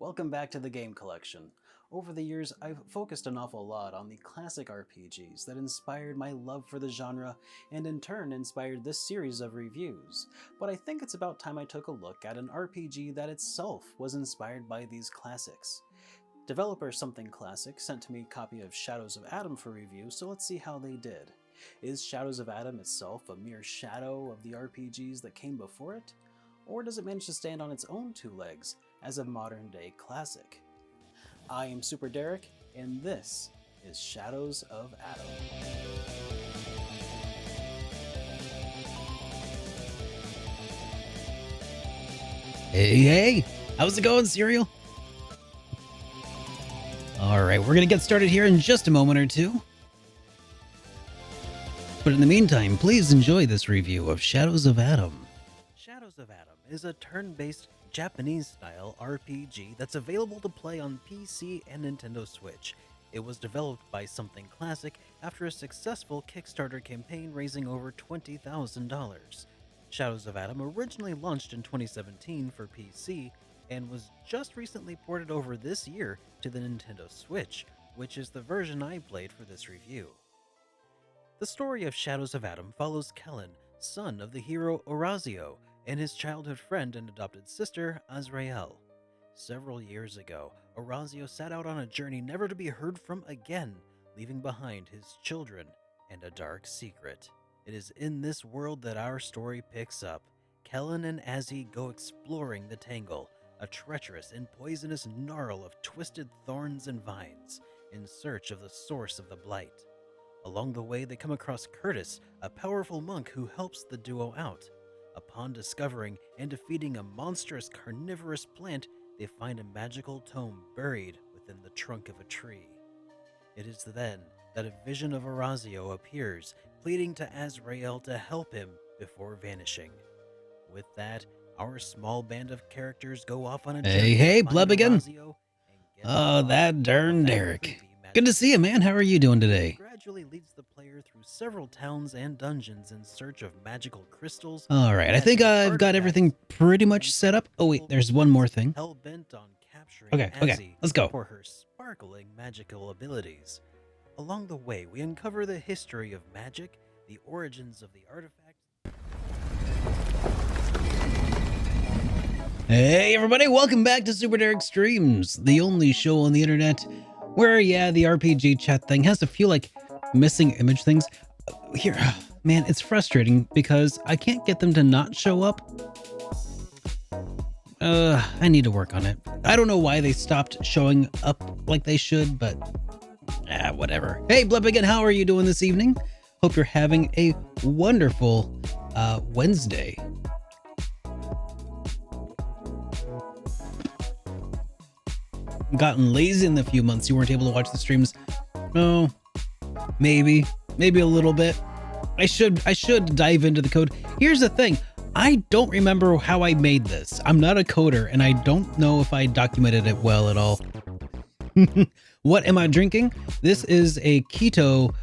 welcome back to the Game Collection. Over the years, I've focused an awful lot on the classic RPGs that inspired my love for the genre and in turn inspired this series of reviews, but I think it's about time I took a look at an RPG that itself was inspired by these classics. Developer Something Classic sent me a copy of Shadows of Adam for review, so let's see how they did. Is Shadows of Adam itself a mere shadow of the RPGs that came before it? Or does it manage to stand on its own two legs as a modern-day classic? I am SuperDerek, and this is Shadows of Adam. Hey, how's it going, Serial? Alright, we're gonna get started here in just a moment or two. But in the meantime, please enjoy this review of Shadows of Adam. Shadows of Adam is a turn-based Japanese-style RPG that's available to play on PC and Nintendo Switch. It was developed by Something Classic after a successful Kickstarter campaign raising over $20,000. Shadows of Adam originally launched in 2017 for PC and was just recently ported over this year to the Nintendo Switch, which is the version I played for this review. The story of Shadows of Adam follows Kellen, son of the hero Orazio, and his childhood friend and adopted sister, Azrael. Several years ago, Orazio set out on a journey never to be heard from again, leaving behind his children and a dark secret. It is in this world that our story picks up. Kellen and Azzy go exploring the Tangle, a treacherous and poisonous gnarl of twisted thorns and vines, in search of the source of the blight. Along the way, they come across Curtis, a powerful monk who helps the duo out. Upon discovering and defeating a monstrous carnivorous plant, they find a magical tome buried within the trunk of a tree. It is then that a vision of Orazio appears, pleading to Azrael to help him before vanishing. With that, our small band of characters go off on a journey. Hey, to find Blebigan. Orazio and get Oh, that darn Derek. creepy Good to magical see you, man. How are you doing today? Gradually leads the player through several towns and dungeons in search of magical crystals. Alright, I think I've got everything pretty much set up. Oh wait, there's one more thing. Hell-bent on capturing Okay, Azzy let's go. for her sparkling magical abilities. Along the way, we uncover the history of magic, the origins of the artifact. Hey everybody, welcome back to SuperDerek Streams, the only show on the internet where, yeah, the RPG chat thing has a few, like, missing image things. Here, man, it's frustrating because I can't get them to not show up. I need to work on it. I don't know why they stopped showing up like they should, but whatever. Hey, Blebigan, how are you doing this evening? Hope you're having a wonderful Wednesday. Gotten lazy in the few months you weren't able to watch the streams. Oh, maybe a little bit. I should dive into the code. Here's the thing. I don't remember how I made this. I'm not a coder and I don't know if I documented it well at all. What am I drinking? This is a keto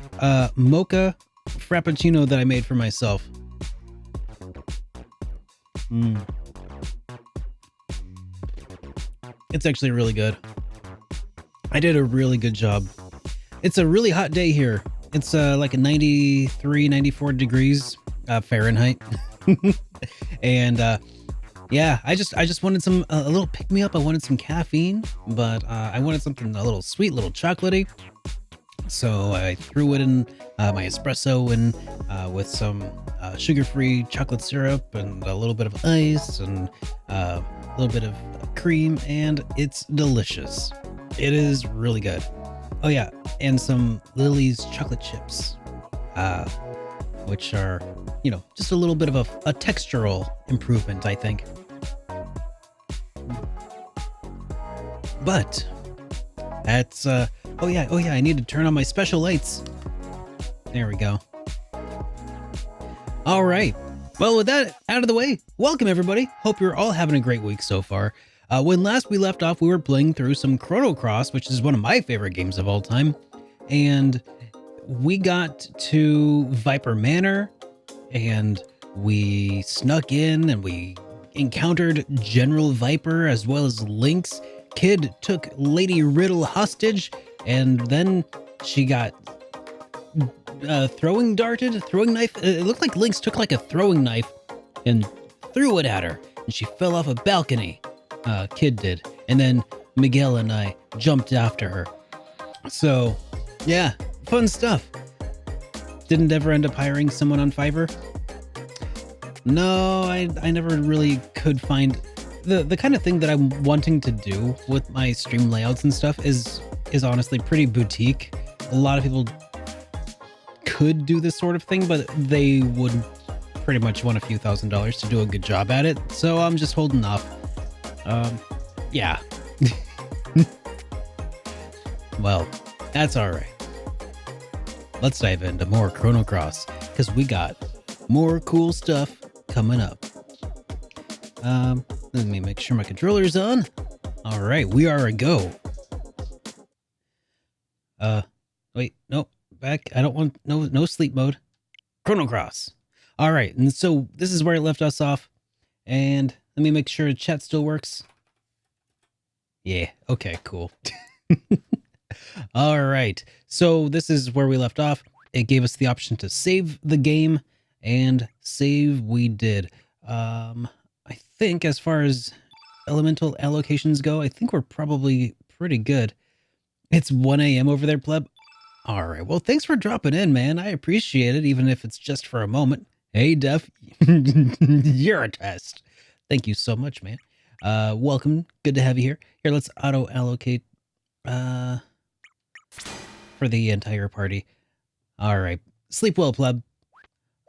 mocha frappuccino that I made for myself. It's actually really good. I did a really good job. It's a really hot day here. It's like a 93, 94 degrees Fahrenheit. And yeah, I just wanted some a little pick me up. I wanted some caffeine, but I wanted something a little sweet, little chocolatey. So I threw it in my espresso and with some sugar-free chocolate syrup and a little bit of ice and a little bit of cream, and it's delicious. It is really good. Oh yeah, and some Lily's chocolate chips, which are, you know, just a little bit of a textural improvement, I think. But that's oh yeah, I need to turn on my special lights. There we go. All right. Well, with that out of the way, welcome everybody. Hope you're all having a great week so far. When last we left off, we were playing through some Chrono Cross, which is one of my favorite games of all time. And we got to Viper Manor, and we snuck in, and we encountered General Viper as well as Lynx, Kid took Lady Riddle hostage, and then she got throwing knife. It looked like Lynx took like a throwing knife and threw it at her, and she fell off a balcony. Kid did, and then Miguel and I jumped after her. So, yeah, fun stuff. Didn't ever end up hiring someone on Fiverr. No, I never really could find the kind of thing that I'm wanting to do with my stream layouts and stuff is honestly pretty boutique. A lot of people could do this sort of thing, but they would pretty much want a few $1,000s to do a good job at it. So I'm just holding off. Yeah. Well, that's all right. Let's dive into more Chrono Cross because we got more cool stuff coming up. Let me make sure my controller's on. All right, we are a go. Wait, no, back. I don't want no sleep mode. Chrono Cross. All right, and so this is where it left us off. And let me make sure chat still works. Yeah, okay, cool. All right, so this is where we left off. It gave us the option to save the game, and save we did. I think as far as elemental allocations go, I think we're probably pretty good. It's 1 a.m. over there, pleb. All right, well, thanks for dropping in, man. I appreciate it, even if it's just for a moment. Hey, Def, you're a test. Thank you so much, man. Welcome. Good to have you here. Here, let's auto-allocate for the entire party. All right. Sleep well, pleb.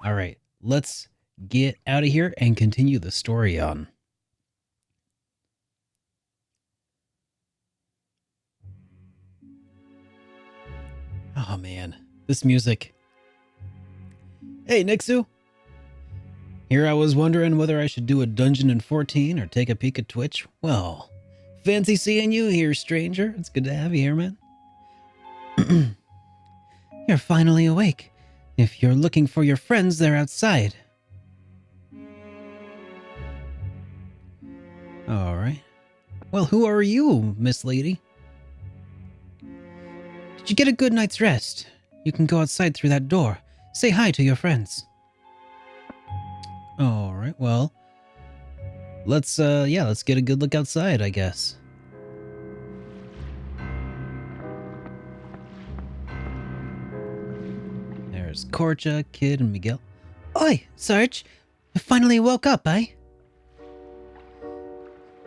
All right. Let's get out of here and continue the story on. Oh, man. This music. Hey, Nixu. Here I was wondering whether I should do a dungeon in 14 or take a peek at Twitch. Well, fancy seeing you here, stranger. It's good to have you here, man. You're finally awake. If you're looking for your friends, they're outside. All right. Well, who are you, Miss Lady? Did you get a good night's rest? You can go outside through that door. Say hi to your friends. All right, well, let's get a good look outside, I guess. There's Corcha, Kid, and Miguel. Oi, Sarge! I finally woke up, eh?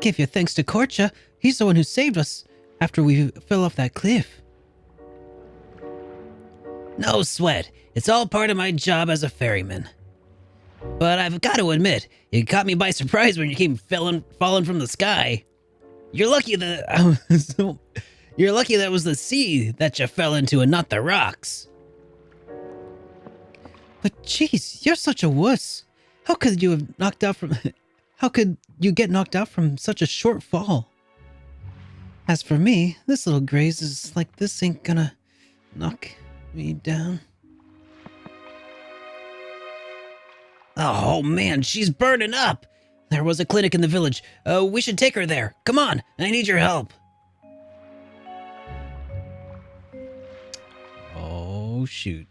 Give your thanks to Corcha. He's the one who saved us after we fell off that cliff. No sweat. It's all part of my job as a ferryman. But I've got to admit, it caught me by surprise when you came falling from the sky. You're lucky that you're lucky that was the sea that you fell into and not the rocks. But jeez, you're such a wuss. How could you get knocked out from such a short fall? As for me, this little graze is like this ain't gonna knock me down. Oh man, she's burning up! There was a clinic in the village. We should take her there. Come on, I need your help. Oh shoot.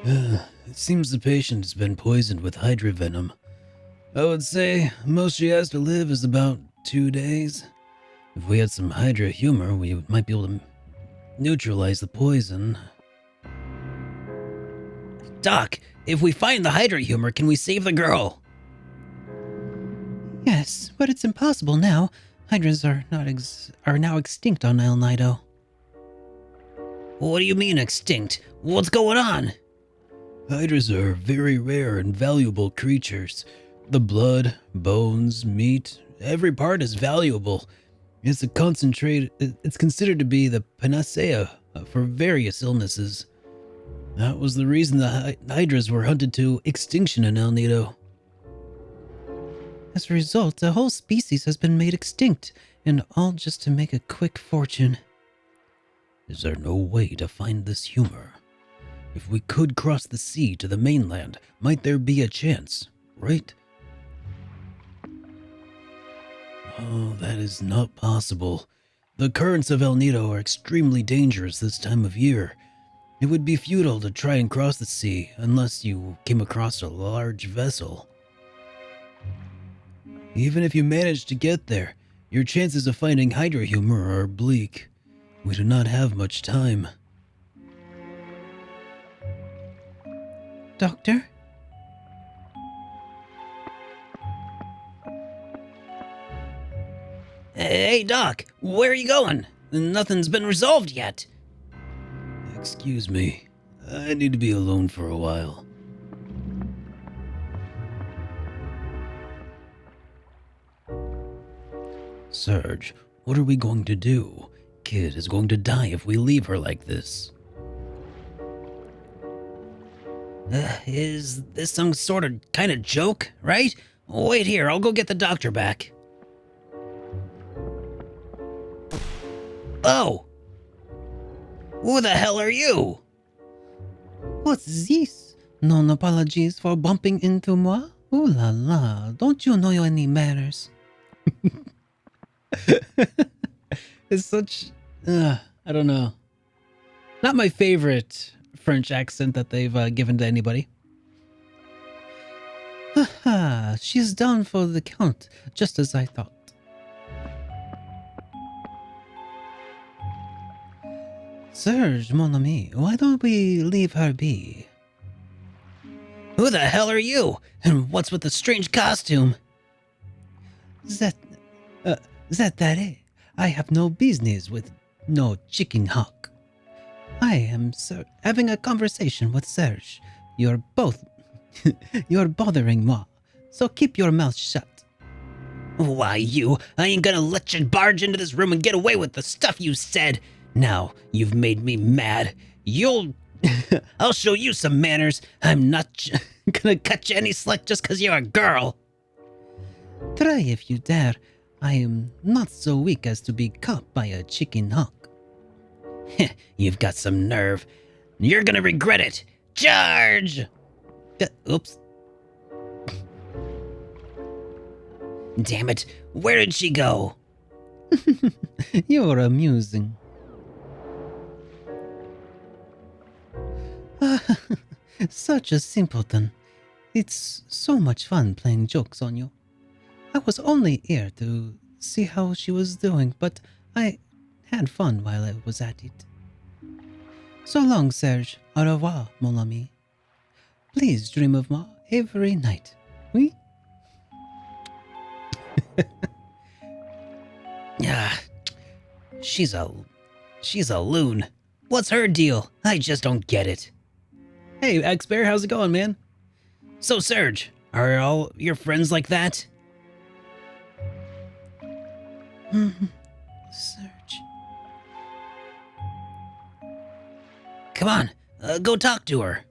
It seems the patient has been poisoned with hydra venom. I would say most she has to live is about 2 days. If we had some hydra humor, we might be able to neutralize the poison. Doc, if we find the hydra humor, can we save the girl? Yes, but it's impossible now. Hydras are now extinct on El Nido. What do you mean extinct? What's going on? Hydras are very rare and valuable creatures. The blood, bones, meat, every part is valuable. It's considered to be the panacea for various illnesses. That was the reason the hydras were hunted to extinction in El Nido. As a result, a whole species has been made extinct, and all just to make a quick fortune. Is there no way to find this humor? If we could cross the sea to the mainland, might there be a chance, right? Oh, that is not possible. The currents of El Nido are extremely dangerous this time of year. It would be futile to try and cross the sea unless you came across a large vessel. Even if you manage to get there, your chances of finding hydrohumor are bleak. We do not have much time. Doctor? Hey, Doc, where are you going? Nothing's been resolved yet. Excuse me. I need to be alone for a while. Serge, what are we going to do? Kid is going to die if we leave her like this. Is this some sort of kind of joke, right? Wait here, I'll go get the doctor back. Oh! Who the hell are you? What's this? No apologies for bumping into moi? Ooh la la, don't you know any manners? It's such... I don't know. Not my favorite French accent that they've given to anybody. Haha, she's down for the count, just as I thought. Serge, mon ami, why don't we leave her be? Who the hell are you? And what's with the strange costume? That I have no business with no chicken hawk. I am having a conversation with Serge. You're bothering moi, so keep your mouth shut. Why, I ain't gonna let you barge into this room and get away with the stuff you said. Now, you've made me mad. I'll show you some manners. I'm not gonna cut you any slack just because you're a girl. Try if you dare. I am not so weak as to be caught by a chicken hawk. You've got some nerve. You're gonna regret it. Charge! Oops. Damn it. Where did she go? You're amusing. Such a simpleton. It's so much fun playing jokes on you. I was only here to see how she was doing, but I had fun while I was at it. So long, Serge. Au revoir, mon ami. Please dream of moi every night. Oui? Ah, she's a loon. What's her deal? I just don't get it. Hey, X-Bear, how's it going, man? So, Serge, are all your friends like that? Serge. Come on, go talk to her.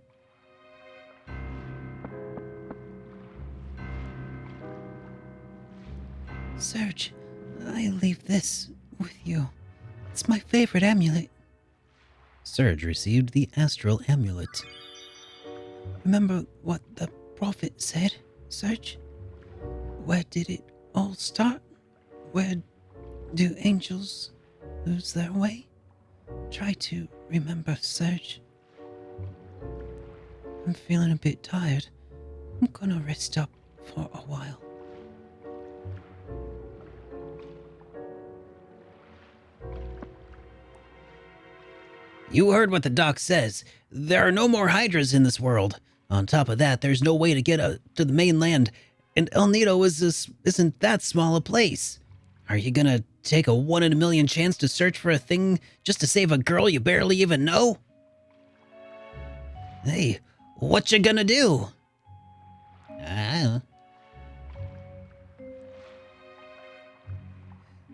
Serge, I leave this with you. It's my favorite amulet. Serge received the astral amulet. Remember what the prophet said, Serge? Where did it all start? Where do angels lose their way? Try to remember, Serge. I'm feeling a bit tired. I'm gonna rest up for a while. You heard what the doc says. There are no more hydras in this world. On top of that, there's no way to get to the mainland, and El Nido isn't that small a place. Are you gonna take a 1 in a million chance to search for a thing just to save a girl you barely even know? Hey, what you gonna do?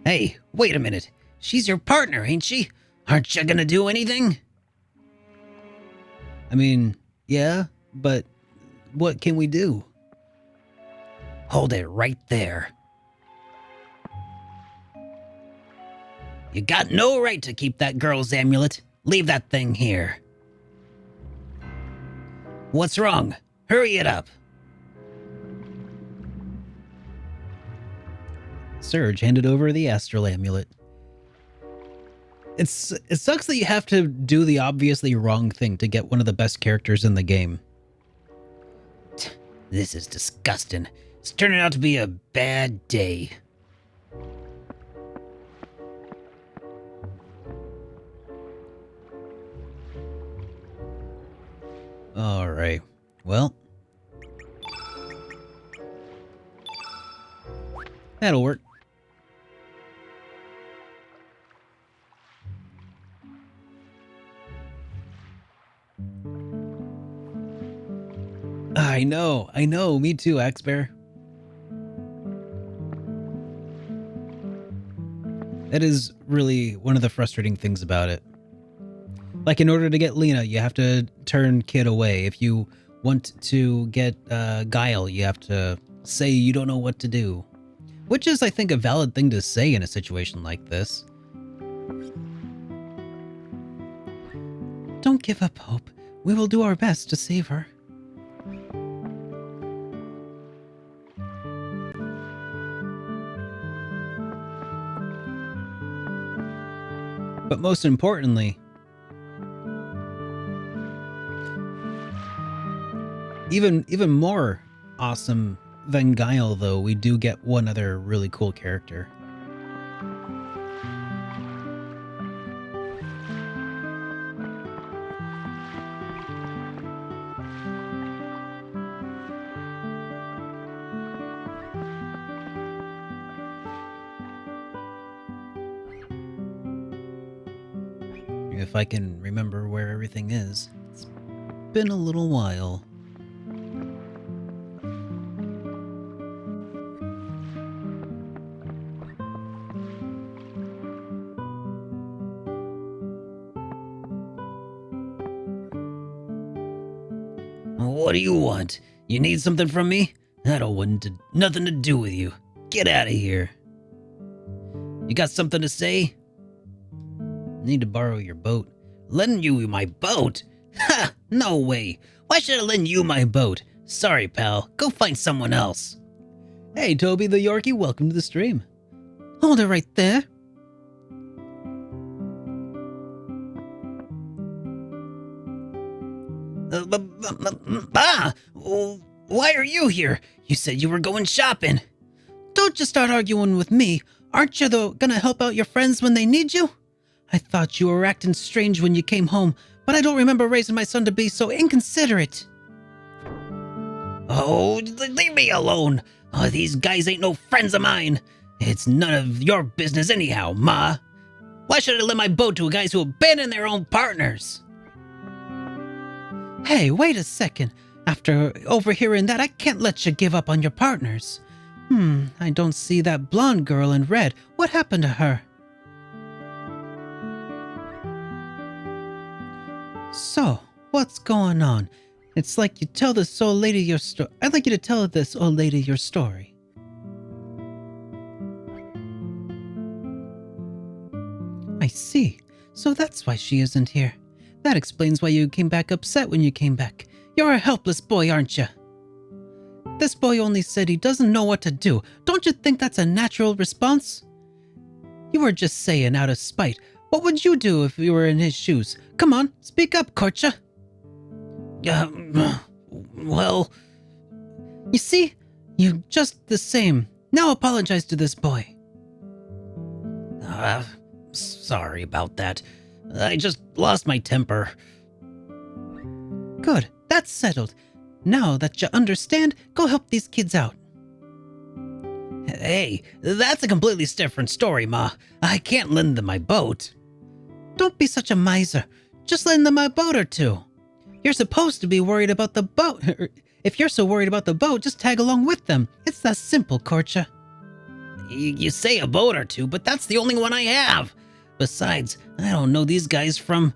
Hey, wait a minute. She's your partner, ain't she? Aren't you gonna do anything? I mean, yeah, but what can we do? Hold it right there. You got no right to keep that girl's amulet. Leave that thing here. What's wrong? Hurry it up. Surge handed over the astral amulet. It sucks that you have to do the obviously wrong thing to get one of the best characters in the game. This is disgusting. It's turning out to be a bad day. Alright. Well. That'll work. I know, me too, Axebear. That is really one of the frustrating things about it. Like, in order to get Lena, you have to turn Kid away. If you want to get Guile, you have to say you don't know what to do. Which is, I think, a valid thing to say in a situation like this. Don't give up hope. We will do our best to save her. But most importantly, even more awesome than Guile, though, we do get one other really cool character. If I can remember where everything is. It's been a little while. What do you want? You need something from me? I don't want nothing to do with you. Get out of here. You got something to say? Need to borrow your boat. Lend you my boat? Ha! No way. Why should I lend you my boat? Sorry, pal. Go find someone else. Hey, Toby the Yorkie, welcome to the stream. Hold it right there. Why are you here? You said you were going shopping. Don't just start arguing with me. Aren't you gonna help out your friends when they need you? I thought you were acting strange when you came home, but I don't remember raising my son to be so inconsiderate. Oh, leave me alone. Oh, these guys ain't no friends of mine. It's none of your business anyhow, Ma. Why should I lend my boat to guys who abandon their own partners? Hey, wait a second. After overhearing that, I can't let you give up on your partners. I don't see that blonde girl in red. What happened to her? So, what's going on? It's like you tell this old lady your story. I'd like you to tell this old lady your story. I see. So that's why she isn't here. That explains why you came back upset when you came back. You're a helpless boy, aren't you? This boy only said he doesn't know what to do. Don't you think that's a natural response? You were just saying out of spite. What would you do if you were in his shoes? Come on, speak up, Korcha. Well... You see? You just the same. Now apologize to this boy. Sorry about that. I just lost my temper. Good, that's settled. Now that you understand, go help these kids out. Hey, that's a completely different story, Ma. I can't lend them my boat. Don't be such a miser. Just lend them a boat or two. You're supposed to be worried about the boat. If you're so worried about the boat, just tag along with them. It's that simple, Korcha. You say a boat or two, but that's the only one I have. Besides, I don't know these guys from...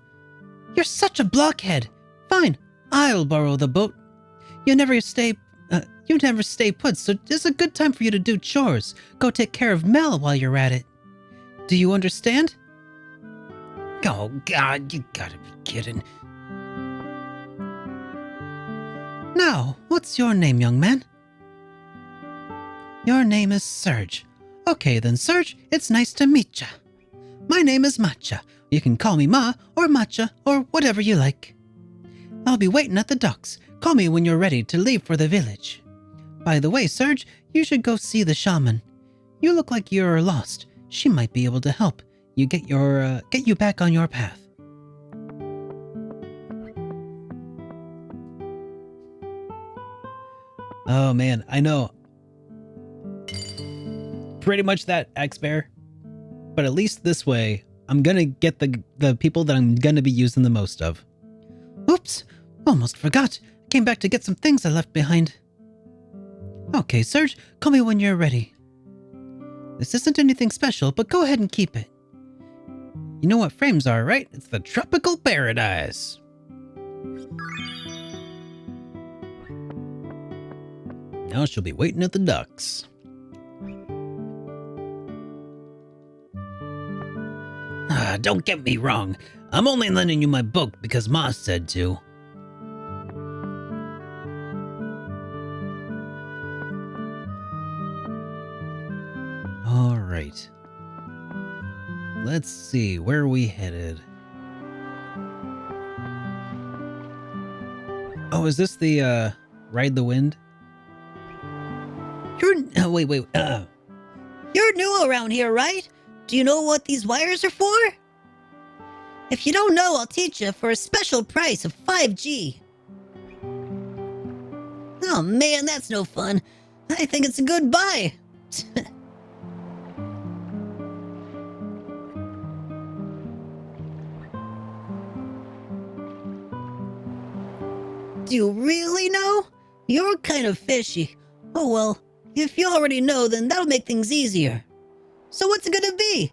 You're such a blockhead. Fine, I'll borrow the boat. You never stay put, so it's a good time for you to do chores. Go take care of Mel while you're at it. Do you understand? Oh, God, you gotta be kidding. Now, what's your name, young man? Your name is Surge. Okay then, Serge, it's nice to meet ya. My name is Matcha. You can call me Ma or Matcha or whatever you like. I'll be waiting at the docks. Call me when you're ready to leave for the village. By the way, Serge, you should go see the shaman. You look like you're lost. She might be able to help you get you back on your path. Oh man, I know. Pretty much that, X-Bear. But at least this way, I'm gonna get the people that I'm gonna be using the most of. Oops, almost forgot. Came back to get some things I left behind. Okay, Serge, call me when you're ready. This isn't anything special, but go ahead and keep it. You know what frames are, right? It's the tropical paradise. Now she'll be waiting at the docks. Don't get me wrong. I'm only lending you my book because Ma said to. All right. Let's see, where are we headed? Oh, is this the, Ride the Wind? Wait. You're new around here, right? Do you know what these wires are for? If you don't know, I'll teach you for a special price of 5G. Oh man, that's no fun. I think it's a good buy. Do you really know? You're kind of fishy. Oh well, if you already know, then that'll make things easier. So what's it gonna be?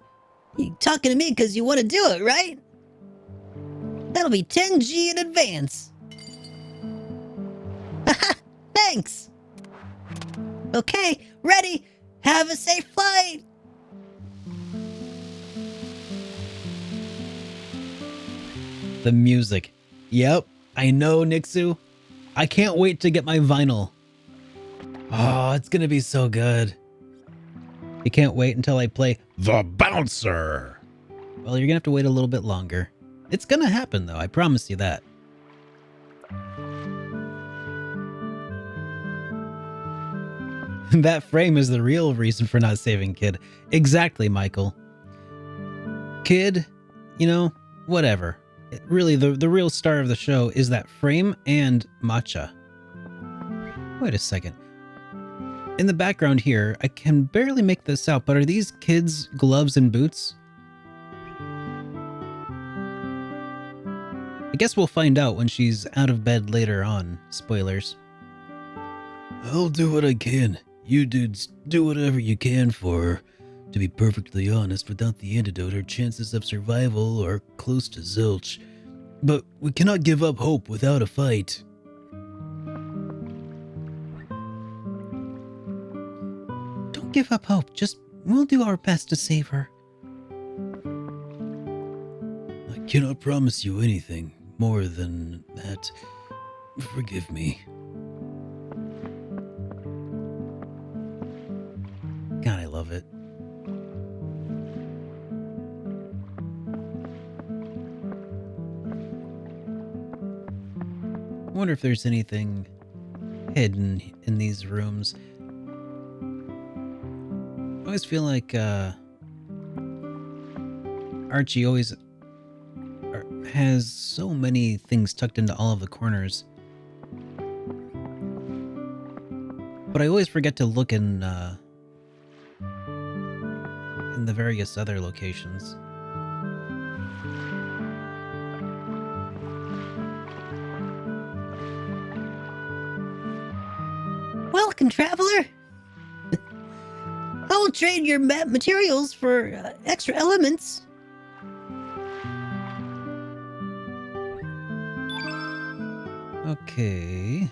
You talking to me because you want to do it, right? That'll be 10G in advance. Thanks. Okay, ready. Have a safe flight. The music. Yep, I know, Nixu. I can't wait to get my vinyl. Oh, it's gonna be so good. You can't wait until I play The Bouncer. Well, you're gonna have to wait a little bit longer. It's gonna happen, though, I promise you that. That frame is the real reason for not saving Kid. Exactly, Michael. Kid, you know, whatever. Really, the real star of the show is that frame and Matcha. Wait a second. In the background here, I can barely make this out, but are these kids' gloves and boots? I guess we'll find out when she's out of bed later on. Spoilers. I'll do what I can. You dudes do whatever you can for her. To be perfectly honest, without the antidote, her chances of survival are close to zilch. But we cannot give up hope without a fight. Don't give up hope. Just we'll do our best to save her. I cannot promise you anything more than that. Forgive me. God, I love it. I wonder if there's anything hidden in these rooms. I always feel like Archie always has so many things tucked into all of the corners. But I always forget to look in the various other locations. Welcome, traveler. I will trade your materials for extra elements. Okay.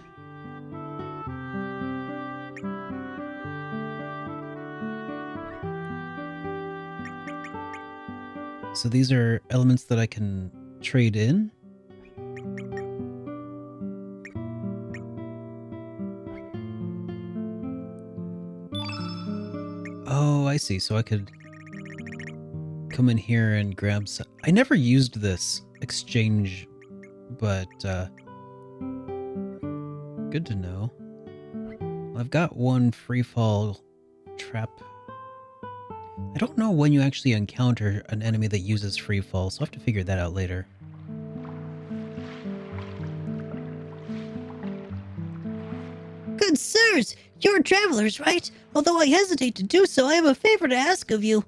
So these are elements that I can trade in? Oh, I see, so I could come in here and grab some. I never used this exchange, but good to know. I've got one free fall trap. I don't know when you actually encounter an enemy that uses free fall, so I'll have to figure that out later. Good sirs, you're travelers, right? Although I hesitate to do so, I have a favor to ask of you.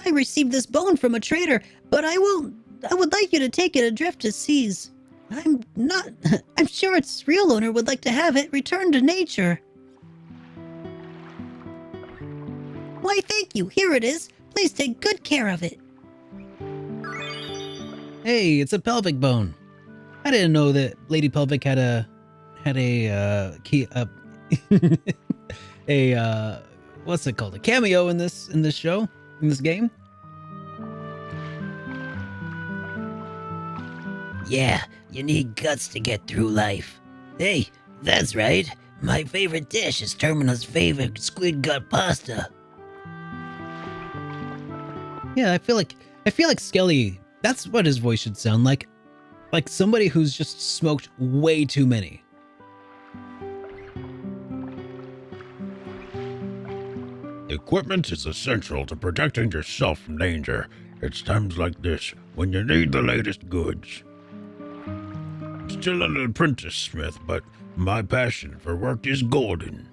I received this bone from a trader, but I would like you to take it adrift to seas. I'm sure its real owner would like to have it returned to nature. Why, thank you. Here it is. Please take good care of it. Hey, it's a pelvic bone. I didn't know that Lady Pelvic had a what's it called? A cameo in this show, in this game. Yeah, you need guts to get through life. Hey, that's right. My favorite dish is Termina's favorite squid gut pasta. Yeah, I feel like Skelly. That's what his voice should sound like somebody who's just smoked way too many. Equipment is essential to protecting yourself from danger. It's times like this when you need the latest goods. Still an apprentice smith, but my passion for work is golden.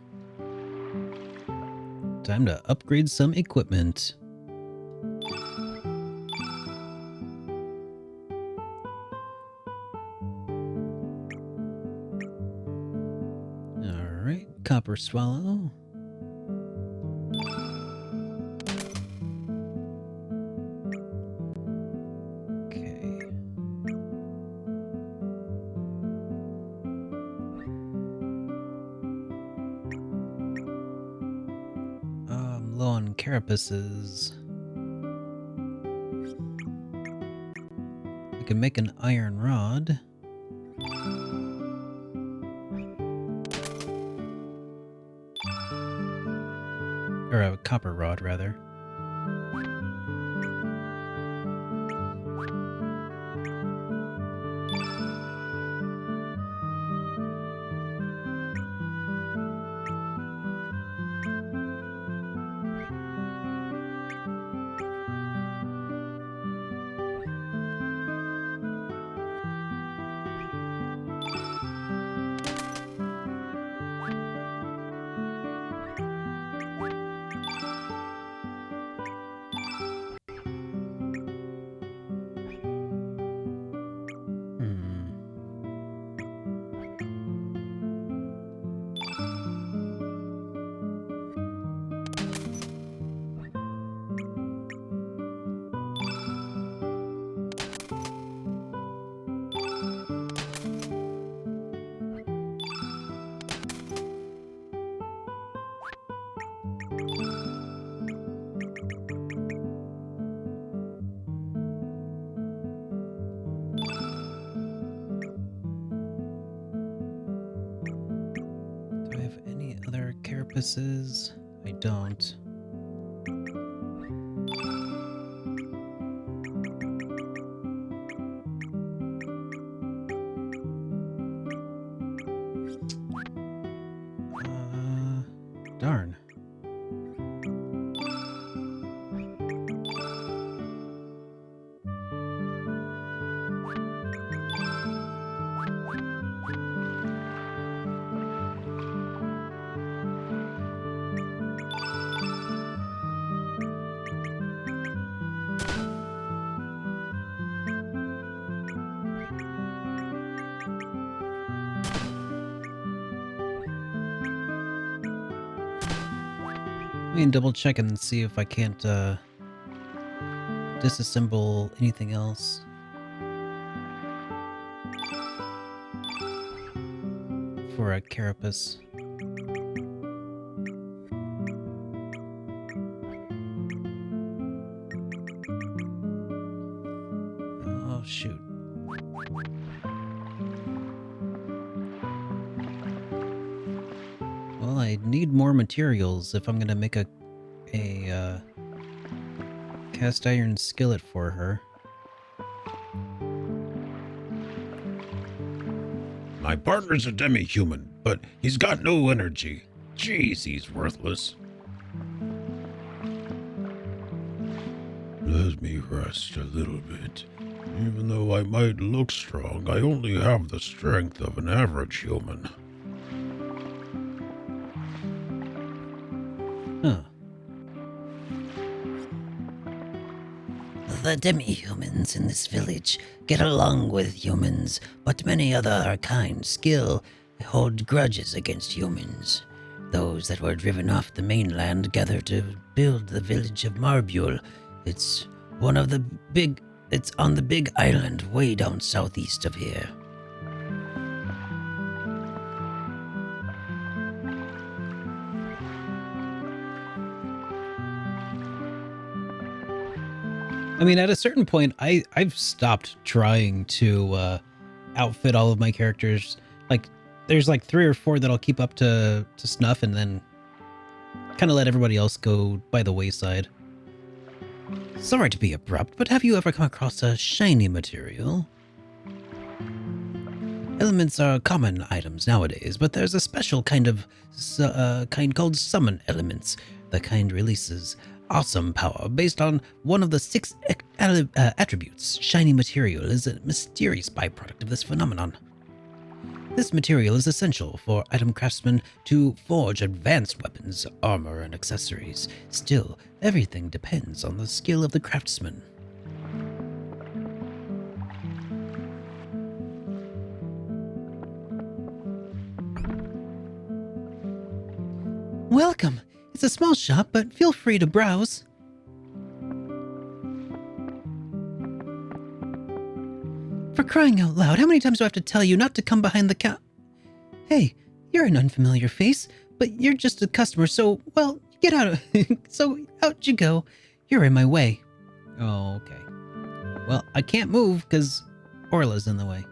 Time to upgrade some equipment. Alright, copper swallow. Okay. I'm low on carapaces. I can make an iron rod. Or a copper rod, rather. Do I have any other carapaces? I don't. Darn. Let me double check and see if I can't disassemble anything else. For a carapace. Oh shoot. Well, I need more materials if I'm gonna make a cast iron skillet for her. My partner's a demi-human, but he's got no energy. Jeez, he's worthless. Let me rest a little bit. Even though I might look strong, I only have the strength of an average human. Huh. The demi-humans in this village get along with humans, but many other kind still hold grudges against humans. Those that were driven off the mainland gather to build the village of Marbule. It's on the big island way down southeast of here. I mean, at a certain point, I've stopped trying to outfit all of my characters. Like, there's like 3 or 4 that I'll keep up to snuff, and then kind of let everybody else go by the wayside. Sorry to be abrupt, but have you ever come across a shiny material? Elements are common items nowadays, but there's a special kind called summon elements. The kind releases awesome power based on one of the 6 attributes. Shiny material is a mysterious byproduct of this phenomenon. This material is essential for item craftsmen to forge advanced weapons, armor, and accessories. Still, everything depends on the skill of the craftsman. Welcome. It's a small shop, but feel free to browse. For crying out loud, how many times do I have to tell you not to come behind the counter? Hey, you're an unfamiliar face, but you're just a customer, so, well, get out of... so, out you go. You're in my way. Oh, okay. Well, I can't move, because Orla's in the way.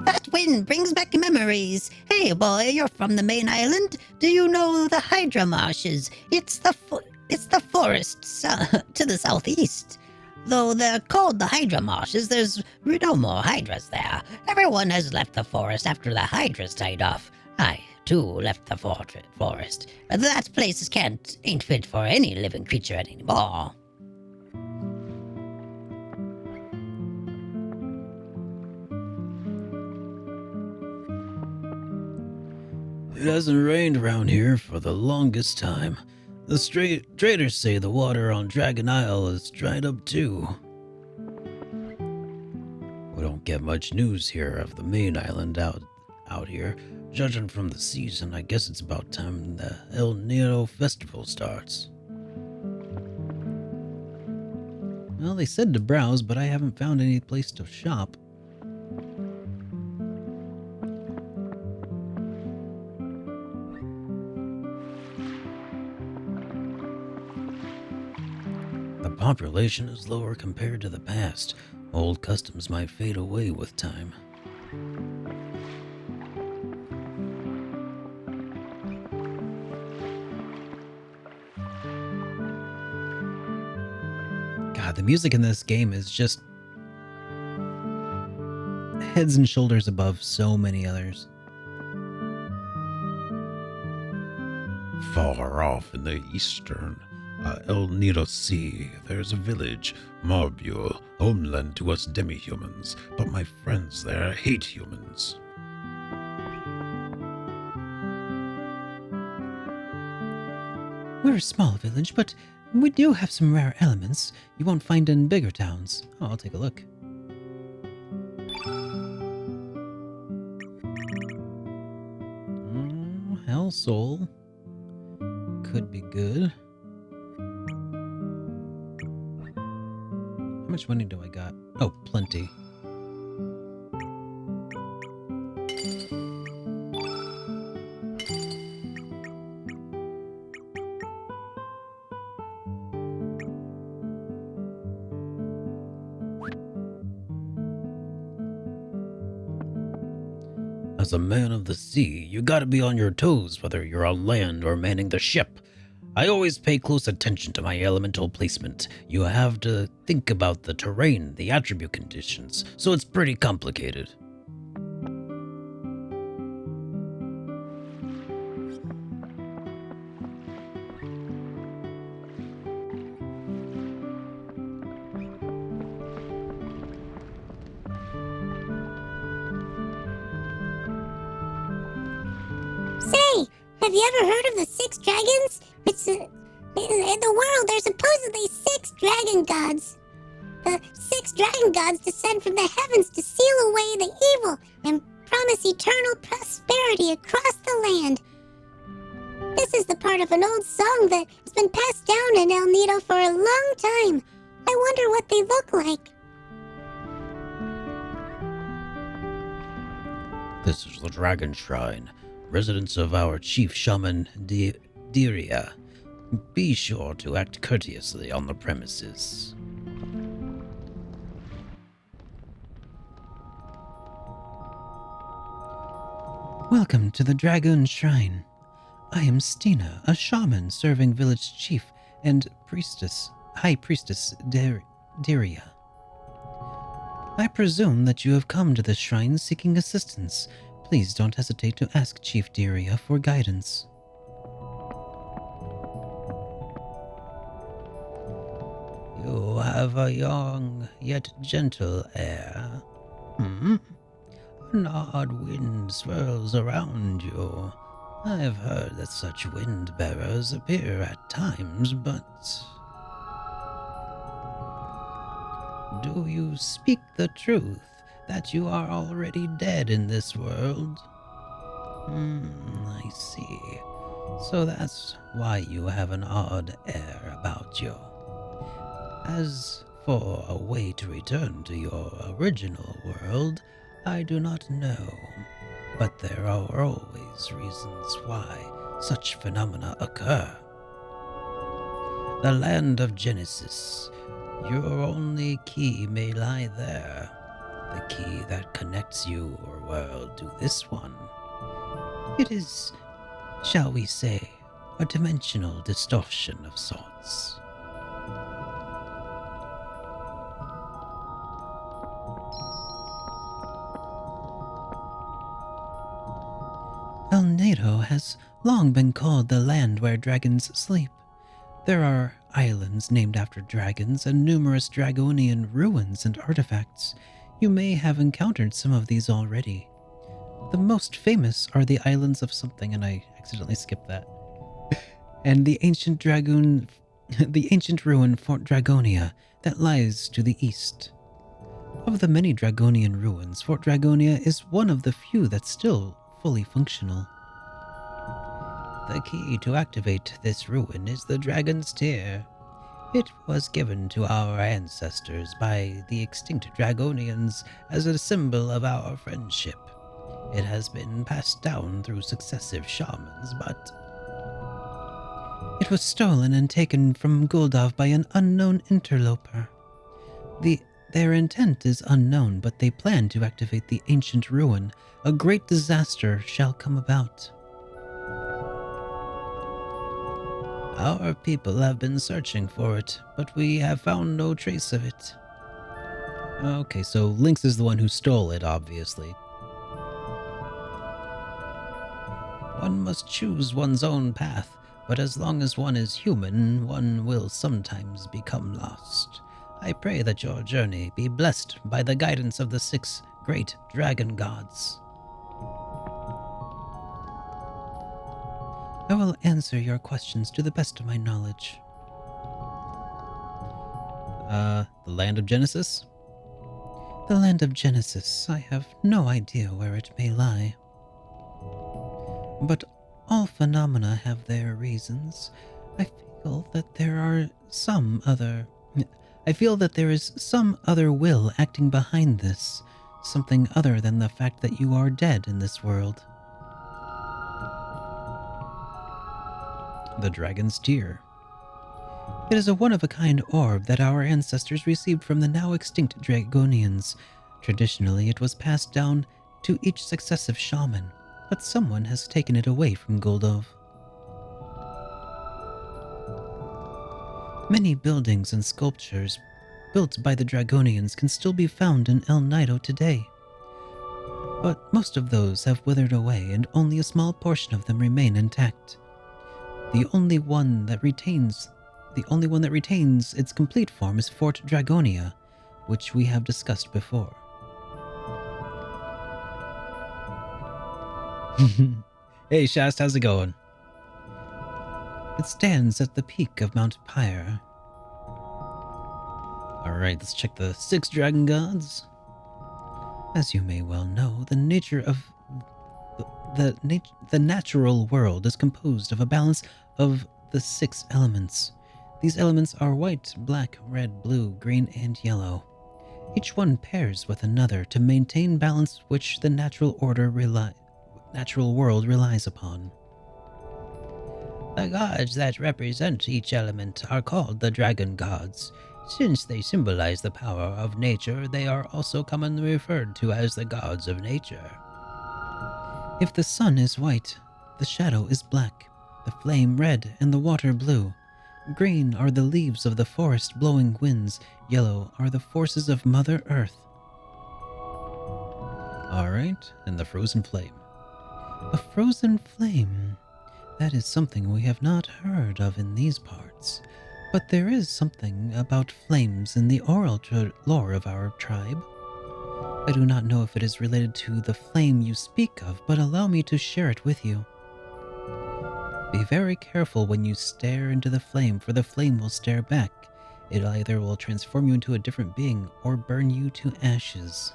That wind brings back memories. Hey, boy, you're from the main island. Do you know the Hydra Marshes? It's the forests to the southeast. Though they're called the Hydra Marshes, there's no more Hydras there. Everyone has left the forest after the Hydras died off. I, too, left the forest. That place ain't fit for any living creature anymore. It hasn't rained around here for the longest time. The traders say the water on Dragon Isle is dried up too. We don't get much news here of the main island out here. Judging from the season, I guess it's about time the El Nero festival starts. Well, they said to browse, but I haven't found any place to shop. The population is lower compared to the past. Old customs might fade away with time. God, the music in this game is just heads and shoulders above so many others. Far off in the eastern El Nido Sea, there's a village, Marbule, homeland to us demi-humans, but my friends there hate humans. We're a small village, but we do have some rare elements you won't find in bigger towns. Oh, I'll take a look. Hell Soul. Could be good. How much money do I got? Oh, plenty. As a man of the sea, you gotta be on your toes whether you're on land or manning the ship. I always pay close attention to my elemental placement. You have to think about the terrain, the attribute conditions, so it's pretty complicated. Say, have you ever heard of the 6 dragons? In the world, there's supposedly 6 dragon gods. The 6 dragon gods descend from the heavens to seal away the evil and promise eternal prosperity across the land. This is the part of an old song that has been passed down in El Nido for a long time. I wonder what they look like. This is the Dragon Shrine, residence of our chief shaman, Diria. Be sure to act courteously on the premises. Welcome to the Dragon Shrine. I am Stina, a shaman serving village chief and high priestess Diria. I presume that you have come to this shrine seeking assistance. Please don't hesitate to ask Chief Diria for guidance. You have a young yet gentle air. An odd wind swirls around you. I've heard that such wind bearers appear at times, but... Do you speak the truth that you are already dead in this world? I see. So that's why you have an odd air about you. As for a way to return to your original world, I do not know. But there are always reasons why such phenomena occur. The land of Genesis. Your only key may lie there. The key that connects your world to this one. It is, shall we say, a dimensional distortion of sorts. El Nido has long been called the land where dragons sleep. There are islands named after dragons and numerous dragonian ruins and artifacts. You may have encountered some of these already. The most famous are the islands of something, and I accidentally skipped that. And the ancient ruin Fort Dragonia that lies to the east. Of the many dragonian ruins, Fort Dragonia is one of the few that's still fully functional. The key to activate this ruin is the Dragon's Tear. It was given to our ancestors by the extinct Dragonians as a symbol of our friendship. It has been passed down through successive shamans, but it was stolen and taken from Guldov by an unknown interloper. Their intent is unknown, but they plan to activate the ancient ruin. A great disaster shall come about. Our people have been searching for it, but we have found no trace of it. Okay, so Lynx is the one who stole it, obviously. One must choose one's own path, but as long as one is human, one will sometimes become lost. I pray that your journey be blessed by the guidance of the 6 great dragon gods. I will answer your questions to the best of my knowledge. The land of Genesis? The land of Genesis, I have no idea where it may lie. But all phenomena have their reasons. I feel that there is some other will acting behind this, something other than the fact that you are dead in this world. The Dragon's Tear. It is a one-of-a-kind orb that our ancestors received from the now extinct Dragonians. Traditionally, it was passed down to each successive shaman, but someone has taken it away from Guldov. Many buildings and sculptures built by the Dragonians can still be found in El Nido today, but most of those have withered away and only a small portion of them remain intact. The only one that retains its complete form is Fort Dragonia, which we have discussed before. Hey Shast, how's it going? It stands at the peak of Mount Pyre. Alright, let's check the 6 dragon gods. As you may well know, the nature of the natural world is composed of a balance of the 6 elements. These elements are white, black, red, blue, green, and yellow. Each one pairs with another to maintain balance, which the natural world relies upon. The gods that represent each element are called the dragon gods. Since they symbolize the power of nature, they are also commonly referred to as the gods of nature. If the sun is white, the shadow is black, the flame red, and the water blue. Green are the leaves of the forest blowing winds, yellow are the forces of Mother Earth. Alright, and the frozen flame. A frozen flame. That is something we have not heard of in these parts, but there is something about flames in the oral lore of our tribe. I do not know if it is related to the flame you speak of, but allow me to share it with you. Be very careful when you stare into the flame, for the flame will stare back. It either will transform you into a different being or burn you to ashes.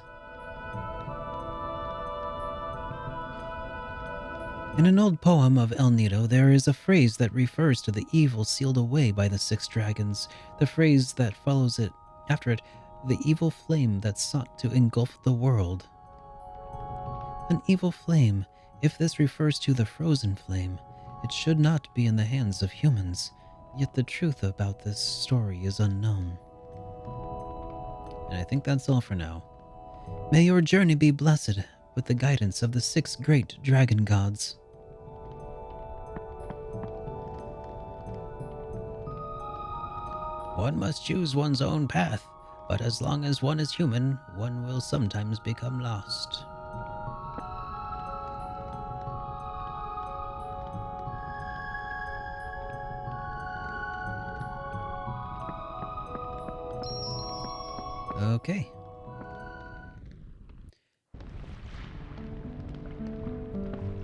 In an old poem of El Nido, there is a phrase that refers to the evil sealed away by the 6 dragons. The phrase that follows it, after it, the evil flame that sought to engulf the world. An evil flame, if this refers to the frozen flame, it should not be in the hands of humans, yet the truth about this story is unknown. And I think that's all for now. May your journey be blessed with the guidance of the 6 great dragon gods. One must choose one's own path, but as long as one is human, one will sometimes become lost. Okay.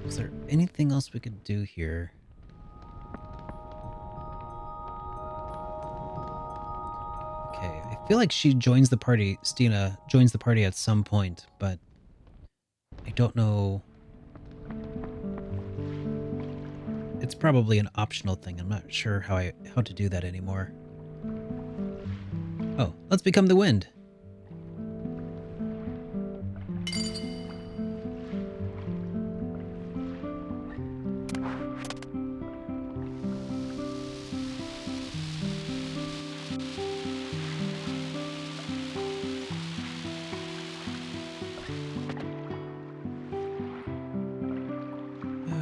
Is there anything else we could do here? Okay, I feel like she joins the party, Stina joins the party at some point, but I don't know. It's probably an optional thing. I'm not sure how to do that anymore. Oh, let's become the wind.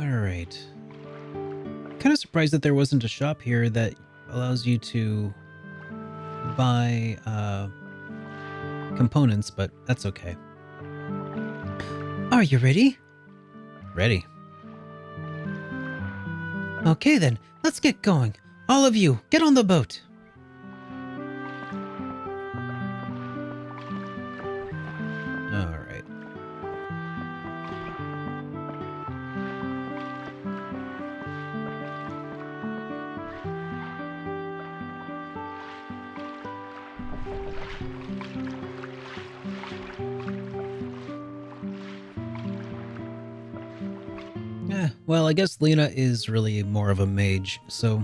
Alright. Kind of surprised that there wasn't a shop here that allows you to buy components, but that's okay. Are you ready? Ready. Okay then, let's get going. All of you, get on the boat. All right. Well, I guess Lena is really more of a mage, so...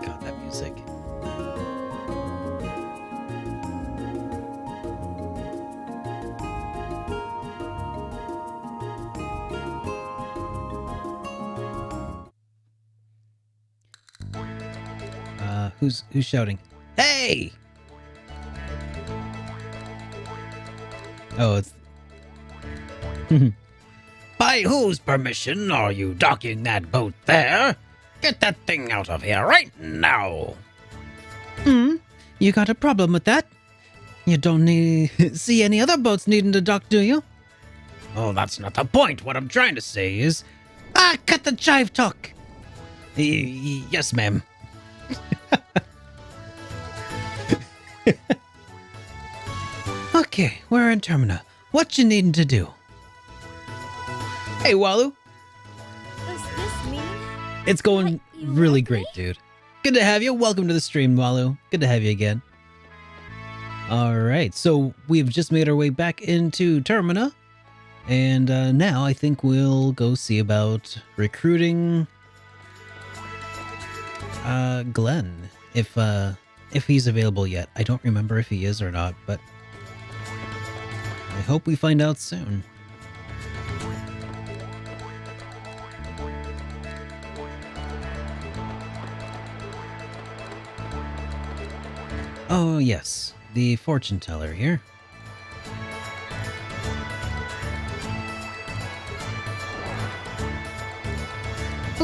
God, that music. Who's shouting? Hey! Oh, it's. By whose permission are you docking that boat there? Get that thing out of here right now! You got a problem with that? You don't see any other boats needing to dock, do you? Oh, that's not the point. What I'm trying to say is... Cut the jive talk! Yes, ma'am. Okay, we're in Termina. What you needing to do? Hey, Walu. Does this mean It's going that you really left great, me? dude. Good to have you. Welcome to the stream, Walu. Good to have you again. All right, so we've just made our way back into Termina. And now I think we'll go see about recruiting Glenn, if he's available yet. I don't remember if he is or not, but I hope we find out soon. Oh yes, the fortune teller here.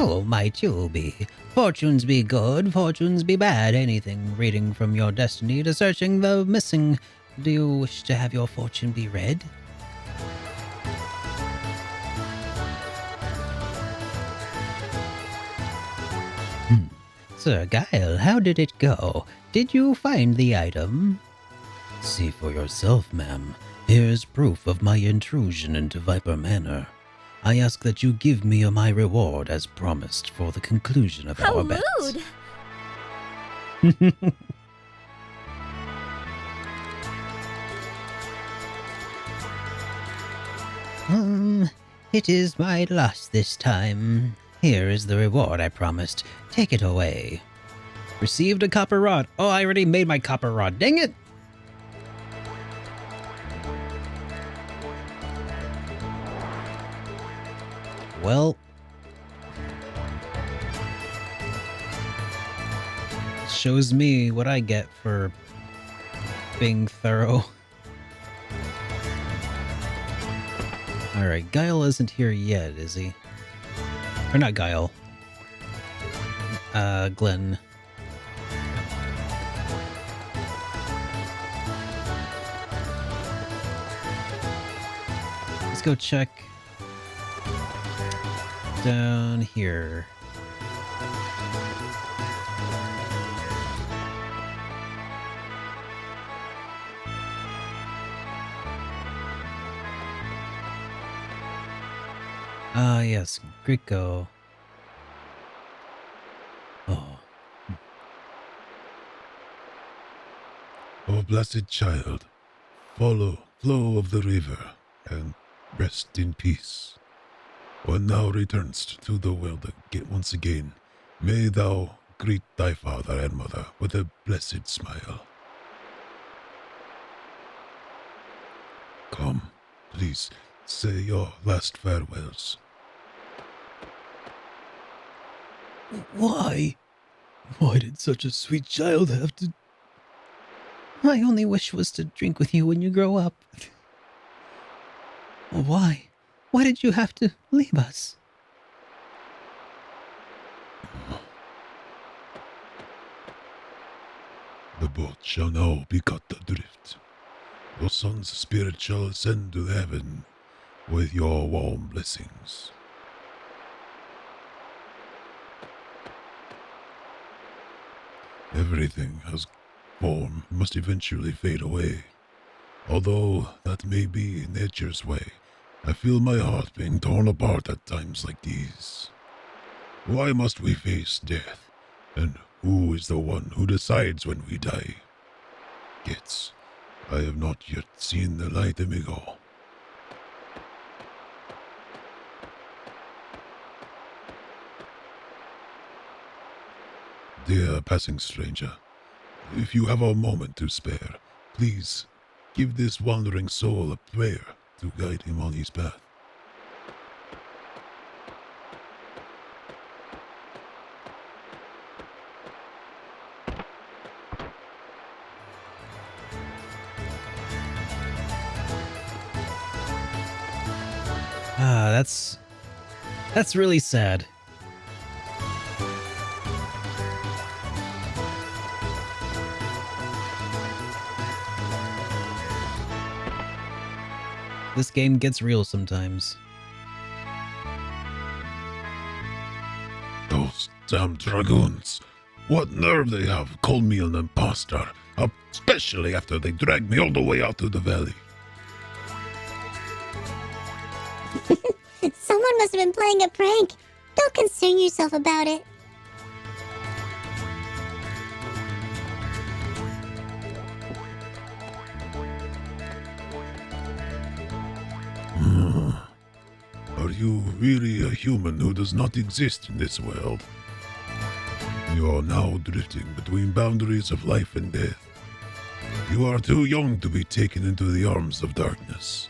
Oh, my Tubi. Fortunes be good, fortunes be bad. Anything reading from your destiny to searching the missing. Do you wish to have your fortune be read? Sir Guile, how did it go? Did you find the item? See for yourself, ma'am. Here's proof of my intrusion into Viper Manor. I ask that you give me my reward as promised for the conclusion of How our bet. rude! It is my loss this time. Here is the reward I promised. Take it away. Received a copper rod. Oh, I already made my copper rod. Dang it! Well, shows me what I get for being thorough. Alright, Guile isn't here yet, is he? Or not Guile. Glenn. Let's go check down here. Ah, yes, Grico. Oh. O blessed child, follow flow of the river and rest in peace. When thou returnest to the world once again, may thou greet thy father and mother with a blessed smile. Come, please, say your last farewells. Why? Why did such a sweet child have to... My only wish was to drink with you when you grow up. Why? Why did you have to leave us? The boat shall now be cut adrift. Your son's spirit shall ascend to heaven with your warm blessings. Everything has form must eventually fade away. Although that may be nature's way, I feel my heart being torn apart at times like these. Why must we face death? And who is the one who decides when we die? Gets, I have not yet seen the light, amigo. Dear passing stranger, if you have a moment to spare, please give this wandering soul a prayer to guide him on his path. That's really sad. This game gets real sometimes. Those damn dragoons. What nerve they have called me an imposter, especially after they dragged me all the way out to the valley. Someone must have been playing a prank. Don't concern yourself about it. Are you really a human who does not exist in this world? You are now drifting between boundaries of life and death. You are too young to be taken into the arms of darkness.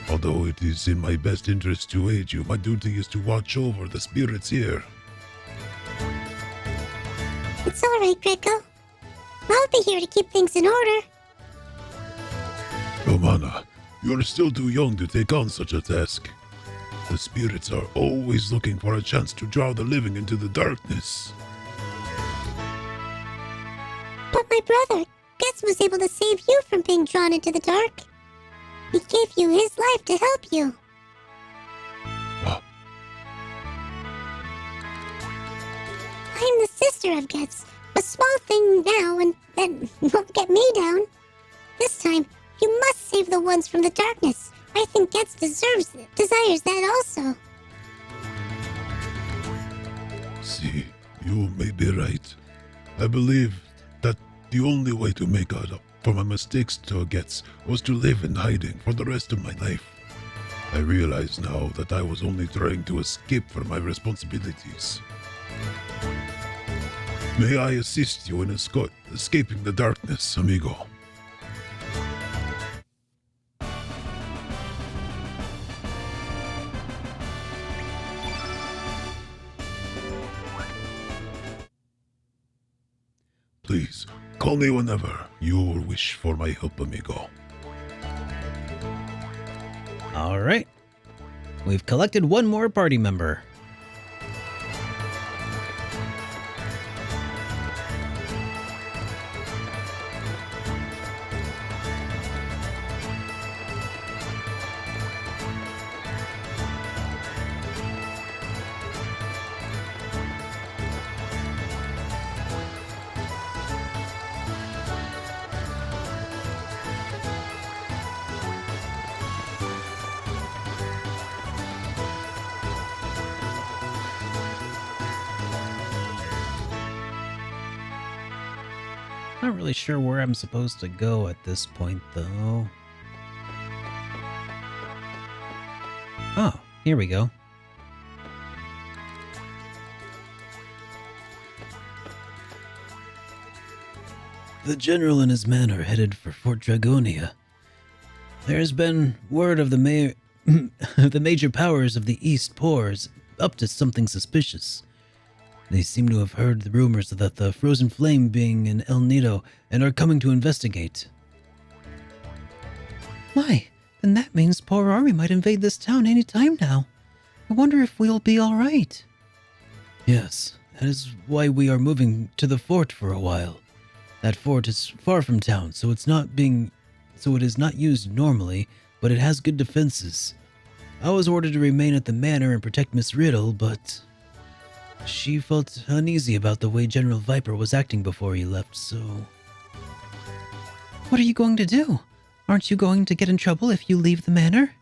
Although it is in my best interest to aid you, my duty is to watch over the spirits here. It's alright, Greco. I'll be here to keep things in order. Romana, you are still too young to take on such a task. The spirits are always looking for a chance to draw the living into the darkness. But my brother, Getz, was able to save you from being drawn into the dark. He gave you his life to help you. What? I'm the sister of Getz. A small thing now, and that won't get me down. This time, you must save the ones from the darkness. I think Getz desires that also. See, you may be right. I believe that the only way to make up for my mistakes to Getz was to live in hiding for the rest of my life. I realize now that I was only trying to escape from my responsibilities. May I assist you in escaping the darkness, amigo? Please, call me whenever you wish for my help, amigo. Alright. We've collected one more party member. Not really sure where I'm supposed to go at this point, though. Oh, here we go. The general and his men are headed for Fort Dragonia. There's been word of the the major powers of the East Pores up to something suspicious. They seem to have heard the rumors that the Frozen Flame being in El Nido and are coming to investigate. My, then that means Poor Army might invade this town any time now. I wonder if we'll be alright. Yes, that is why we are moving to the fort for a while. That fort is far from town, so it is not used normally, but it has good defenses. I was ordered to remain at the manor and protect Miss Riddle, but she felt uneasy about the way General Viper was acting before he left, so... What are you going to do? Aren't you going to get in trouble if you leave the manor?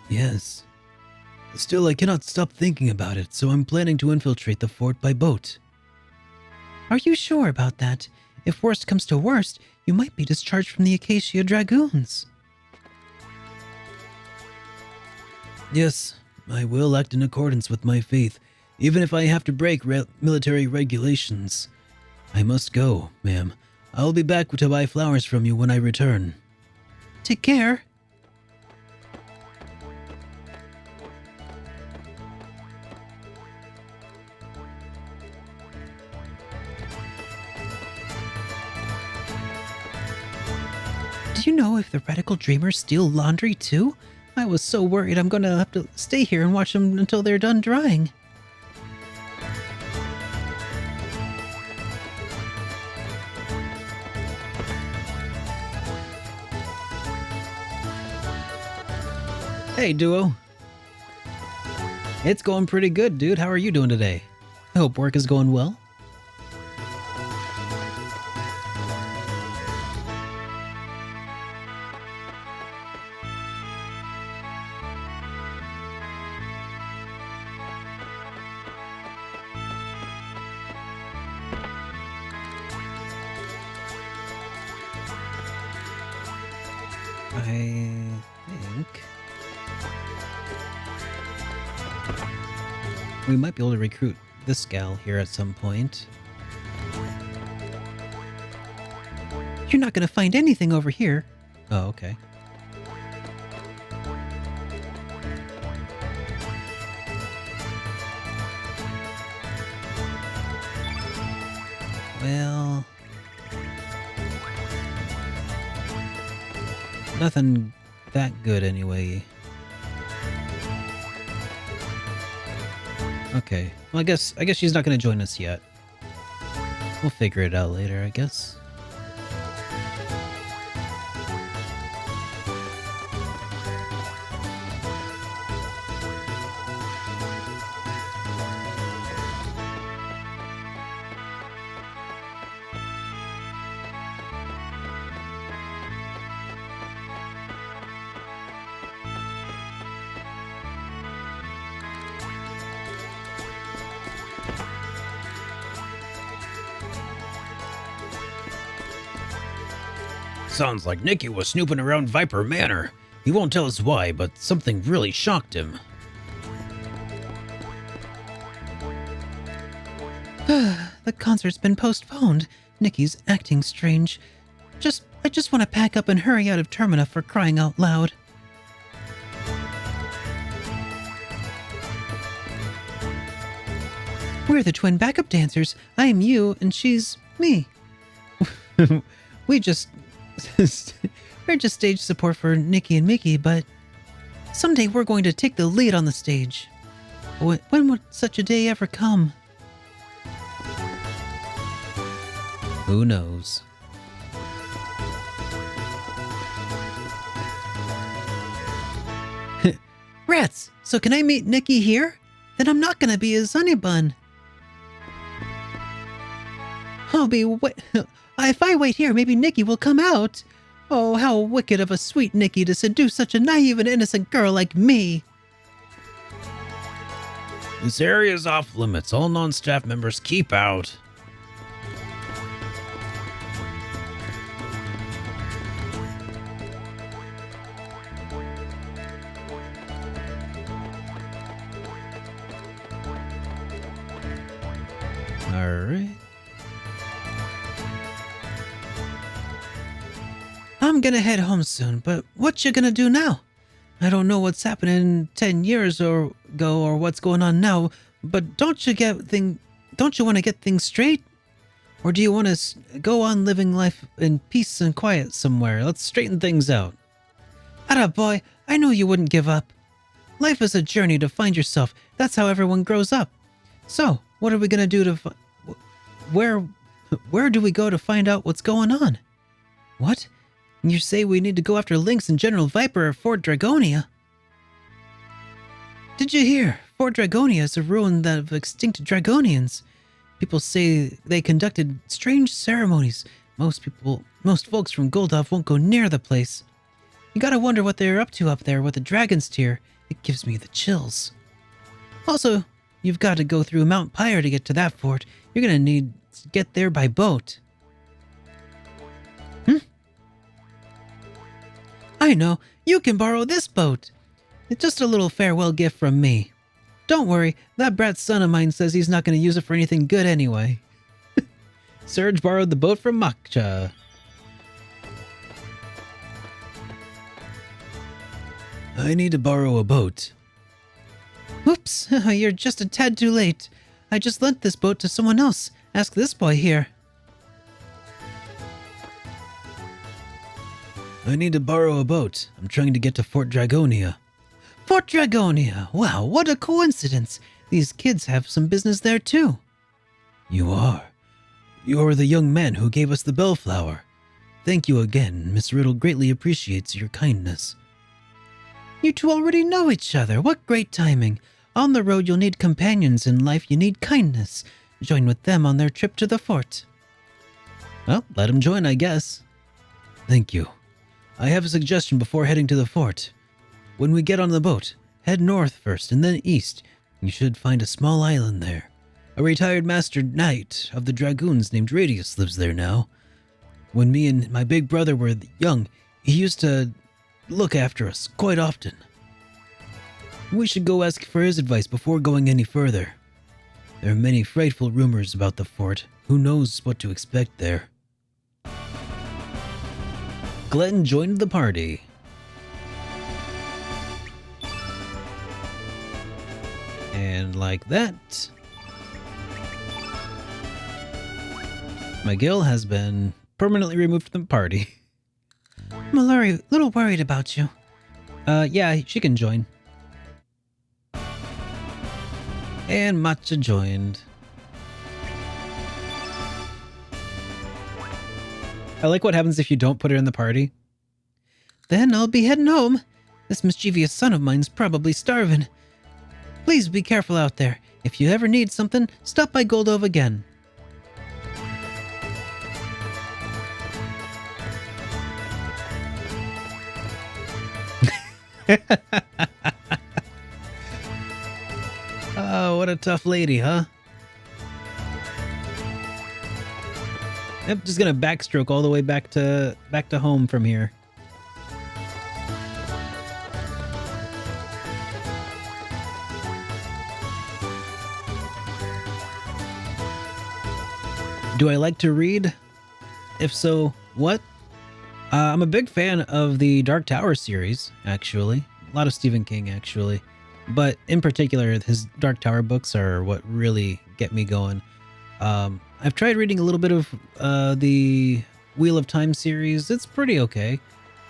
Yes. Still, I cannot stop thinking about it, so I'm planning to infiltrate the fort by boat. Are you sure about that? If worst comes to worst, you might be discharged from the Acacia Dragoons. Yes, I will act in accordance with my faith, even if I have to break military regulations. I must go, ma'am. I'll be back to buy flowers from you when I return. Take care. Do you know if the radical dreamers steal laundry too? I was so worried I'm gonna have to stay here and watch them until they're done drying. Hey, Duo. It's going pretty good, dude. How are you doing today? I hope work is going well. I think we might be able to recruit this gal here at some point. You're not gonna find anything over here. Oh, okay. Well, nothing that good anyway. Okay. Well, I guess she's not going to join us yet. We'll figure it out later, I guess. Sounds like Nicky was snooping around Viper Manor. He won't tell us why, but something really shocked him. The concert's been postponed. Nikki's acting strange. I just want to pack up and hurry out of Termina, for crying out loud. We're the twin backup dancers. I am you and she's me. We're just stage support for Nikki and Mickey, but someday we're going to take the lead on the stage. When would such a day ever come? Who knows? Rats! So can I meet Nikki here? Then I'm not gonna be a Sunny Bun. If I wait here, maybe Nikki will come out. Oh, how wicked of a sweet Nikki to seduce such a naive and innocent girl like me. This area is off limits. All non-staff members keep out. Alright. I'm gonna head home soon, but what you gonna do now? I don't know what's happening 10 years ago or what's going on now, but don't you want to get things straight? Or do you want to go on living life in peace and quiet somewhere? Let's straighten things out. Atta boy, I knew you wouldn't give up. Life is a journey to find yourself. That's how everyone grows up. So, what are we gonna do to where do we go to find out what's going on? What? You say we need to go after Lynx and General Viper at Fort Dragonia? Did you hear? Fort Dragonia is a ruin of extinct Dragonians. People say they conducted strange ceremonies. Most folks from Goldov won't go near the place. You gotta wonder what they're up to up there with the Dragon's Tear. It gives me the chills. Also, you've got to go through Mount Pyre to get to that fort. You're gonna need to get there by boat. I know, you can borrow this boat. It's just a little farewell gift from me. Don't worry, that brat son of mine says he's not going to use it for anything good anyway. Serge borrowed the boat from Makcha. I need to borrow a boat. Oops, you're just a tad too late. I just lent this boat to someone else. Ask this boy here. I need to borrow a boat. I'm trying to get to Fort Dragonia. Fort Dragonia. Wow, what a coincidence. These kids have some business there too. You are. You're the young man who gave us the bellflower. Thank you again. Miss Riddle greatly appreciates your kindness. You two already know each other. What great timing. On the road you'll need companions. In life you need kindness. Join with them on their trip to the fort. Well, let him join, I guess. Thank you. I have a suggestion before heading to the fort. When we get on the boat, head north first and then east. You should find a small island there. A retired master knight of the dragoons named Radius lives there now. When me and my big brother were young, he used to look after us quite often. We should go ask for his advice before going any further. There are many frightful rumors about the fort. Who knows what to expect there? Glenn joined the party. And like that, Miguel has been permanently removed from the party. Mallory, little worried about you. Yeah, she can join. And Matcha joined. I like what happens if you don't put her in the party. Then I'll be heading home. This mischievous son of mine's probably starving. Please be careful out there. If you ever need something, stop by Goldove again. Oh, what a tough lady, huh? Yep, just gonna backstroke all the way back to home from here. Do I like to read? If so, what? I'm a big fan of the Dark Tower series, actually. A lot of Stephen King, actually. But in particular, his Dark Tower books are what really get me going. I've tried reading a little bit of the Wheel of Time series. It's pretty okay.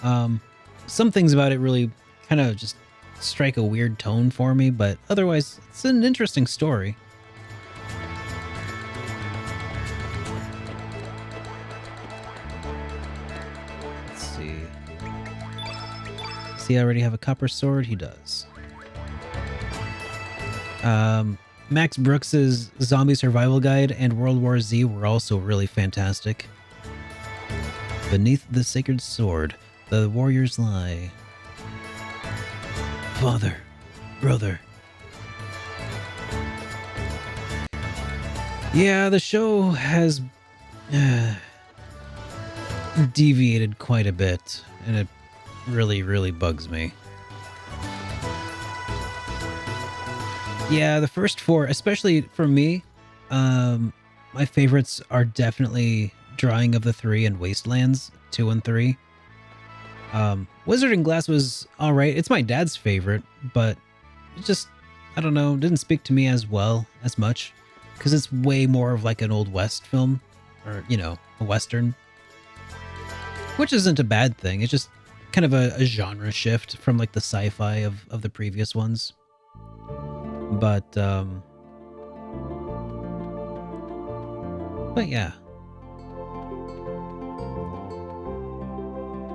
Some things about it really kind of just strike a weird tone for me, but otherwise, it's an interesting story. Let's see. Does he already have a copper sword? He does. Max Brooks's Zombie Survival Guide and World War Z were also really fantastic. Beneath the sacred sword, the warriors lie. Father, brother. Yeah, the show has deviated quite a bit, and it really, really bugs me. Yeah, the first four, especially for me, my favorites are definitely Drawing of the Three and Wastelands 2 and 3. Wizard and Glass was alright. It's my dad's favorite, but it just, I don't know, didn't speak to me as much. Because it's way more of like an Old West film, or, you know, a Western. Which isn't a bad thing. It's just kind of a genre shift from like the sci-fi of the previous ones. But yeah.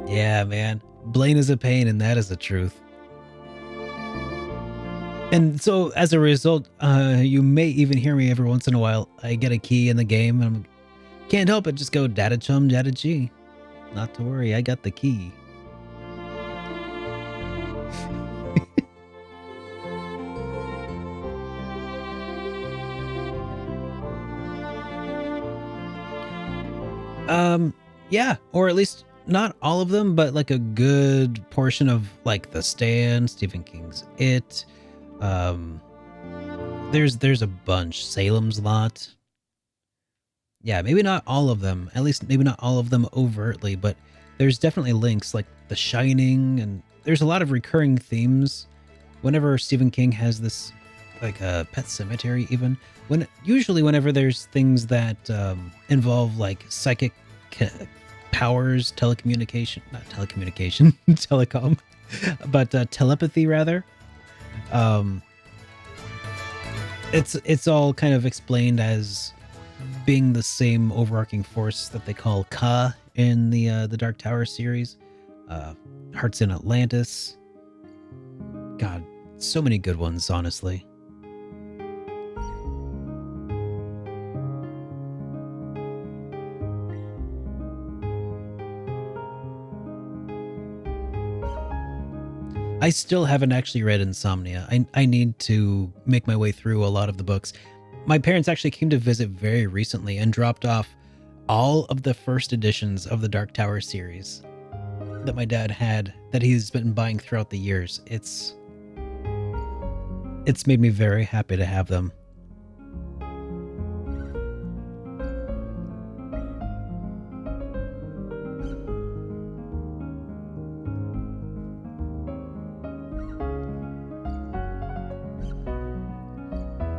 Yeah, man. Blaine is a pain, and that is the truth. And so, as a result, you may even hear me every once in a while. I get a key in the game, and can't help it, just go data chum, data G. Not to worry, I got the key. Yeah, or at least not all of them, but like a good portion of like The Stand, Stephen King's It. There's a bunch. Salem's Lot. Yeah, maybe not all of them. At least maybe not all of them overtly, but there's definitely links like The Shining, and there's a lot of recurring themes. Whenever Stephen King has this, like a Pet Cemetery even, usually whenever there's things that involve like psychic powers, telecom, but telepathy rather, Um, it's all kind of explained as being the same overarching force that they call Ka in the Dark Tower series. Hearts in Atlantis. God, so many good ones, honestly. I still haven't actually read Insomnia. I need to make my way through a lot of the books. My parents actually came to visit very recently and dropped off all of the first editions of the Dark Tower series that my dad had that he's been buying throughout the years. It's made me very happy to have them.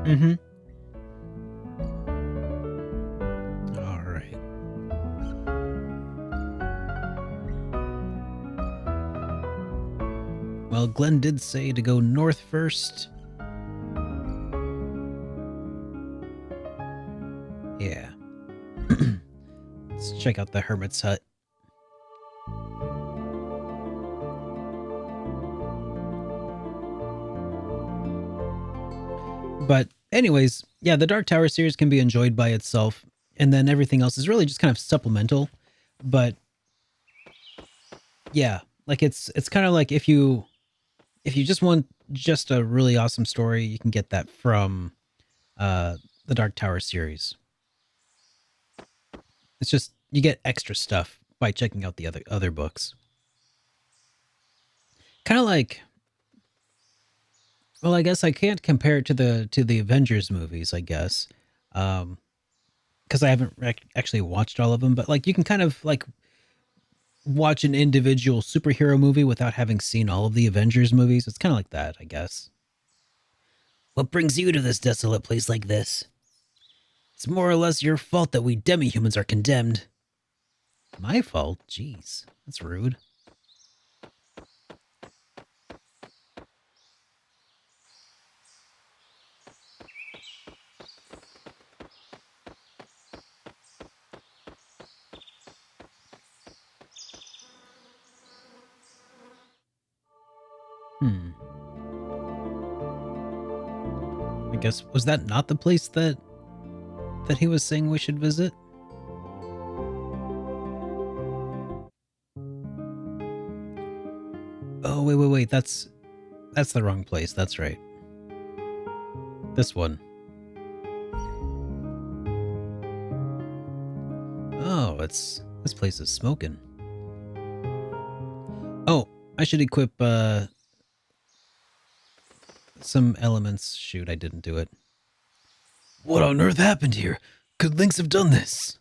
Mm-hmm. All right. Well, Glenn did say to go north first. Yeah. Let's check out the Hermit's Hut. But anyways, yeah, the Dark Tower series can be enjoyed by itself, and then everything else is really just kind of supplemental. But yeah, like it's kind of like if you just want just a really awesome story, you can get that from the Dark Tower series. It's just you get extra stuff by checking out the other books. Kind of like, well, I guess I can't compare it to the Avengers movies, I guess, because I haven't actually watched all of them. But like, you can kind of like watch an individual superhero movie without having seen all of the Avengers movies. It's kind of like that, I guess. What brings you to this desolate place like this? It's more or less your fault that we demi-humans are condemned. My fault? Jeez, that's rude. I guess, was that not the place that he was saying we should visit? Oh, wait, that's the wrong place. That's right. This one. Oh, this place is smoking. Oh, I should equip some elements. Shoot, I didn't do it. What on earth happened here? Could Lynx have done this?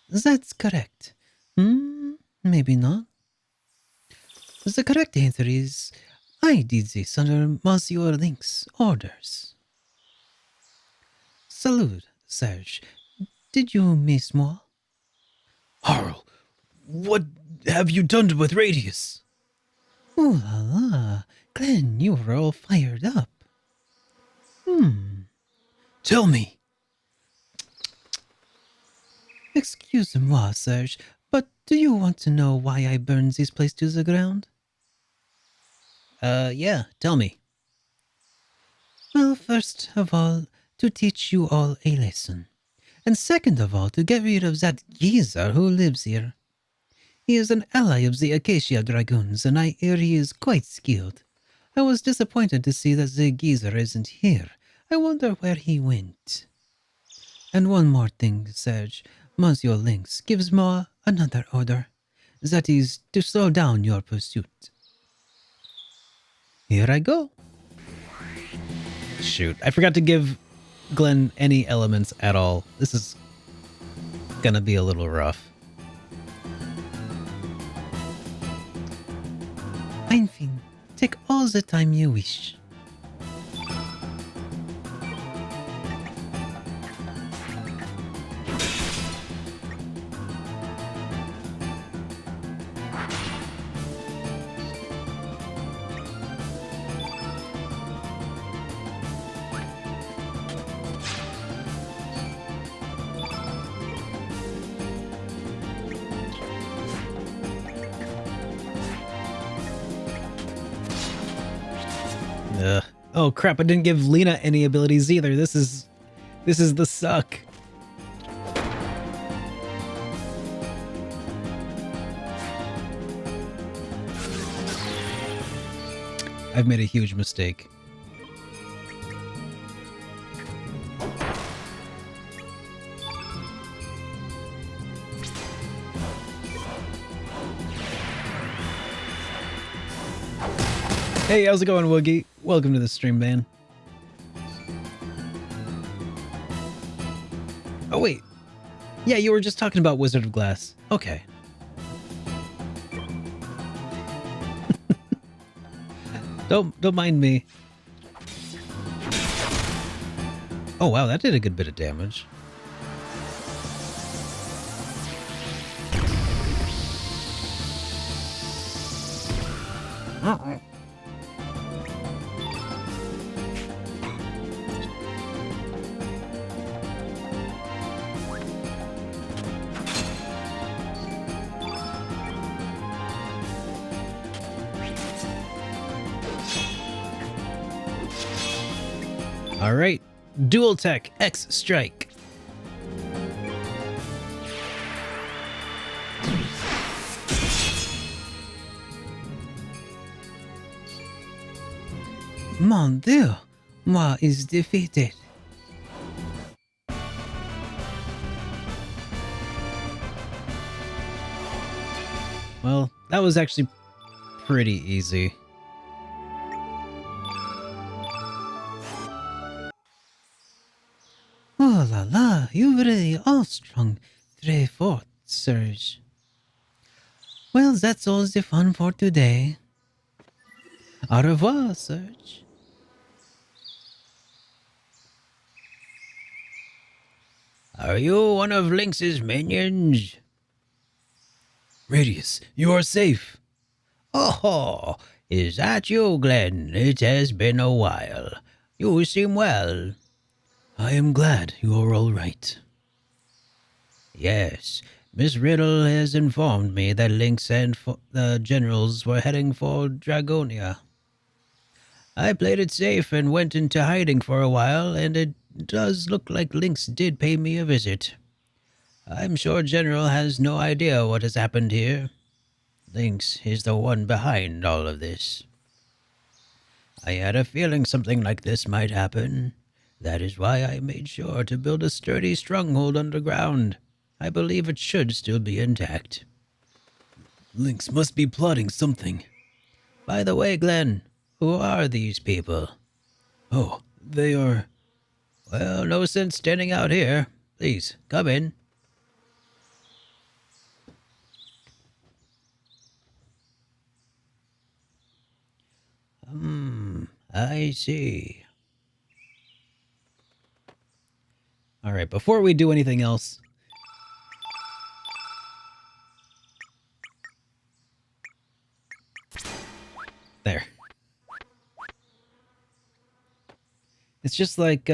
That's correct. Maybe not. The correct answer is, I did this under Monsieur Link's orders. Salute, Serge. Did you miss moi? Harl, what have you done with Radius? Ooh la la. Glenn, you were all fired up. Tell me. Excuse-moi, Serge, but do you want to know why I burned this place to the ground? Yeah, tell me. Well, first of all, to teach you all a lesson. And second of all, to get rid of that geezer who lives here. He is an ally of the Acacia Dragoons, and I hear he is quite skilled. I was disappointed to see that the geezer isn't here. I wonder where he went. And one more thing, Serge. Monsieur Lynx gives moi another order. That is, to slow down your pursuit. Here I go. Shoot, I forgot to give Glenn any elements at all. This is gonna be a little rough. Fine thing. Take all the time you wish. Oh crap, I didn't give Lena any abilities either. This is the suck. I've made a huge mistake. Hey, how's it going, Woogie? Welcome to the stream, man. Oh, wait. Yeah, you were just talking about Wizard of Glass. Okay. Don't mind me. Oh, wow, that did a good bit of damage. Uh-oh. All right, Dual Tech X Strike. Mon Dieu, moi is defeated. Well, that was actually pretty easy. Oh la la, you really are strong. 3/4, Surge. Well, that's all the fun for today. Au revoir, Surge. Are you one of Lynx's minions? Radius, you are safe. Oh, is that you, Glenn? It has been a while. You seem well. I am glad you are all right. Yes, Miss Riddle has informed me that Lynx and the generals were heading for Dragonia. I played it safe and went into hiding for a while, and it does look like Lynx did pay me a visit. I'm sure General has no idea what has happened here. Lynx is the one behind all of this. I had a feeling something like this might happen. That is why I made sure to build a sturdy stronghold underground. I believe it should still be intact. Lynx must be plotting something. By the way, Glenn, who are these people? Oh, they are... Well, no sense standing out here. Please, come in. I see. All right, before we do anything else... There. It's just like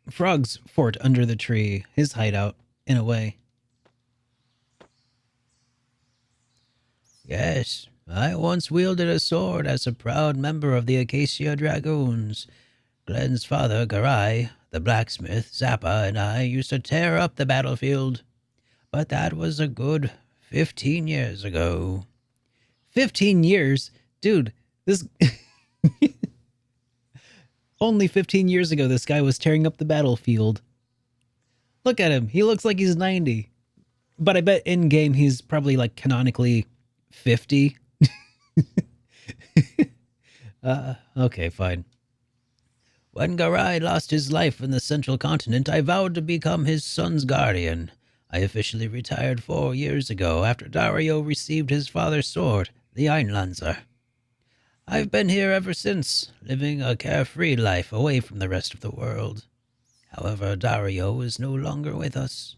Frog's fort under the tree, his hideout, in a way. Yes, I once wielded a sword as a proud member of the Acacia Dragoons. Glenn's father, Garai, the blacksmith, Zappa, and I used to tear up the battlefield. But that was a good 15 years ago. 15 years? Dude, this... Only 15 years ago, this guy was tearing up the battlefield. Look at him. He looks like he's 90. But I bet in-game he's probably, like, canonically 50. Okay, fine. When Garai lost his life in the Central Continent, I vowed to become his son's guardian. I officially retired 4 years ago after Dario received his father's sword, the Einlanzer. I've been here ever since, living a carefree life away from the rest of the world. However, Dario is no longer with us.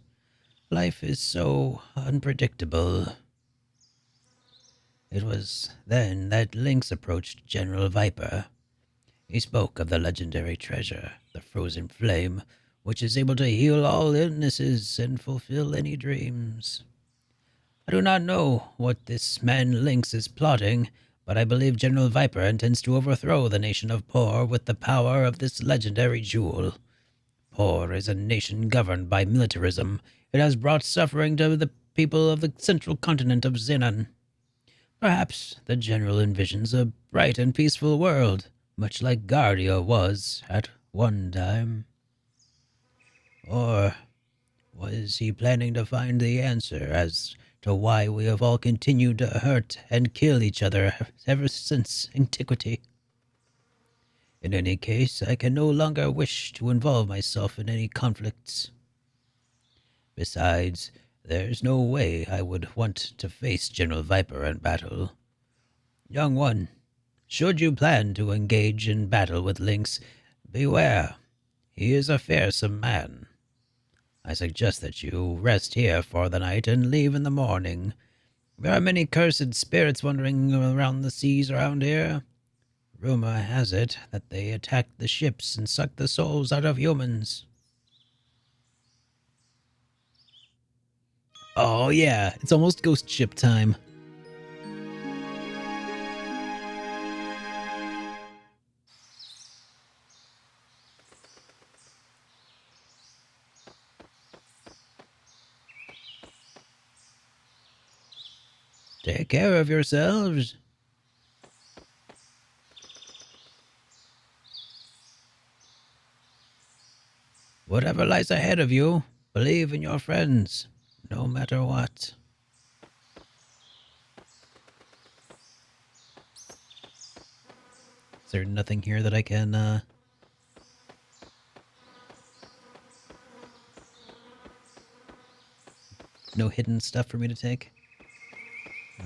Life is so unpredictable. It was then that Lynx approached General Viper. He spoke of the legendary treasure, the Frozen Flame, which is able to heal all illnesses and fulfill any dreams. I do not know what this man Lynx is plotting, but I believe General Viper intends to overthrow the nation of Por with the power of this legendary jewel. Por is a nation governed by militarism. It has brought suffering to the people of the central continent of Xenon. Perhaps the General envisions a bright and peaceful world, much like Guardia was at one time. Or was he planning to find the answer as to why we have all continued to hurt and kill each other ever since antiquity? In any case, I can no longer wish to involve myself in any conflicts. Besides, there's no way I would want to face General Viper in battle. Young one, should you plan to engage in battle with Lynx, beware. He is a fearsome man. I suggest that you rest here for the night and leave in the morning. There are many cursed spirits wandering around the seas around here. Rumor has it that they attack the ships and suck the souls out of humans. Oh yeah, it's almost ghost ship time. Take care of yourselves. Whatever lies ahead of you, believe in your friends, no matter what. Is there nothing here that I can, no hidden stuff for me to take?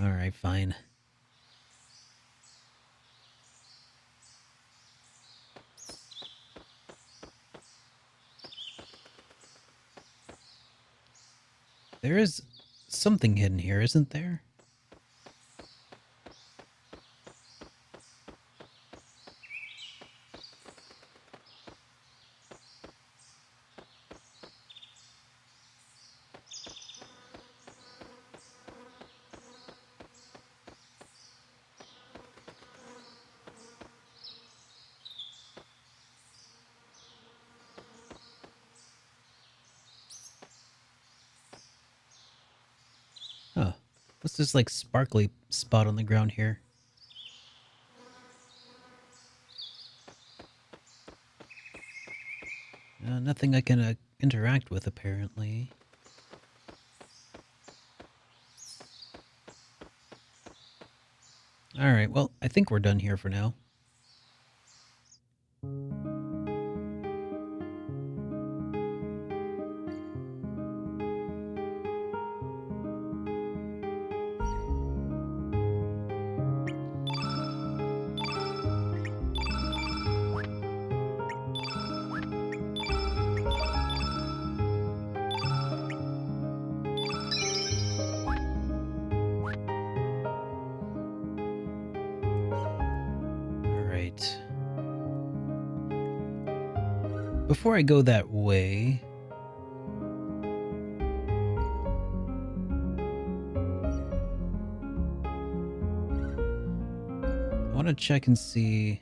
Alright, fine. There is something hidden here, isn't there? Huh. What's this, like, sparkly spot on the ground here? Nothing I can interact with, apparently. Alright, well, I think we're done here for now. Alright. Before I go that way... I want to check and see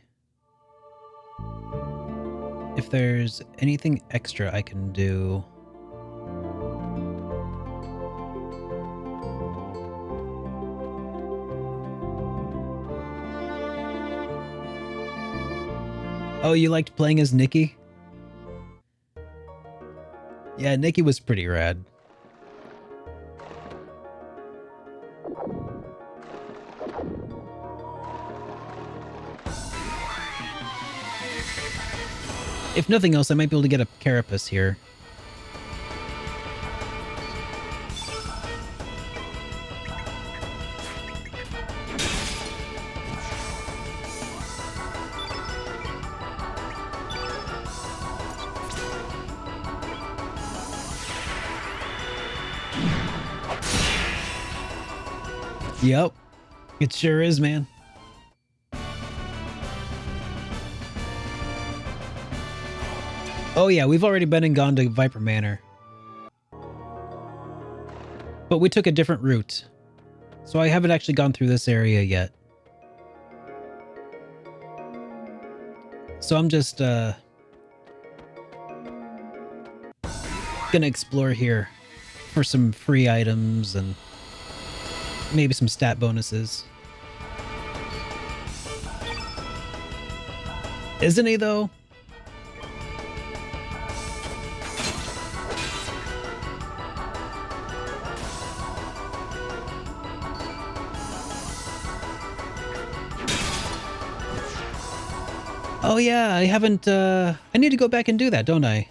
if there's anything extra I can do. Oh, you liked playing as Nikki? Yeah, Nikki was pretty rad. If nothing else, I might be able to get a carapace here. Yep, it sure is, man. Oh yeah, we've already been and gone to Viper Manor. But we took a different route. So I haven't actually gone through this area yet. So I'm just gonna explore here for some free items and maybe some stat bonuses. Isn't he though? Oh yeah, I haven't, I need to go back and do that, don't I?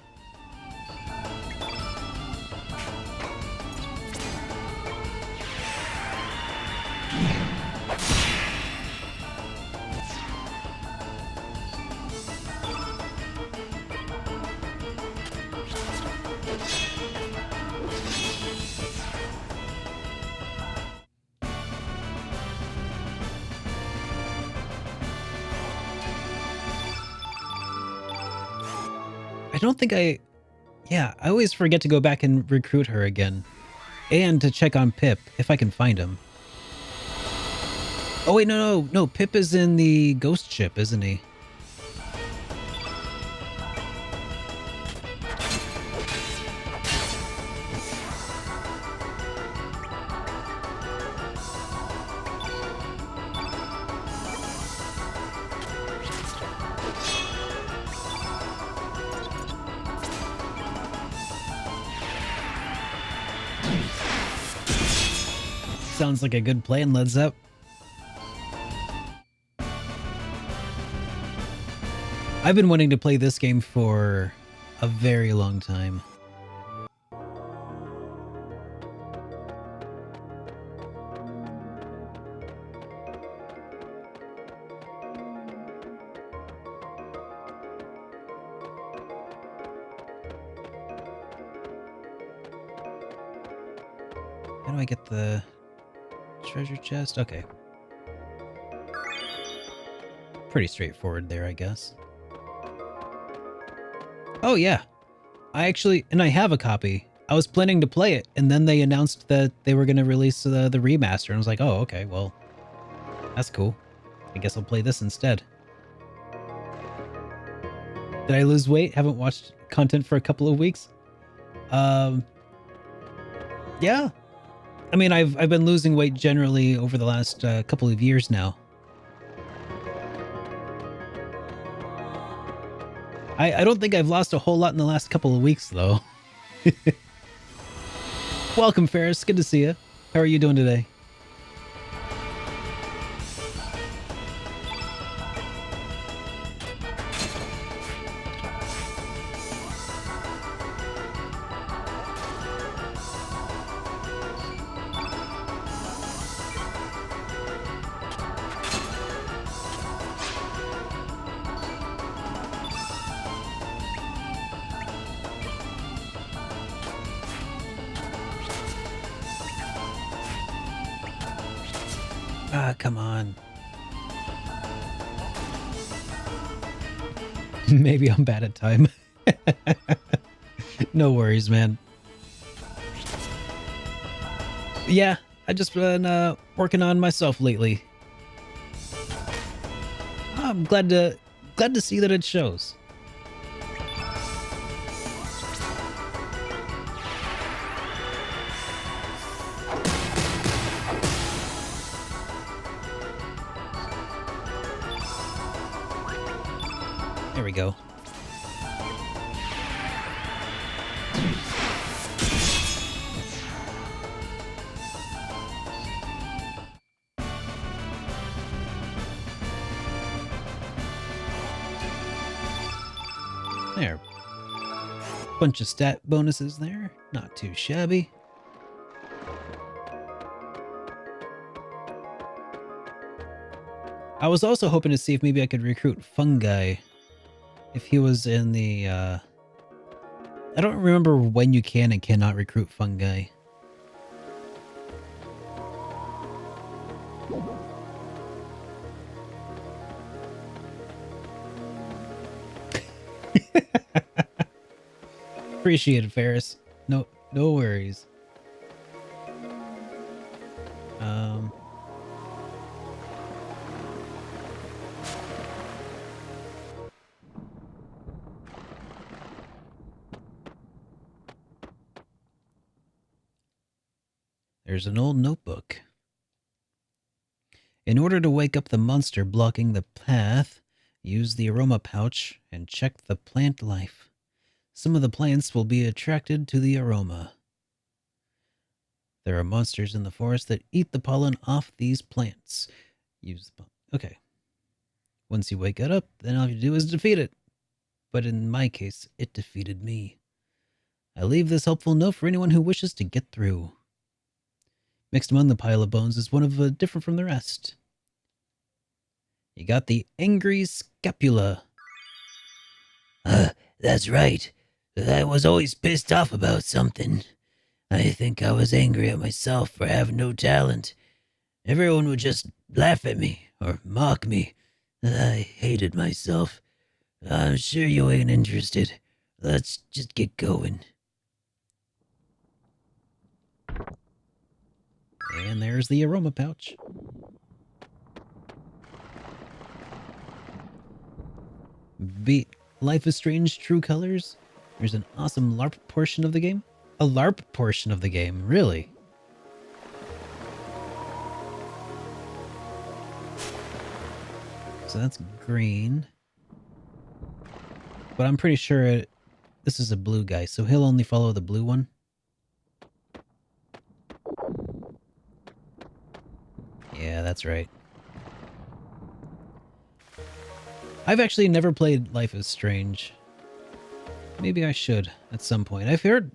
I don't think yeah, I always forget to go back and recruit her again. And to check on Pip, if I can find him. Oh wait, no, Pip is in the ghost ship, isn't he? Sounds like a good plan, Led Zepp. I've been wanting to play this game for a very long time. How do I get the treasure chest? Okay. Pretty straightforward there, I guess. Oh yeah, and I have a copy. I was planning to play it, and then they announced that they were going to release the remaster, and I was like, oh, okay, well, that's cool. I guess I'll play this instead. Did I lose weight? Haven't watched content for a couple of weeks? Yeah. I mean, I've been losing weight generally over the last couple of years now. I don't think I've lost a whole lot in the last couple of weeks, though. Welcome, Ferris. Good to see you. How are you doing today? Ah, come on. Maybe I'm bad at time. No worries, man. Yeah, I just been working on myself lately. I'm glad to see that it shows. There we go. There. Bunch of stat bonuses there. Not too shabby. I was also hoping to see if maybe I could recruit Fungi. If he was in the, I don't remember when you can and cannot recruit Fungi. Appreciate it, Ferris. No worries. There's an old notebook. In order to wake up the monster blocking the path, use the aroma pouch and check the plant life. Some of the plants will be attracted to the aroma. There are monsters in the forest that eat the pollen off these plants. Okay. Once you wake it up, then all you do is defeat it. But in my case, it defeated me. I leave this helpful note for anyone who wishes to get through. Mixed among the pile of bones is one of different from the rest. You got the angry scapula. That's right. I was always pissed off about something. I think I was angry at myself for having no talent. Everyone would just laugh at me or mock me. I hated myself. I'm sure you ain't interested. Let's just get going. And there's the aroma pouch. Life is Strange True Colors. There's an awesome LARP portion of the game. A LARP portion of the game, really. So that's green. But I'm pretty sure this is a blue guy, so he'll only follow the blue one. Yeah, that's right. I've actually never played Life is Strange. Maybe I should at some point. I've heard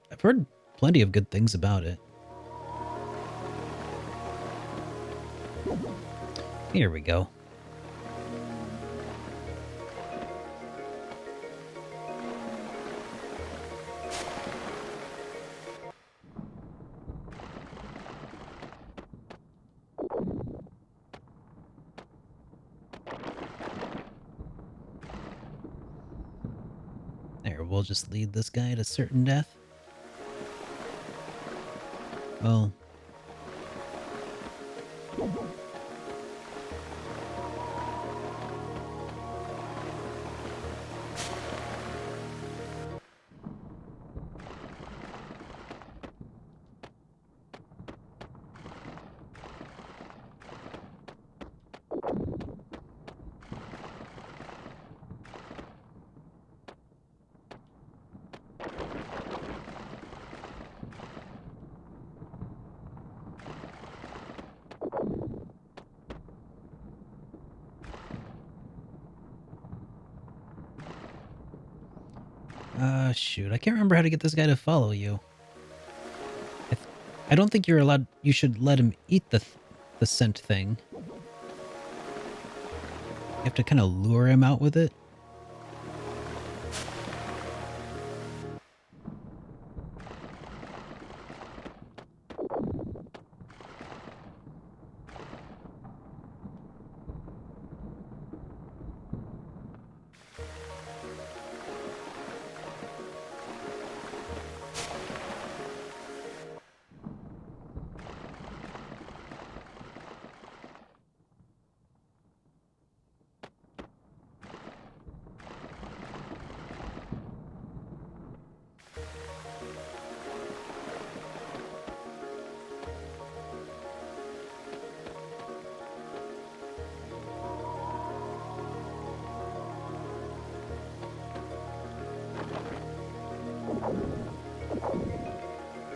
plenty of good things about it. Here we go. There, we'll just lead this guy to certain death. Well. Shoot. I can't remember how to get this guy to follow you. I don't think you're allowed... You should let him eat the scent thing. You have to kind of lure him out with it.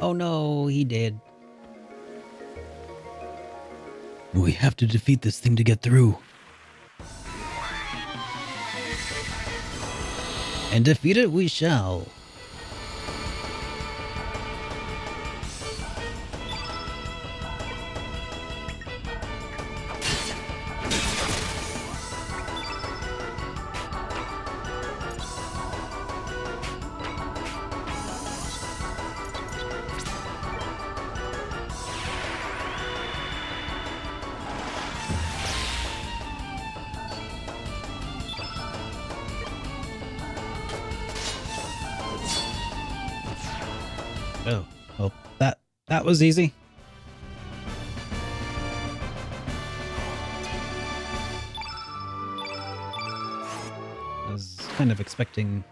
Oh no, he did. We have to defeat this thing to get through. And defeat it we shall. Oh, well, that was easy. I was kind of expecting...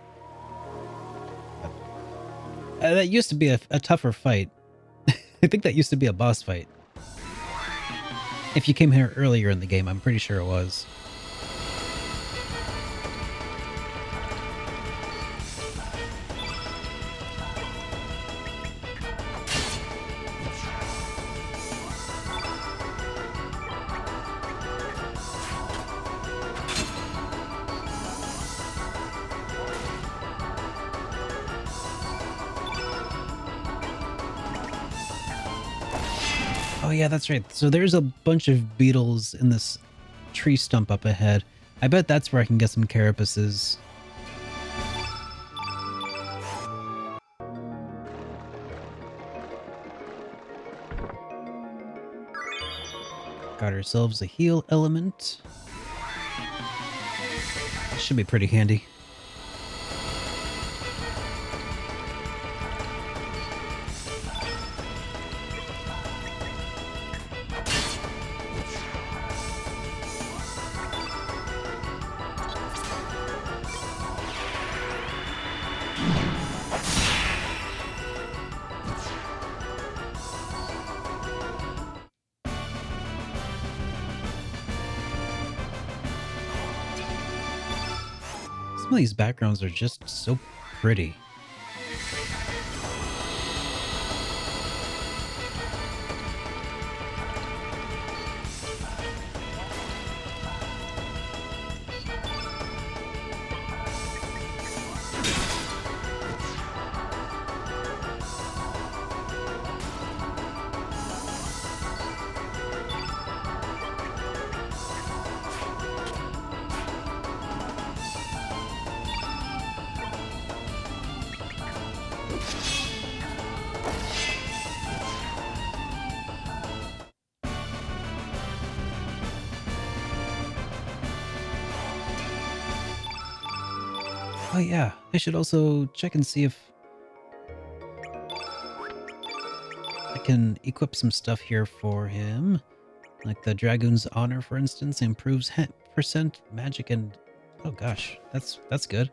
that used to be a tougher fight. I think that used to be a boss fight. If you came here earlier in the game, I'm pretty sure it was. Oh yeah, that's right. So there's a bunch of beetles in this tree stump up ahead. I bet that's where I can get some carapaces. Got ourselves a heal element. Should be pretty handy. Some of these backgrounds are just so pretty. Oh yeah, I should also check and see if I can equip some stuff here for him. Like the Dragoon's Honor, for instance, improves percent magic and... Oh gosh, that's good.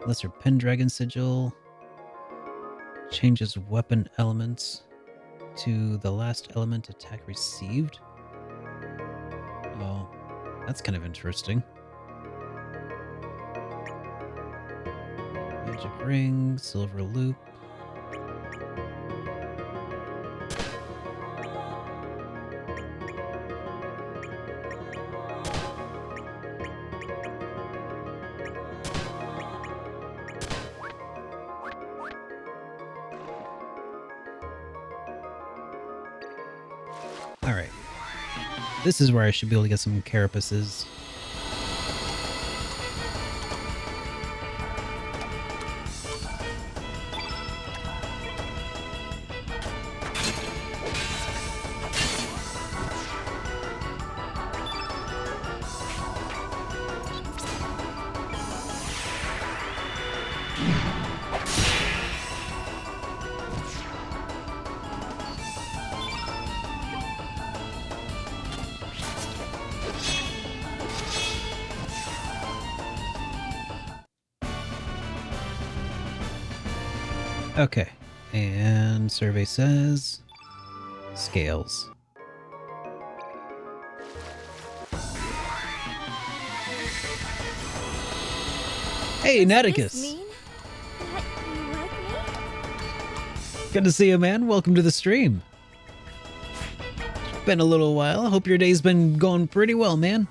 Lesser Pendragon Sigil. Changes weapon elements to the last element attack received. Oh, that's kind of interesting. Magic Ring, Silver Loop. Alright. This is where I should be able to get some carapaces. Okay, and survey says scales. Hey, Does Naticus! this mean that you like me? Good to see you, man. Welcome to the stream. Been a little while. Hope your day's been going pretty well, man.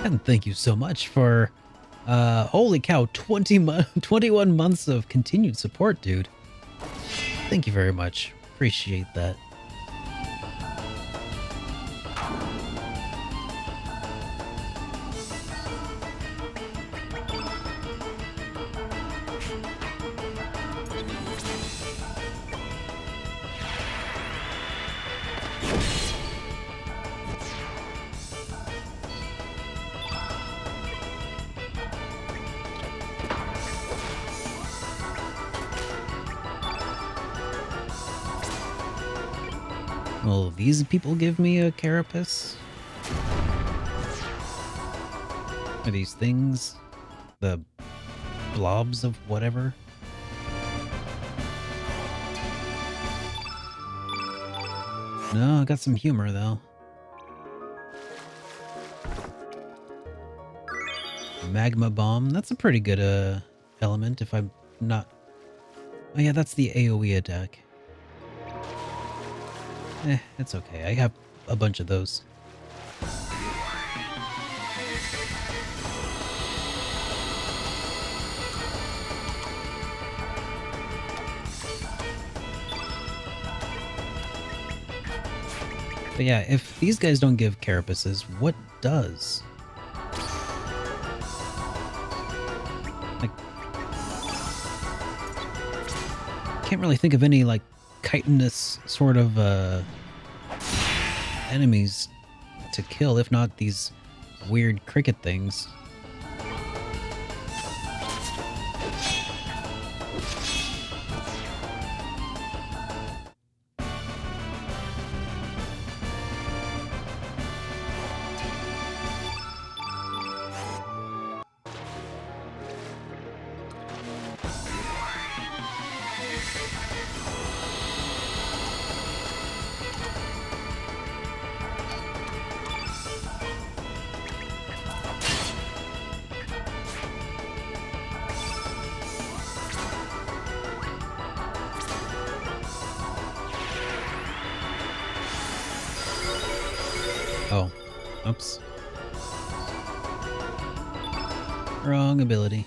And thank you so much for, holy cow, 21 months of continued support, dude. Thank you very much. Appreciate that. Will these people give me a carapace? Are these things? The blobs of whatever? No, I got some humor though. Magma bomb. That's a pretty good element if I'm not... Oh yeah, that's the AoE attack. It's okay. I have a bunch of those. But yeah, if these guys don't give carapaces, what does? Like, can't really think of any, like, chitinous sort of, enemies to kill, if not these weird cricket things. Oh, oops. Wrong ability.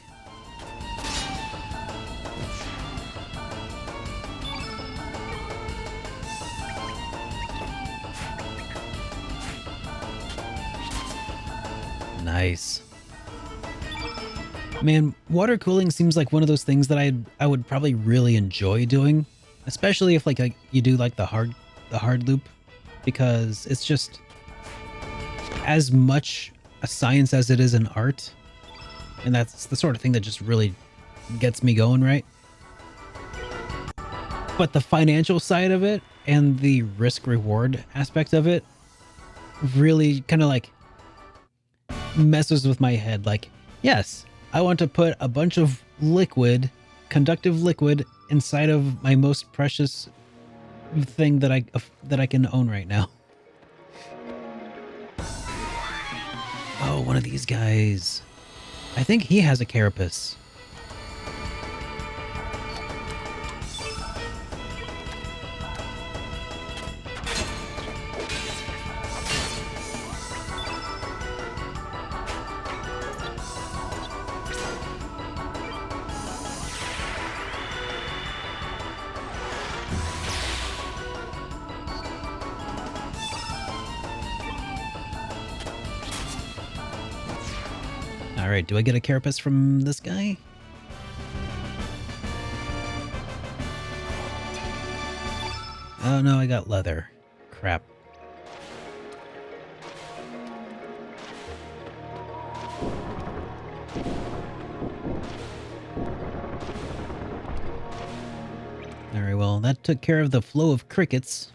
Nice. Man, water cooling seems like one of those things that I would probably really enjoy doing, especially if like you do like the hard loop, because it's just as much a science as it is an art, and that's the sort of thing that just really gets me going, right? But the financial side of it and the risk reward aspect of it really kind of like messes with my head. Like, yes, I want to put a bunch of liquid, conductive liquid, inside of my most precious thing that I can own right now. Oh, one of these guys. I think he has a carapace. Alright, do I get a carapace from this guy? Oh no, I got leather. Crap. Alright, well, that took care of the flow of crickets.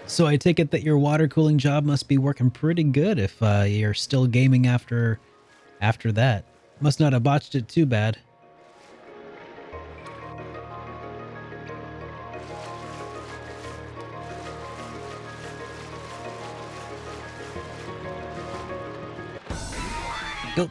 So I take it that your water cooling job must be working pretty good if you're still gaming after that. Must not have botched it too bad. Go.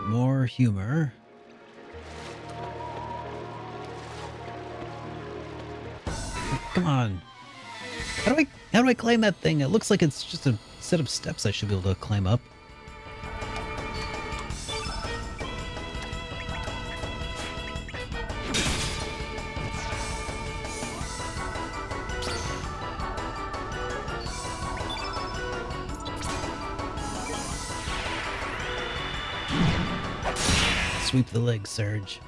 More humor. Come on. How do I climb that thing? It looks like it's just a set of steps I should be able to climb up. sweep the leg, Surge.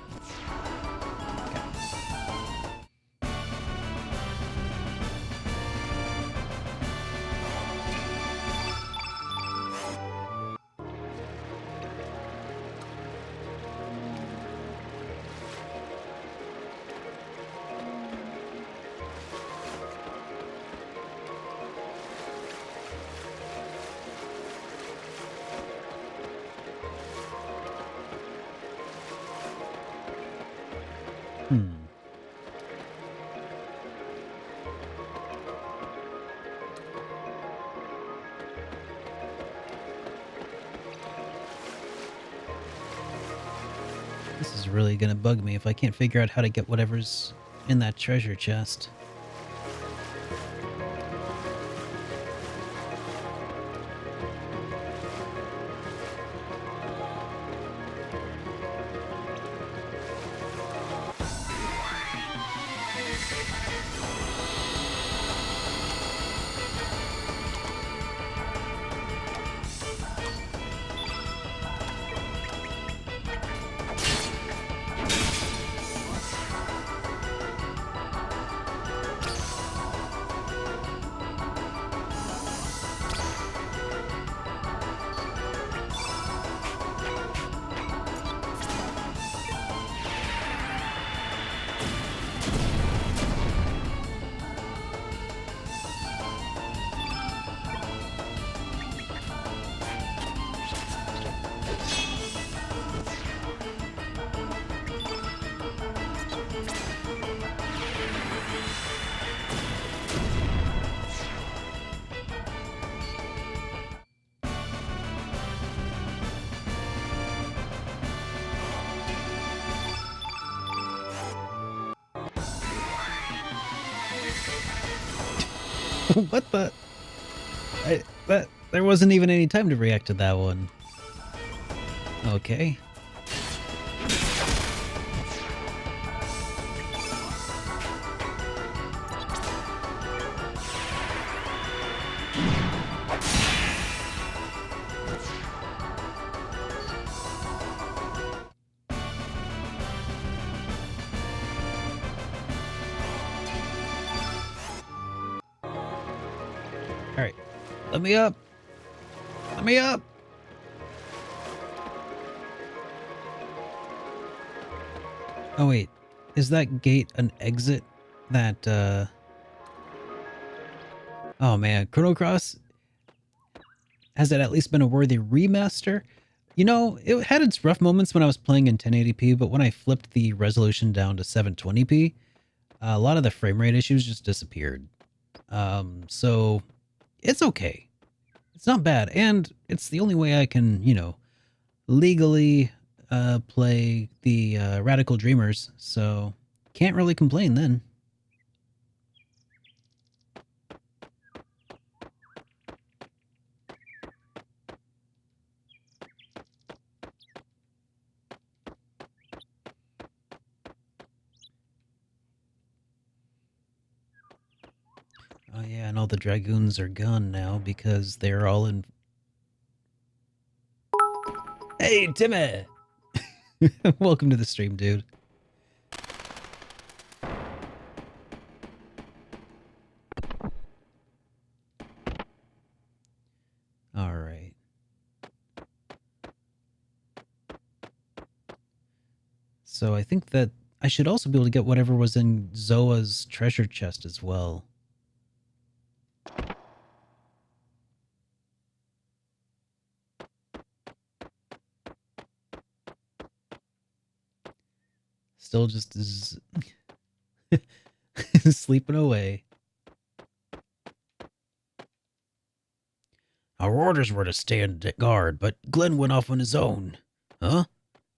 This is really gonna bug me if I can't figure out how to get whatever's in that treasure chest. What the? There wasn't even any time to react to that one. Okay. Alright. Let me up! Let me up! Oh wait. Is that gate an exit? That, Oh man, Chrono Cross? Has it at least been a worthy remaster? You know, it had its rough moments when I was playing in 1080p, but when I flipped the resolution down to 720p, a lot of the frame rate issues just disappeared. So it's okay. It's not bad, and it's the only way I can, you know, legally play the Radical Dreamers, so can't really complain then. Oh yeah, and all the Dragoons are gone now because they're all in... Hey, Timmy! Welcome to the stream, dude. Alright. So I think that I should also be able to get whatever was in Zoa's treasure chest as well. Still just sleeping away. Our orders were to stand guard, but Glenn went off on his own. Huh?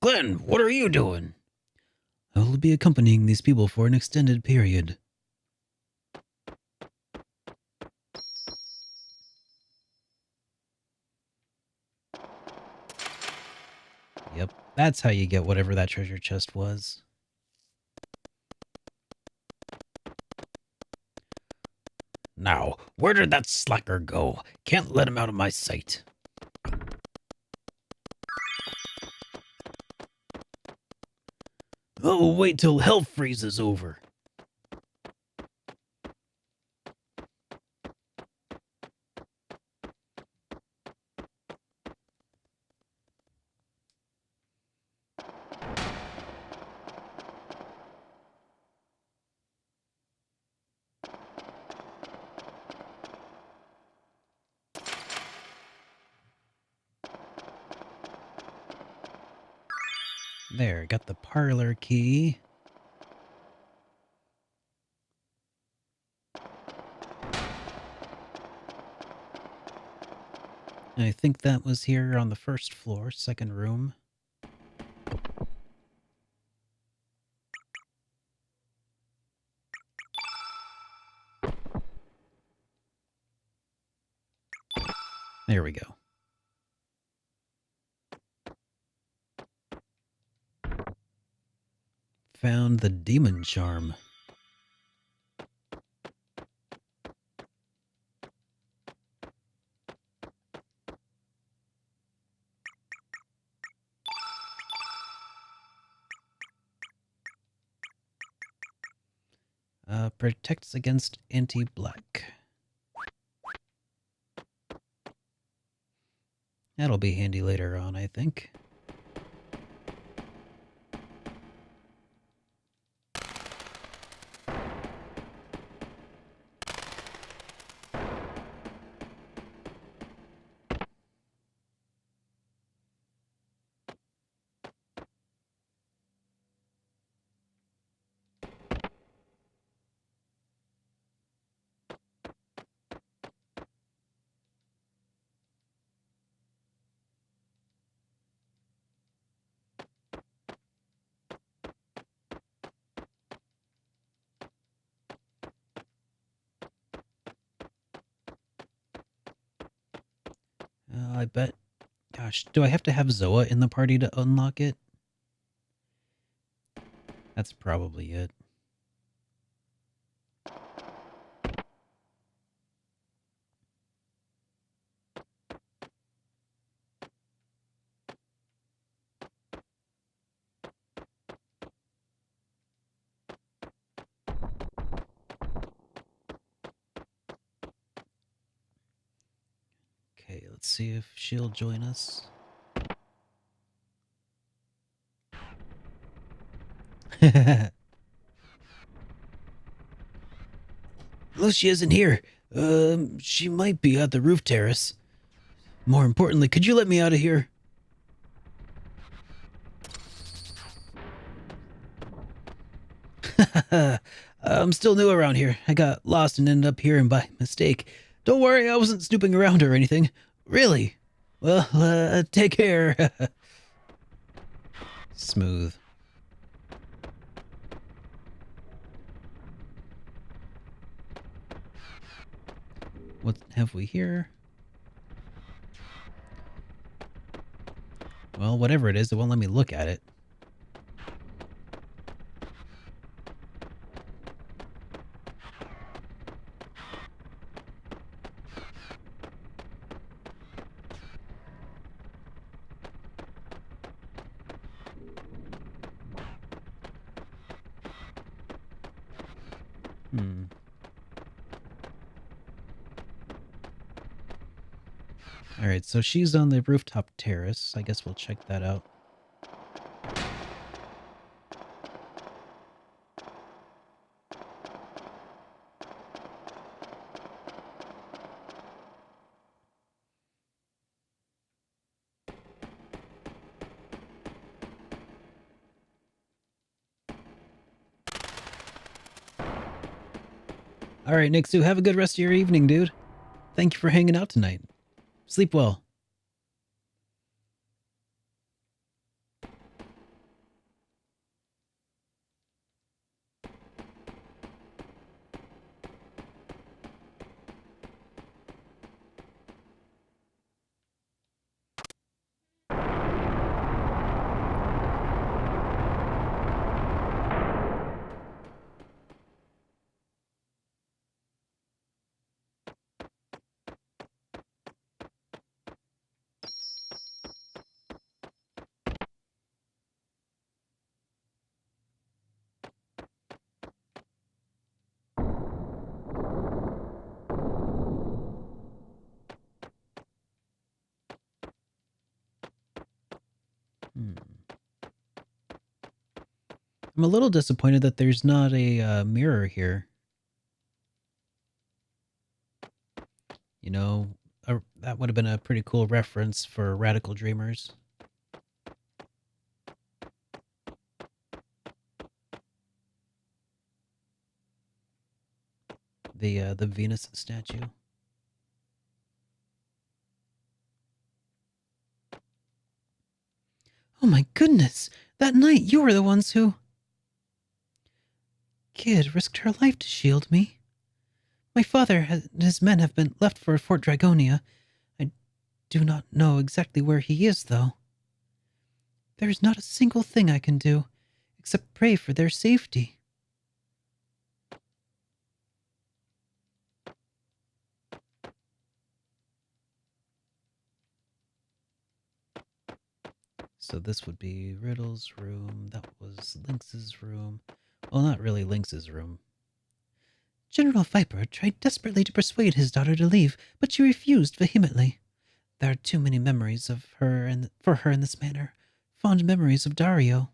Glenn, what are you doing? I will be accompanying these people for an extended period. Yep, that's how you get whatever that treasure chest was. Now, where did that slacker go? Can't let him out of my sight. we'll wait till hell freezes over. There, got the parlor key. I think that was here on the first floor, second room. There we go. Found the demon charm. Protects against anti-black. That'll be handy later on, I think. I bet... Gosh, do I have to have Zoa in the party to unlock it? That's probably it. Okay, let's see if she'll join us. Lucy isn't here. She might be at the roof terrace. More importantly, could you let me out of here? I'm still new around here. I got lost and ended up here by mistake. Don't worry, I wasn't snooping around or anything. Really? Well, take care. Smooth. What have we here? Well, whatever it is, it won't let me look at it. Alright, so she's on the rooftop terrace. I guess we'll check that out. Alright, Nixu, have a good rest of your evening, dude. Thank you for hanging out tonight. Sleep well. I'm a little disappointed that there's not a mirror here. You know, that would have been a pretty cool reference for Radical Dreamers. The Venus statue. Oh my goodness! That night you were the ones who... Kid risked her life to shield me. My father and his men have been left for Fort Dragonia. I do not know exactly where he is, though. There is not a single thing I can do, except pray for their safety. So this would be Riddle's room. That was Lynx's room. Well, not really Lynx's room. General Viper tried desperately to persuade his daughter to leave, but she refused vehemently. There are too many memories of her and for her in this manner. Fond memories of Dario.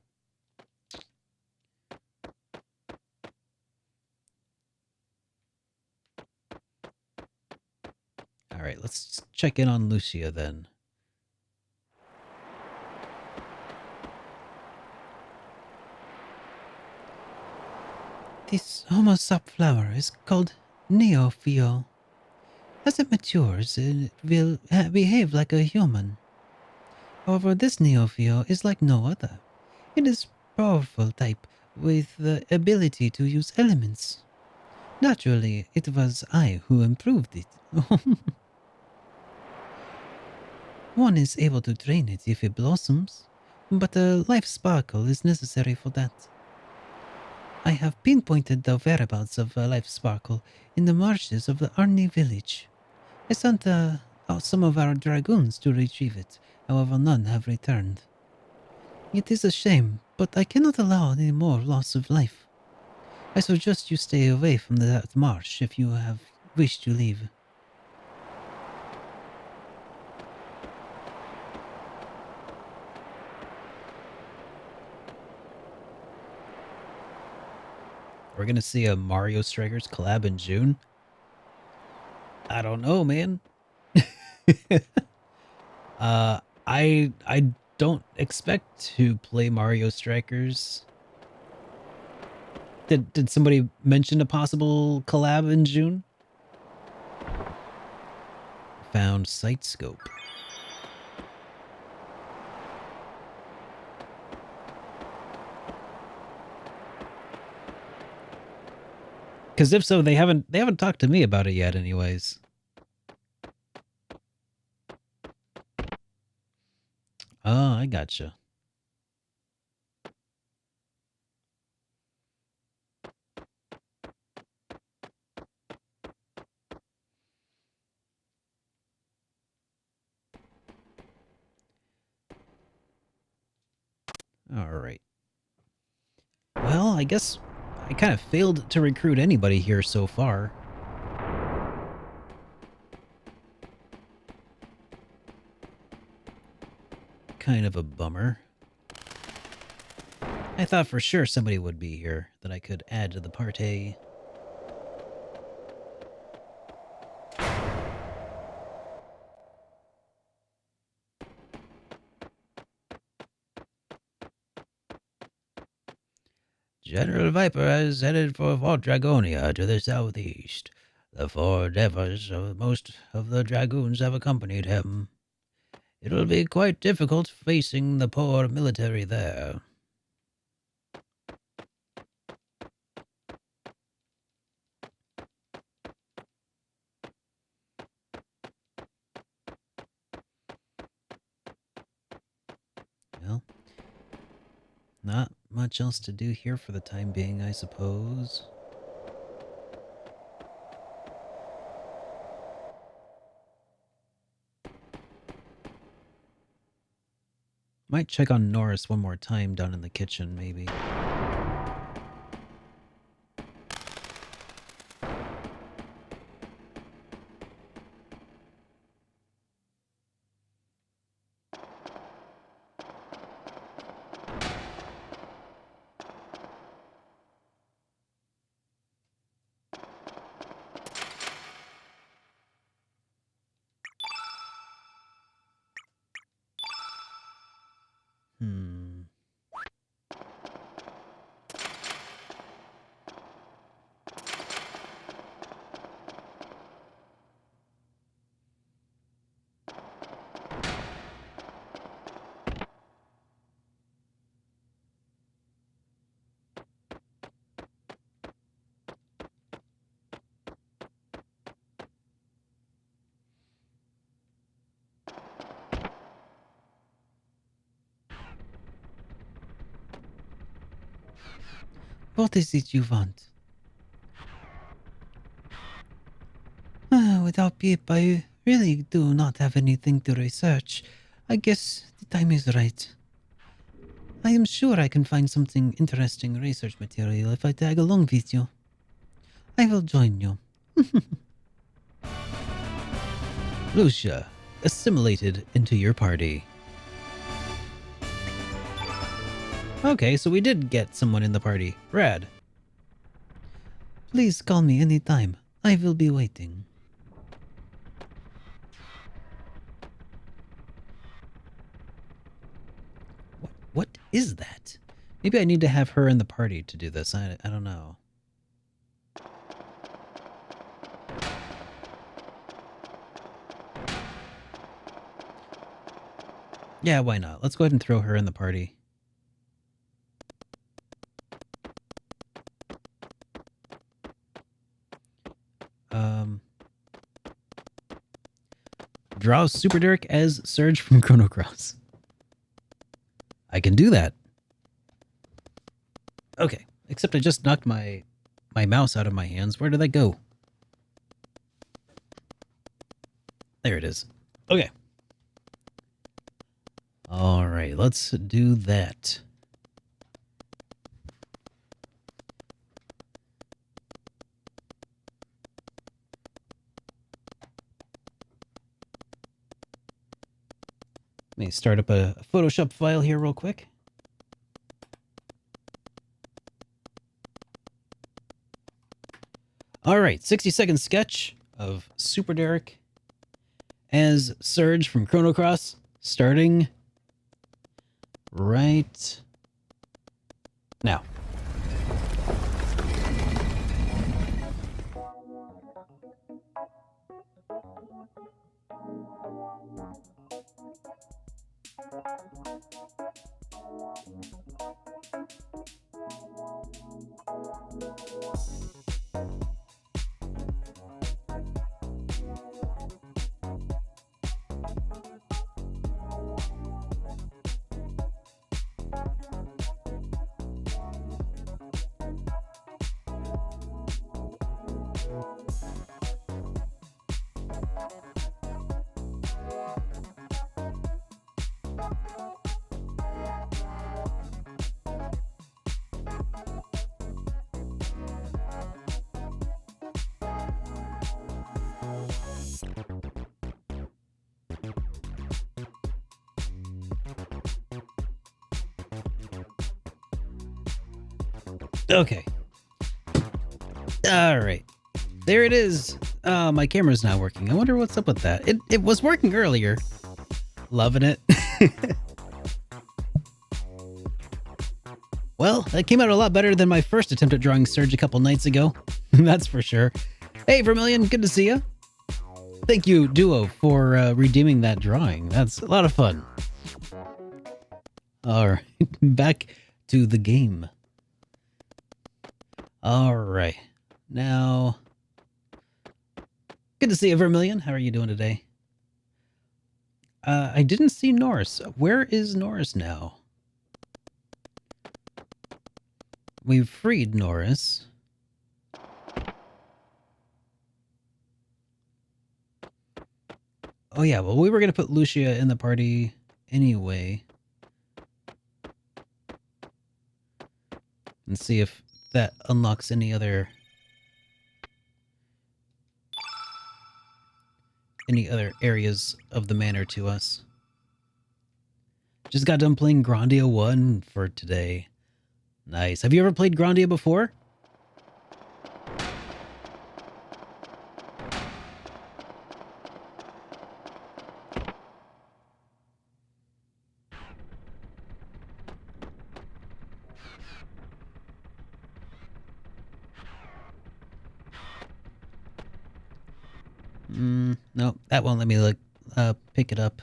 Alright, let's check in on Lucia then. This homosop flower is called Neophyol. As it matures, it will behave like a human. However, this Neophyol is like no other. It is a powerful type with the ability to use elements. Naturally, it was I who improved it. One is able to train it if it blossoms, but a life sparkle is necessary for that. I have pinpointed the whereabouts of a life sparkle in the marshes of the Arni village. I sent out some of our dragoons to retrieve it, however none have returned. It is a shame, but I cannot allow any more loss of life. I suggest you stay away from that marsh if you have wished to leave. We're gonna see a Mario Strikers collab in June? I don't know, man. I don't expect to play Mario Strikers. Did somebody mention a possible collab in June? Found Sight Scope. Because if so, they haven't talked to me about it yet, anyways. Oh, I gotcha. Alright. Well, I guess I kind of failed to recruit anybody here so far. Kind of a bummer. I thought for sure somebody would be here that I could add to the party. General Viper has headed for Fort Dragonia to the southeast. The 4 endeavors of most of the dragoons have accompanied him. It will be quite difficult facing the poor military there. Well, not much else to do here for the time being, I suppose. Might check on Norris one more time down in the kitchen, maybe. What is it you want? Without Pip, I really do not have anything to research. I guess the time is right. I am sure I can find something interesting research material if I tag along with you. I will join you. Lucia, assimilated into your party. Okay, so we did get someone in the party. Rad. Please call me anytime. I will be waiting. What is that? Maybe I need to have her in the party to do this. I don't know. Yeah, why not? Let's go ahead and throw her in the party. Draw SuperDerek as Surge from Chrono Cross. I can do that. Okay, except I just knocked my mouse out of my hands. Where did that go? There it is. Okay. All right, let's do that. Let me start up a Photoshop file here real quick. All right, 60-second sketch of SuperDerek as Surge from Chrono Cross, starting right now. Okay. All right. There it is. My camera's not working. I wonder what's up with that. It was working earlier. Loving it. Well, that came out a lot better than my first attempt at drawing Surge a couple nights ago. That's for sure. Hey, Vermilion, good to see you. Thank you, Duo, for redeeming that drawing. That's a lot of fun. All right, back to the game. All right, now, good to see you, Vermilion. How are you doing today? I didn't see Norris. Where is Norris now? We've freed Norris. Oh yeah, well, we were going to put Lucia in the party anyway. And see if that unlocks any other areas of the manor to us. Just got done playing Grandia 1 for today. Nice. Have you ever played Grandia before? No, that won't let me pick it up.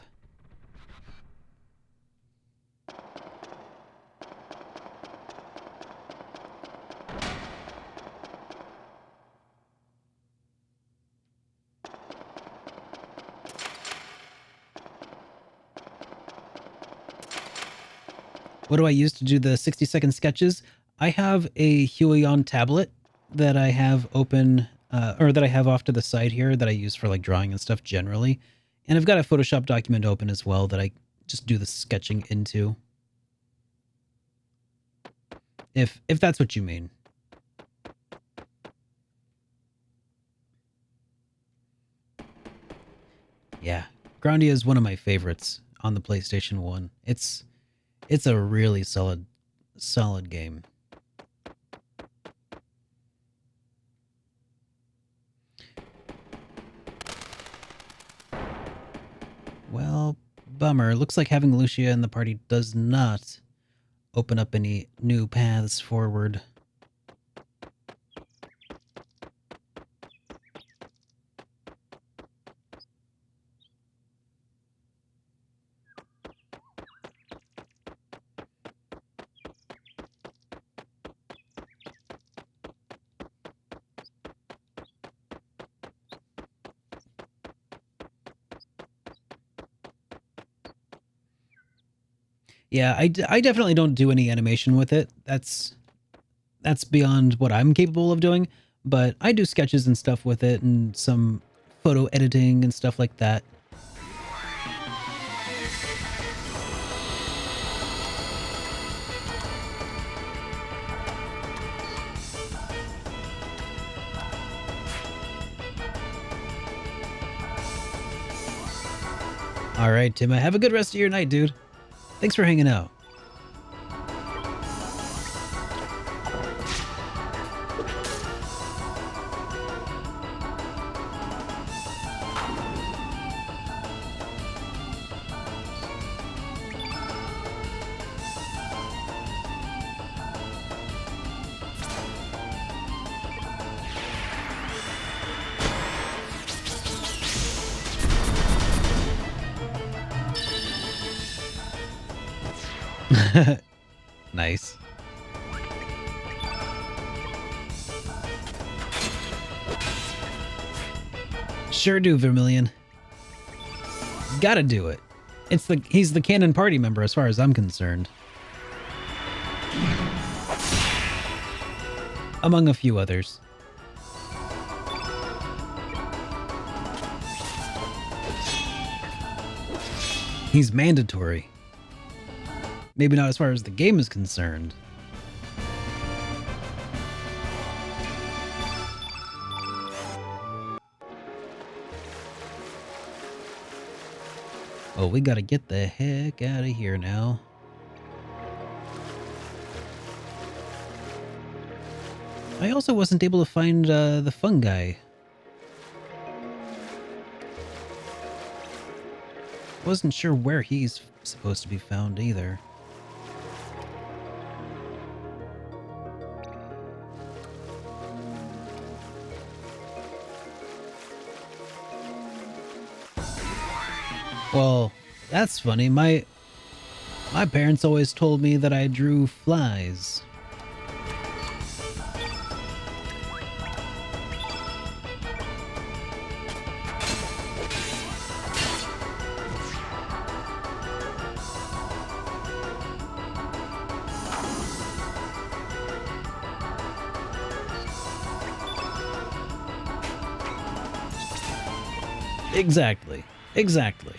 What do I use to do the 60-second sketches? I have a Huion tablet that I have open, or that I have off to the side here that I use for like drawing and stuff generally. And I've got a Photoshop document open as well that I just do the sketching into. If that's what you mean. Yeah, Grandia is one of my favorites on the PlayStation 1. It's a really solid game. Well, bummer. Looks like having Lucia in the party does not open up any new paths forward. Yeah, I definitely don't do any animation with it. That's beyond what I'm capable of doing, but I do sketches and stuff with it and some photo editing and stuff like that. All right, Tim, have a good rest of your night, dude. Thanks for hanging out. Nice. Sure do, Vermilion. Gotta do it. He's the canon party member as far as I'm concerned. Among a few others. He's mandatory. Maybe not as far as the game is concerned. Oh, we gotta get the heck out of here now. I also wasn't able to find the fungi. Wasn't sure where he's supposed to be found either. Well, that's funny. My parents always told me that I drew flies. Exactly. Exactly.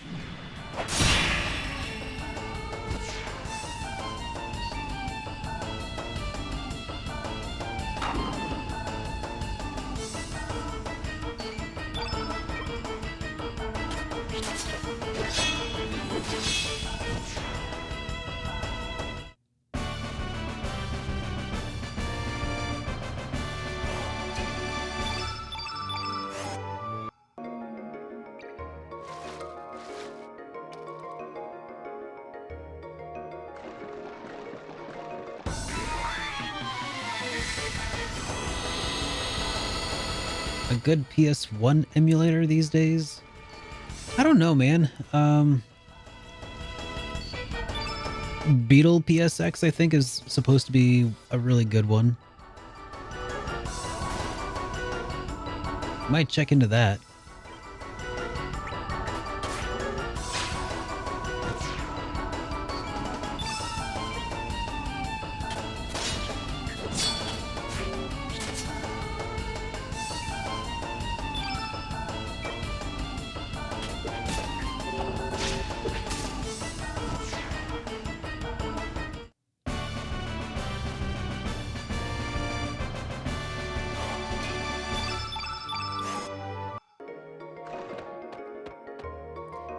A good PS1 emulator these days? I don't know, man. Beetle PSX, I think, is supposed to be a really good one. Might check into that.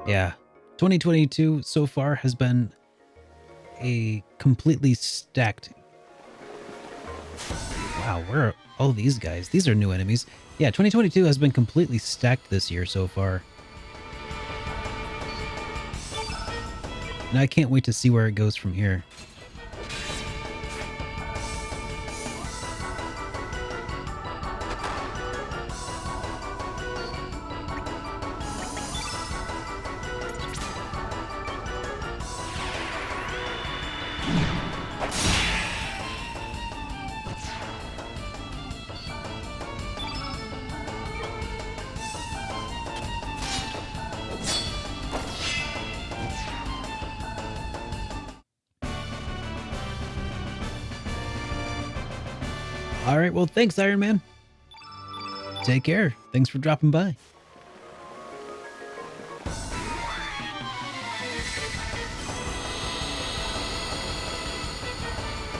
Yeah, 2022 so far has been a completely stacked. Wow, where are all these guys? These are new enemies. Yeah, 2022 has been completely stacked this year so far. And I can't wait to see where it goes from here. All right, well, thanks, Iron Man. Take care. Thanks for dropping by.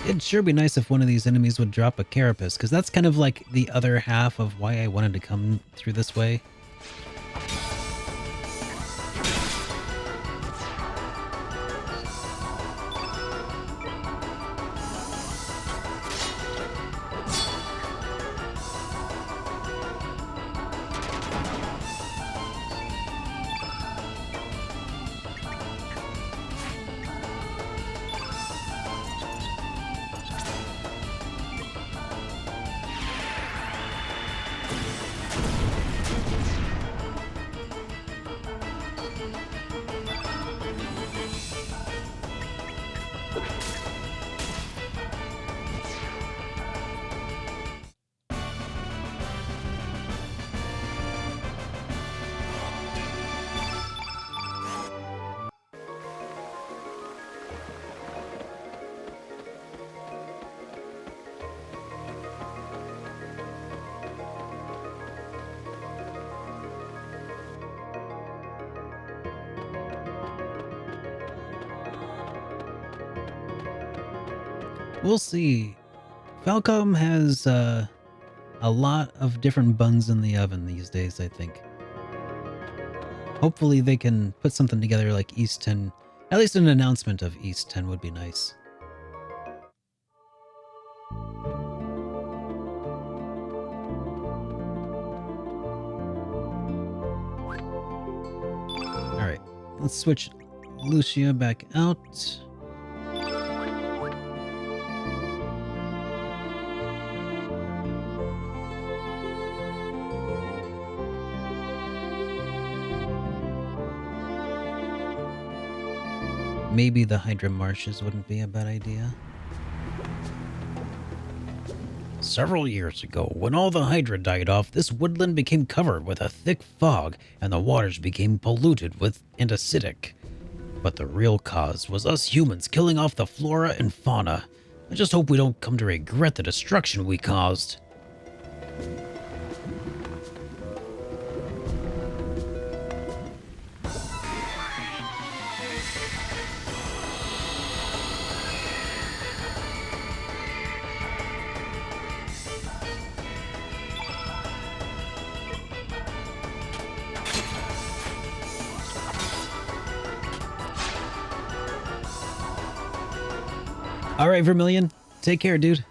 It'd sure be nice if one of these enemies would drop a carapace, because that's kind of like the other half of why I wanted to come through this way. We'll see. Falcom has a lot of different buns in the oven these days, I think. Hopefully they can put something together like East 10. At least an announcement of East 10 would be nice. Alright, let's switch Lucia back out. Maybe the Hydra Marshes wouldn't be a bad idea. Several years ago, when all the Hydra died off, this woodland became covered with a thick fog, and the waters became polluted with and acidic. But the real cause was us humans killing off the flora and fauna. I just hope we don't come to regret the destruction we caused. All right, Vermilion. Take care, dude.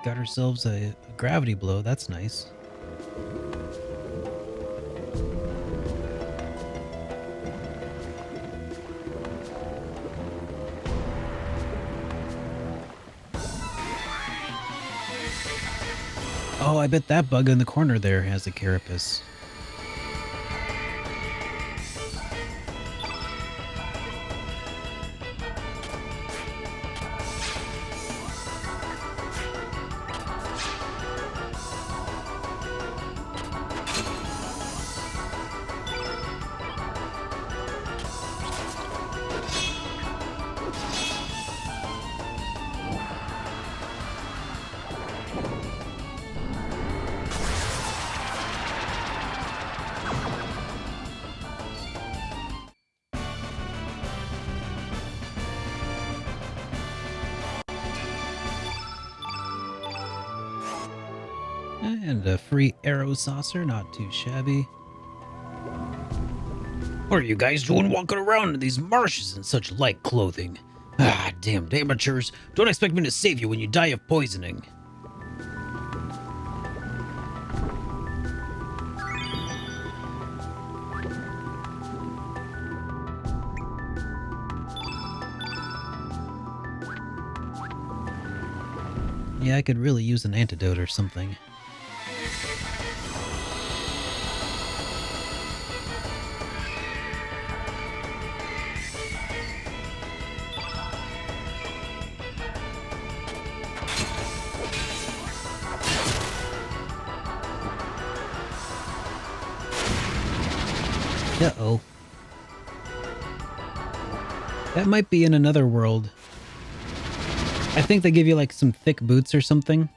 Got ourselves a gravity blow. That's nice. Oh, I bet that bug in the corner there has a carapace. And a free arrow saucer, not too shabby. What are you guys doing walking around in these marshes in such light clothing? Ah, damned amateurs. Don't expect me to save you when you die of poisoning. Yeah, I could really use an antidote or something. Uh-oh. That might be in another world. I think they give you like some thick boots or something.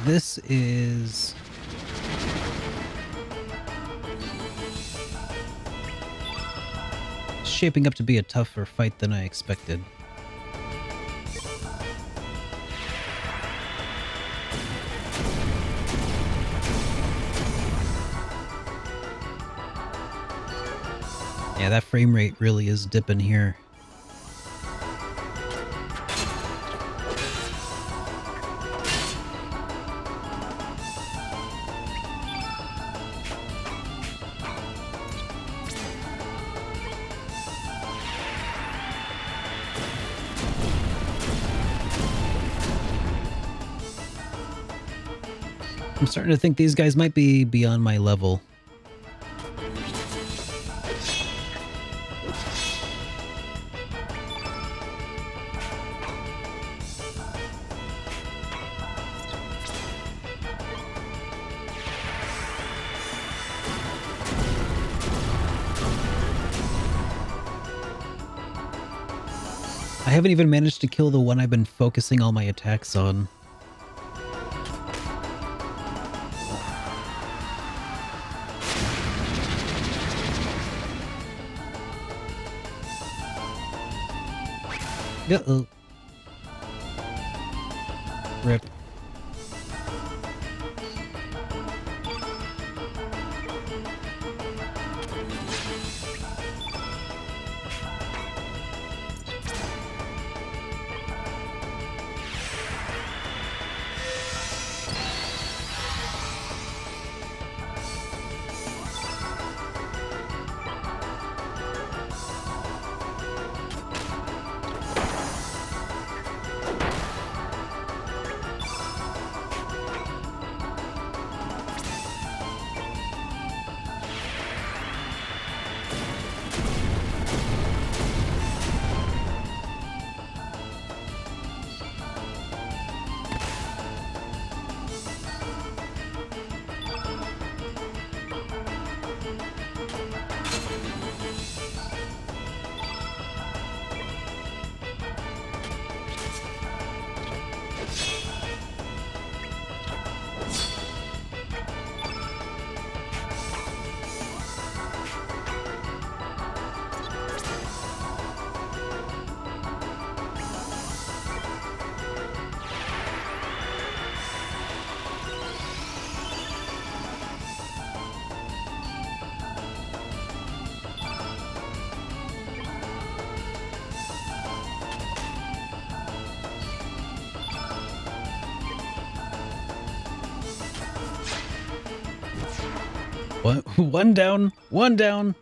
This is... shaping up to be a tougher fight than I expected. Yeah, that frame rate really is dipping here. I'm starting to think these guys might be beyond my level. I haven't even managed to kill the one I've been focusing all my attacks on. Uh-oh. Rip. What? One down, one down.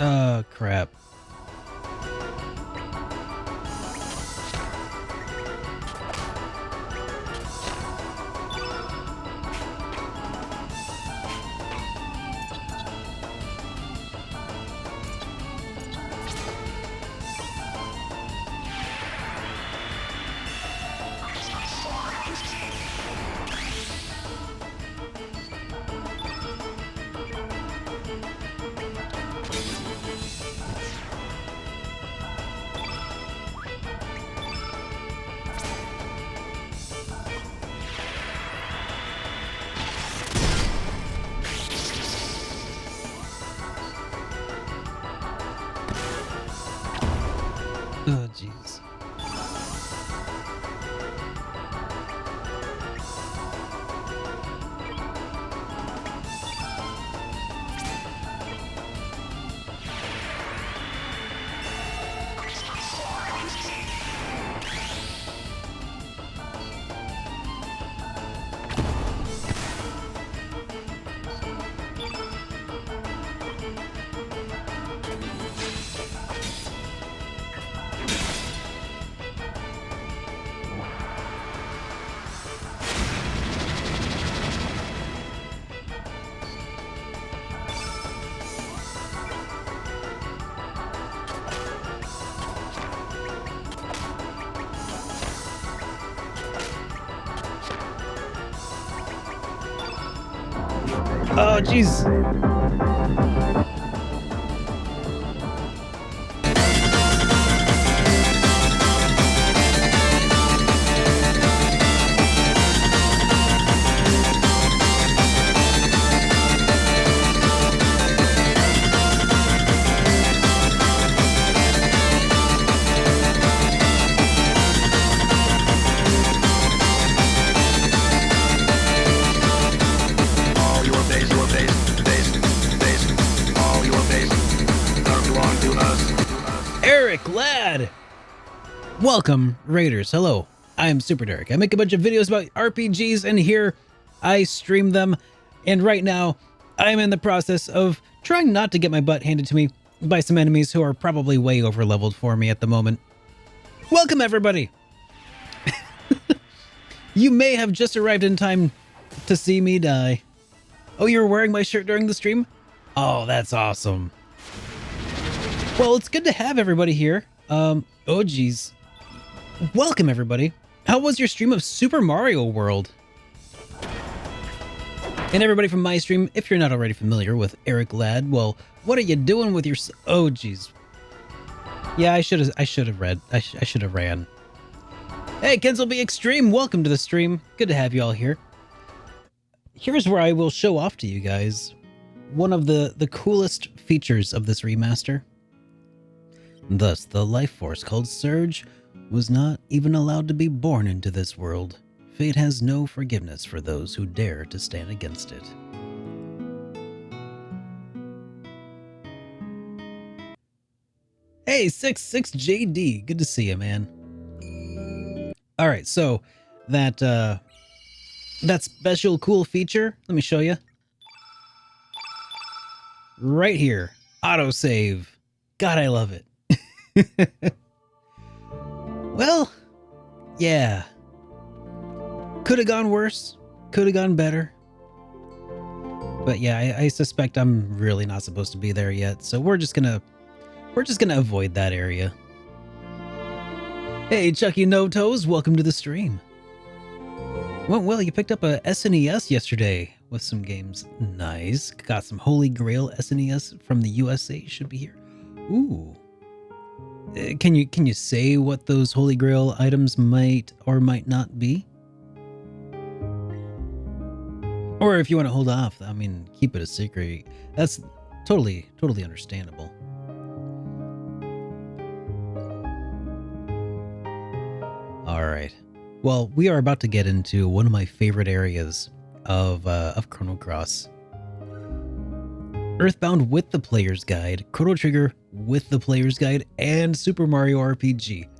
Oh, crap. Oh, jeez. Oh, jeez. Eric Ladd! Welcome, Raiders. Hello, I am SuperDerek. I make a bunch of videos about RPGs, and here I stream them. And right now, I'm in the process of trying not to get my butt handed to me by some enemies who are probably way over-leveled for me at the moment. Welcome, everybody! You may have just arrived in time to see me die. Oh, you were wearing my shirt during the stream? Oh, that's awesome. Well, it's good to have everybody here. Oh geez. Welcome everybody. How was your stream of Super Mario World? And everybody from my stream, if you're not already familiar with Eric Ladd, well, what are you doing with your... Oh geez. Yeah, I should have read. I should have ran. Hey, Kenselby Extreme, welcome to the stream. Good to have you all here. Here's where I will show off to you guys one of the coolest features of this remaster. Thus, the life force called Surge was not even allowed to be born into this world. Fate has no forgiveness for those who dare to stand against it. Hey, 66JD, good to see you, man. All right, so that special cool feature, let me show you. Right here, autosave. God, I love it. Well, yeah. Could have gone worse. Could have gone better. But yeah, I suspect I'm really not supposed to be there yet, so we're just gonna avoid that area. Hey, Chucky No Toes, welcome to the stream. Well, you picked up a SNES yesterday with some games. Nice. Got some Holy Grail SNES from the USA. Should be here. Ooh. Can you say what those Holy Grail items might or might not be? Or if you want to hold off, I mean, keep it a secret. That's totally understandable. All right. Well, we are about to get into one of my favorite areas of Chrono Cross. Earthbound with the Player's Guide, Chrono Trigger with the Player's Guide, and Super Mario RPG.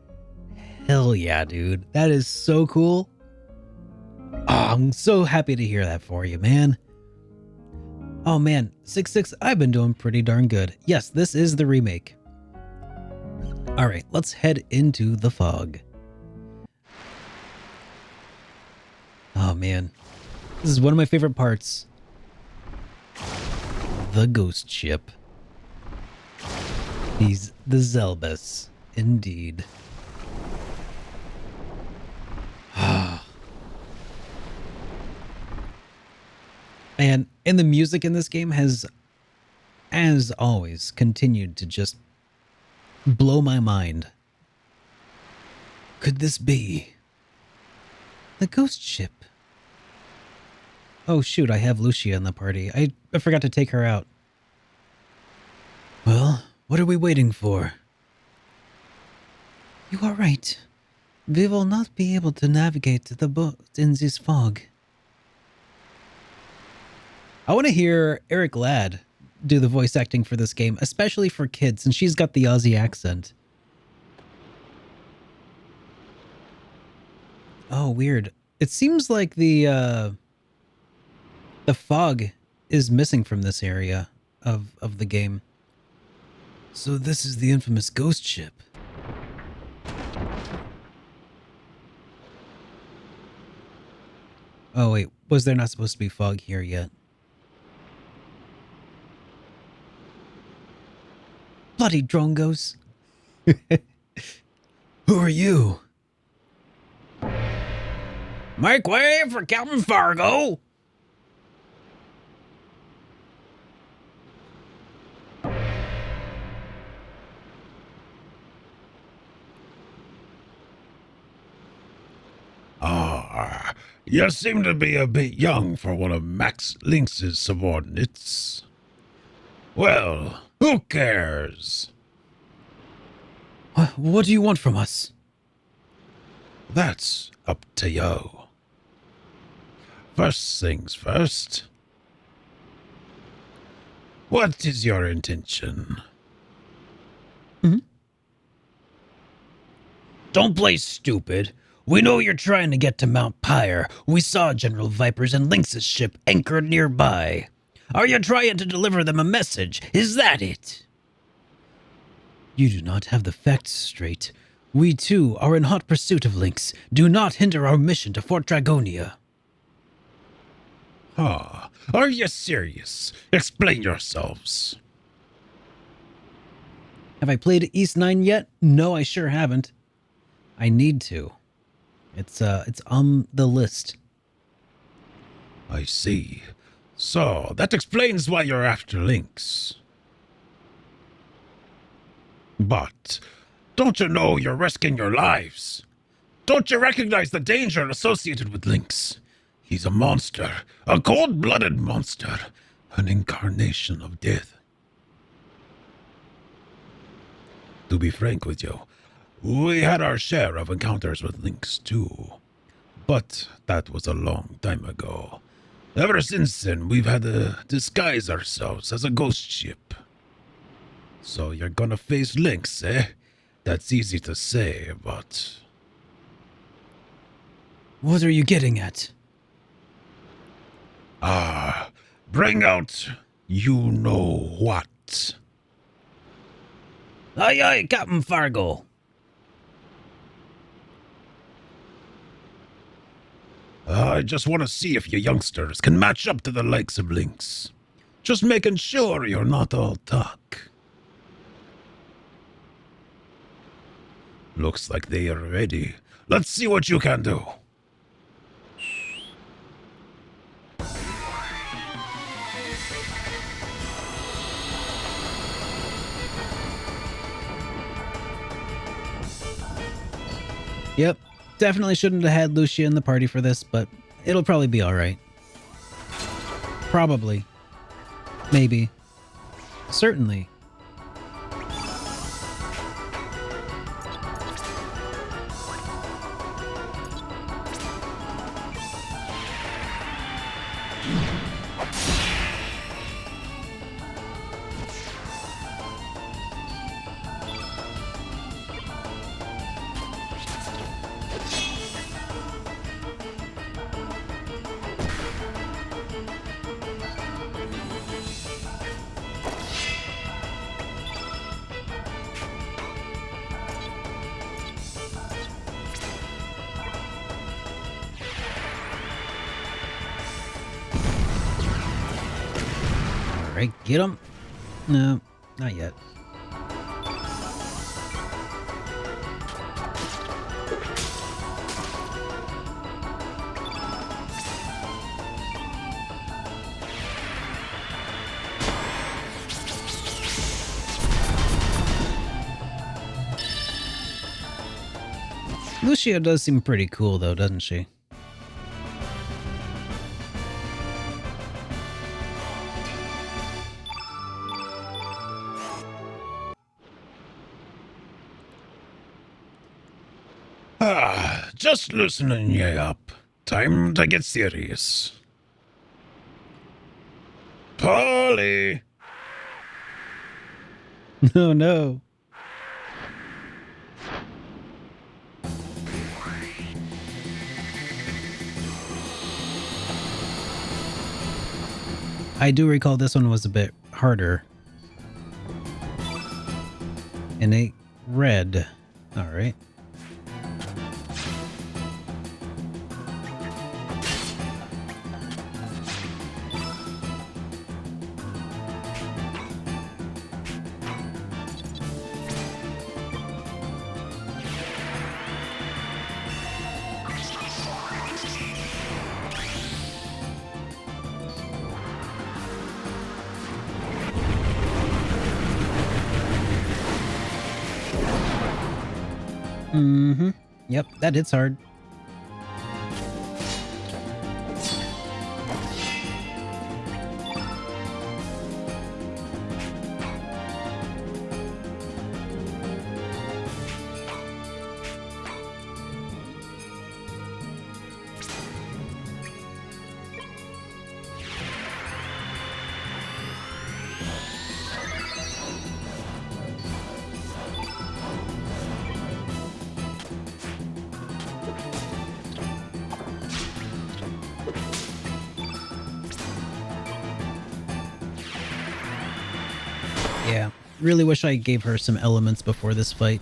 Hell yeah, dude. That is so cool. Oh, I'm so happy to hear that for you, man. Oh man, 6.6, I've been doing pretty darn good. Yes, this is the remake. Alright, let's head into the fog. Oh man, this is one of my favorite parts. The ghost ship. He's the Zelbus, indeed. And the music in this game has, as always, continued to just blow my mind. Could this be the ghost ship? Oh shoot, I have Lucia in the party. I forgot to take her out. Well, what are we waiting for? You are right. We will not be able to navigate the boat in this fog. I want to hear Eric Ladd do the voice acting for this game, especially for kids, and she's got the Aussie accent. Oh, weird. It seems like the fog is missing from this area of the game. So this is the infamous ghost ship. Oh wait, was there not supposed to be fog here yet? Bloody drongos. Who are you? Make way for Captain Fargo! Ah, you seem to be a bit young for one of Max Lynx's subordinates. Well, who cares? What do you want from us? That's up to you. First things first. What is your intention? Don't play stupid. We know you're trying to get to Mount Pyre. We saw General Viper's and Lynx's ship anchored nearby. Are you trying to deliver them a message? Is that it? You do not have the facts straight. We too are in hot pursuit of Lynx. Do not hinder our mission to Fort Dragonia. Ah, are you serious? Explain yourselves. Have I played East 9 yet? No, I sure haven't. I need to. It's on the list. I see. So, that explains why you're after Lynx. But, don't you know you're risking your lives? Don't you recognize the danger associated with Lynx? He's a monster, a cold-blooded monster, an incarnation of death. To be frank with you, we had our share of encounters with Lynx too. But that was a long time ago. Ever since then, we've had to disguise ourselves as a ghost ship. So you're gonna face Lynx, eh? That's easy to say, but... What are you getting at? Ah, bring out you-know-what. Aye, aye, Captain Fargo. I just want to see if you youngsters can match up to the likes of Lynx. Just making sure you're not all talk. Looks like they are ready. Let's see what you can do. Yep, definitely shouldn't have had Lucia in the party for this, but it'll probably be alright. Probably. Maybe. Certainly. Alright, get him. No, not yet. Lucia does seem pretty cool though, doesn't she? Just loosening you up. Time to get serious. Polly! No, no. I do recall this one was a bit harder. Innate red. Alright. Mm-hmm. Yep, that hits hard. Yeah, really wish I gave her some elements before this fight.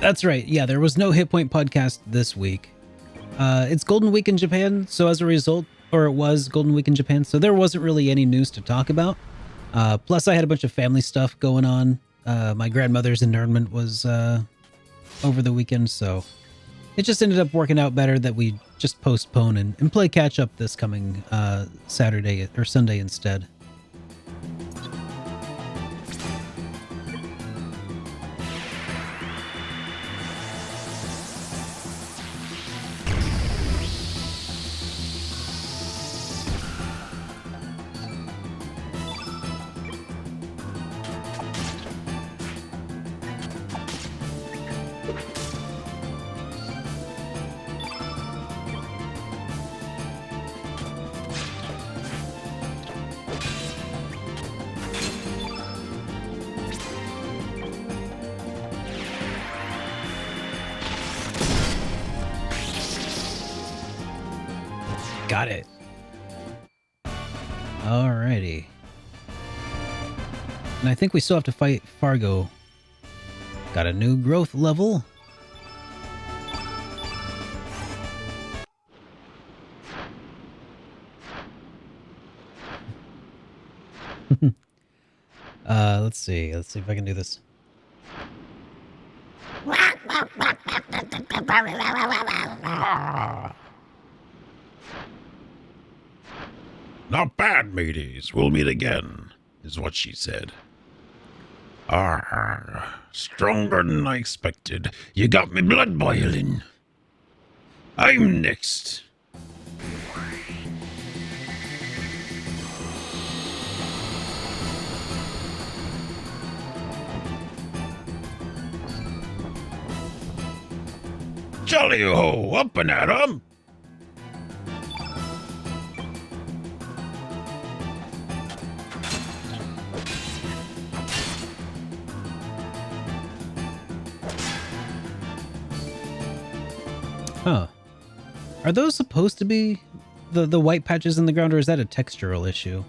That's right. Yeah, there was no Hit Point podcast this week. It's Golden Week in Japan, so as a result, or it was Golden Week in Japan, so there wasn't really any news to talk about. Plus, I had a bunch of family stuff going on. My grandmother's internment was over the weekend, so it just ended up working out better that we just postpone and play catch up this coming Saturday or Sunday instead. Got it. Alrighty. And I think we still have to fight Fargo. Got a new growth level. Let's see. Let's see if I can do this. Not bad, mateys. We'll meet again, is what she said. Stronger than I expected. You got me blood boiling. I'm next. Jolly ho, up and at 'em. Huh. Are those supposed to be the white patches in the ground, or is that a textural issue?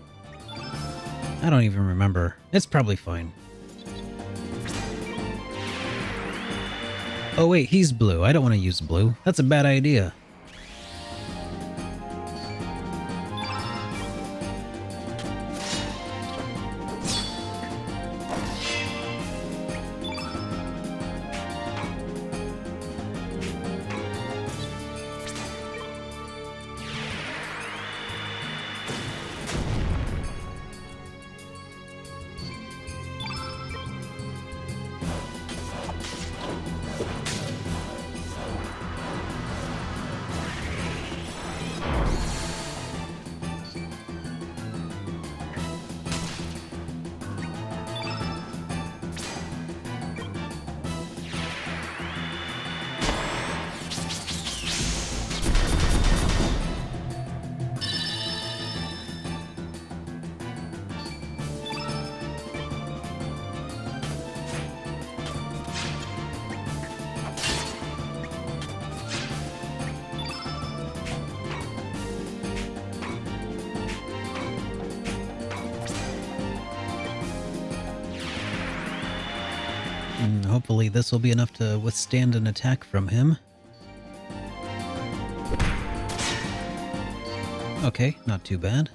I don't even remember. It's probably fine. Oh wait, he's blue. I don't want to use blue. That's a bad idea. Hopefully this will be enough to withstand an attack from him. Okay, not too bad.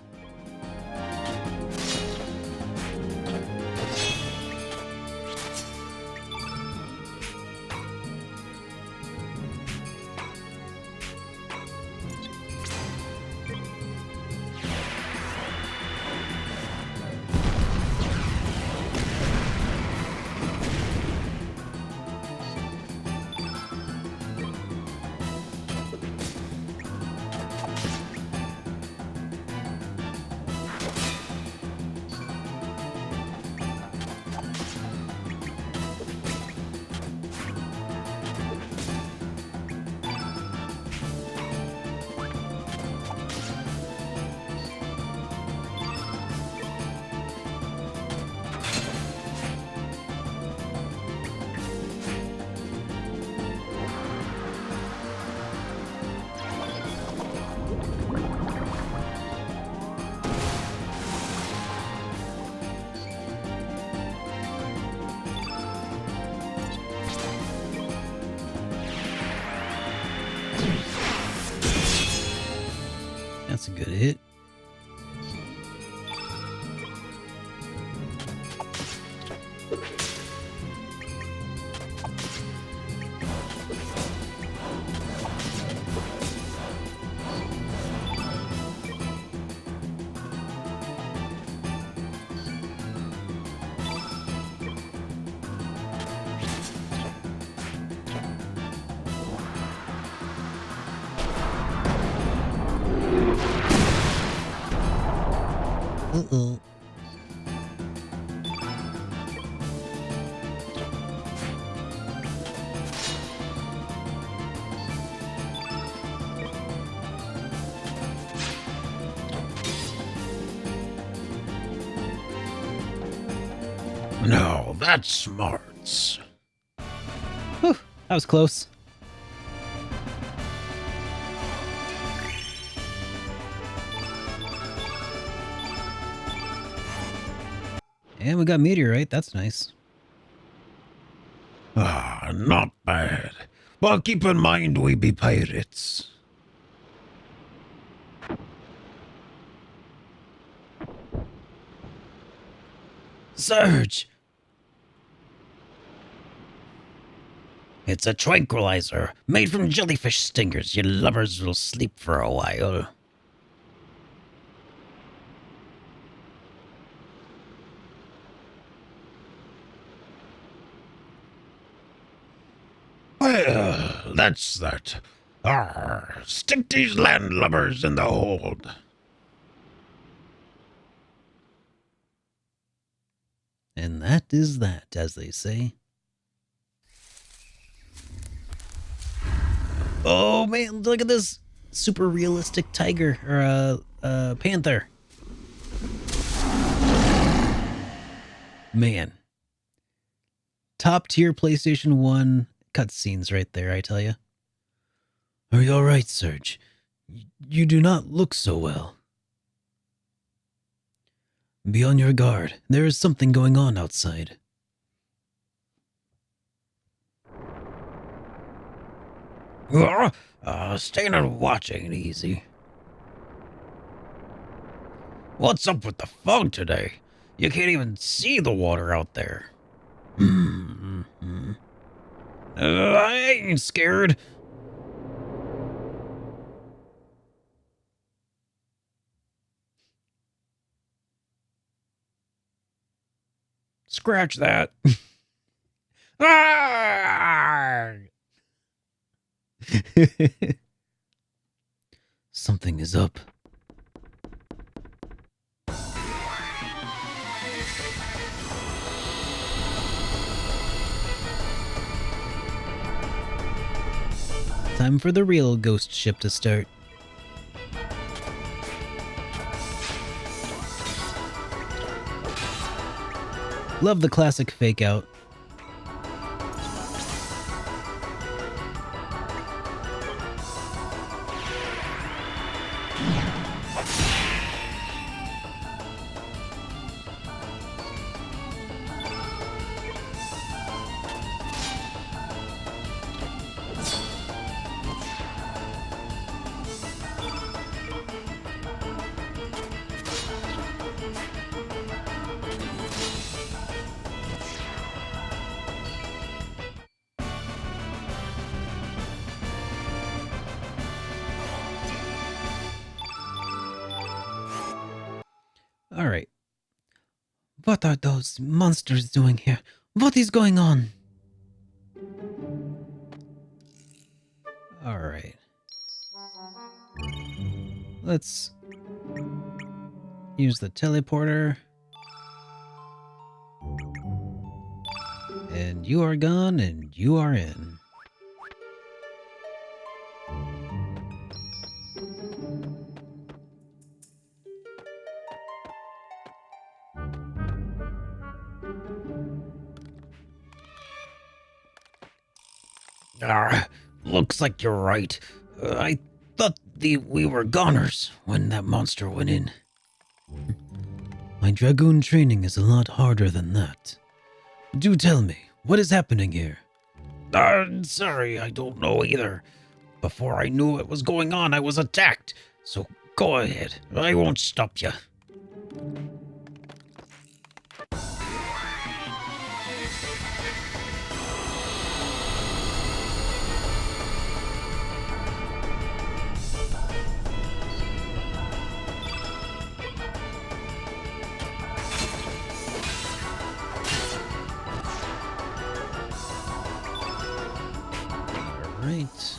That's a good hit. Uh-oh. Now that's smarts. Whew, that was close. And we got meteorite. That's nice. Ah, not bad. But keep in mind we be pirates. Surge! It's a tranquilizer made from jellyfish stingers. Your lovers will sleep for a while. Well, that's that. Arr, stick these landlubbers in the hold. And that is that, as they say. Oh man, look at this super realistic tiger or panther. Man. Top tier PlayStation 1 cutscenes right there, I tell you. Are you alright, Serge? You do not look so well. Be on your guard. There is something going on outside. Staying and watching ain't easy. What's up with the fog today? You can't even see the water out there. I ain't scared. Scratch that. Ah! Something is up. Time for the real ghost ship to start. Love the classic fake out. Alright. What are those monsters doing here? What is going on? Alright. Let's use the teleporter. And you are gone, and you are in. Looks like you're right. I thought we were goners when that monster went in. My dragoon training is a lot harder than that. Do tell me, what is happening here? Sorry, I don't know either. Before I knew what was going on, I was attacked. So go ahead. I won't stop you. Alright.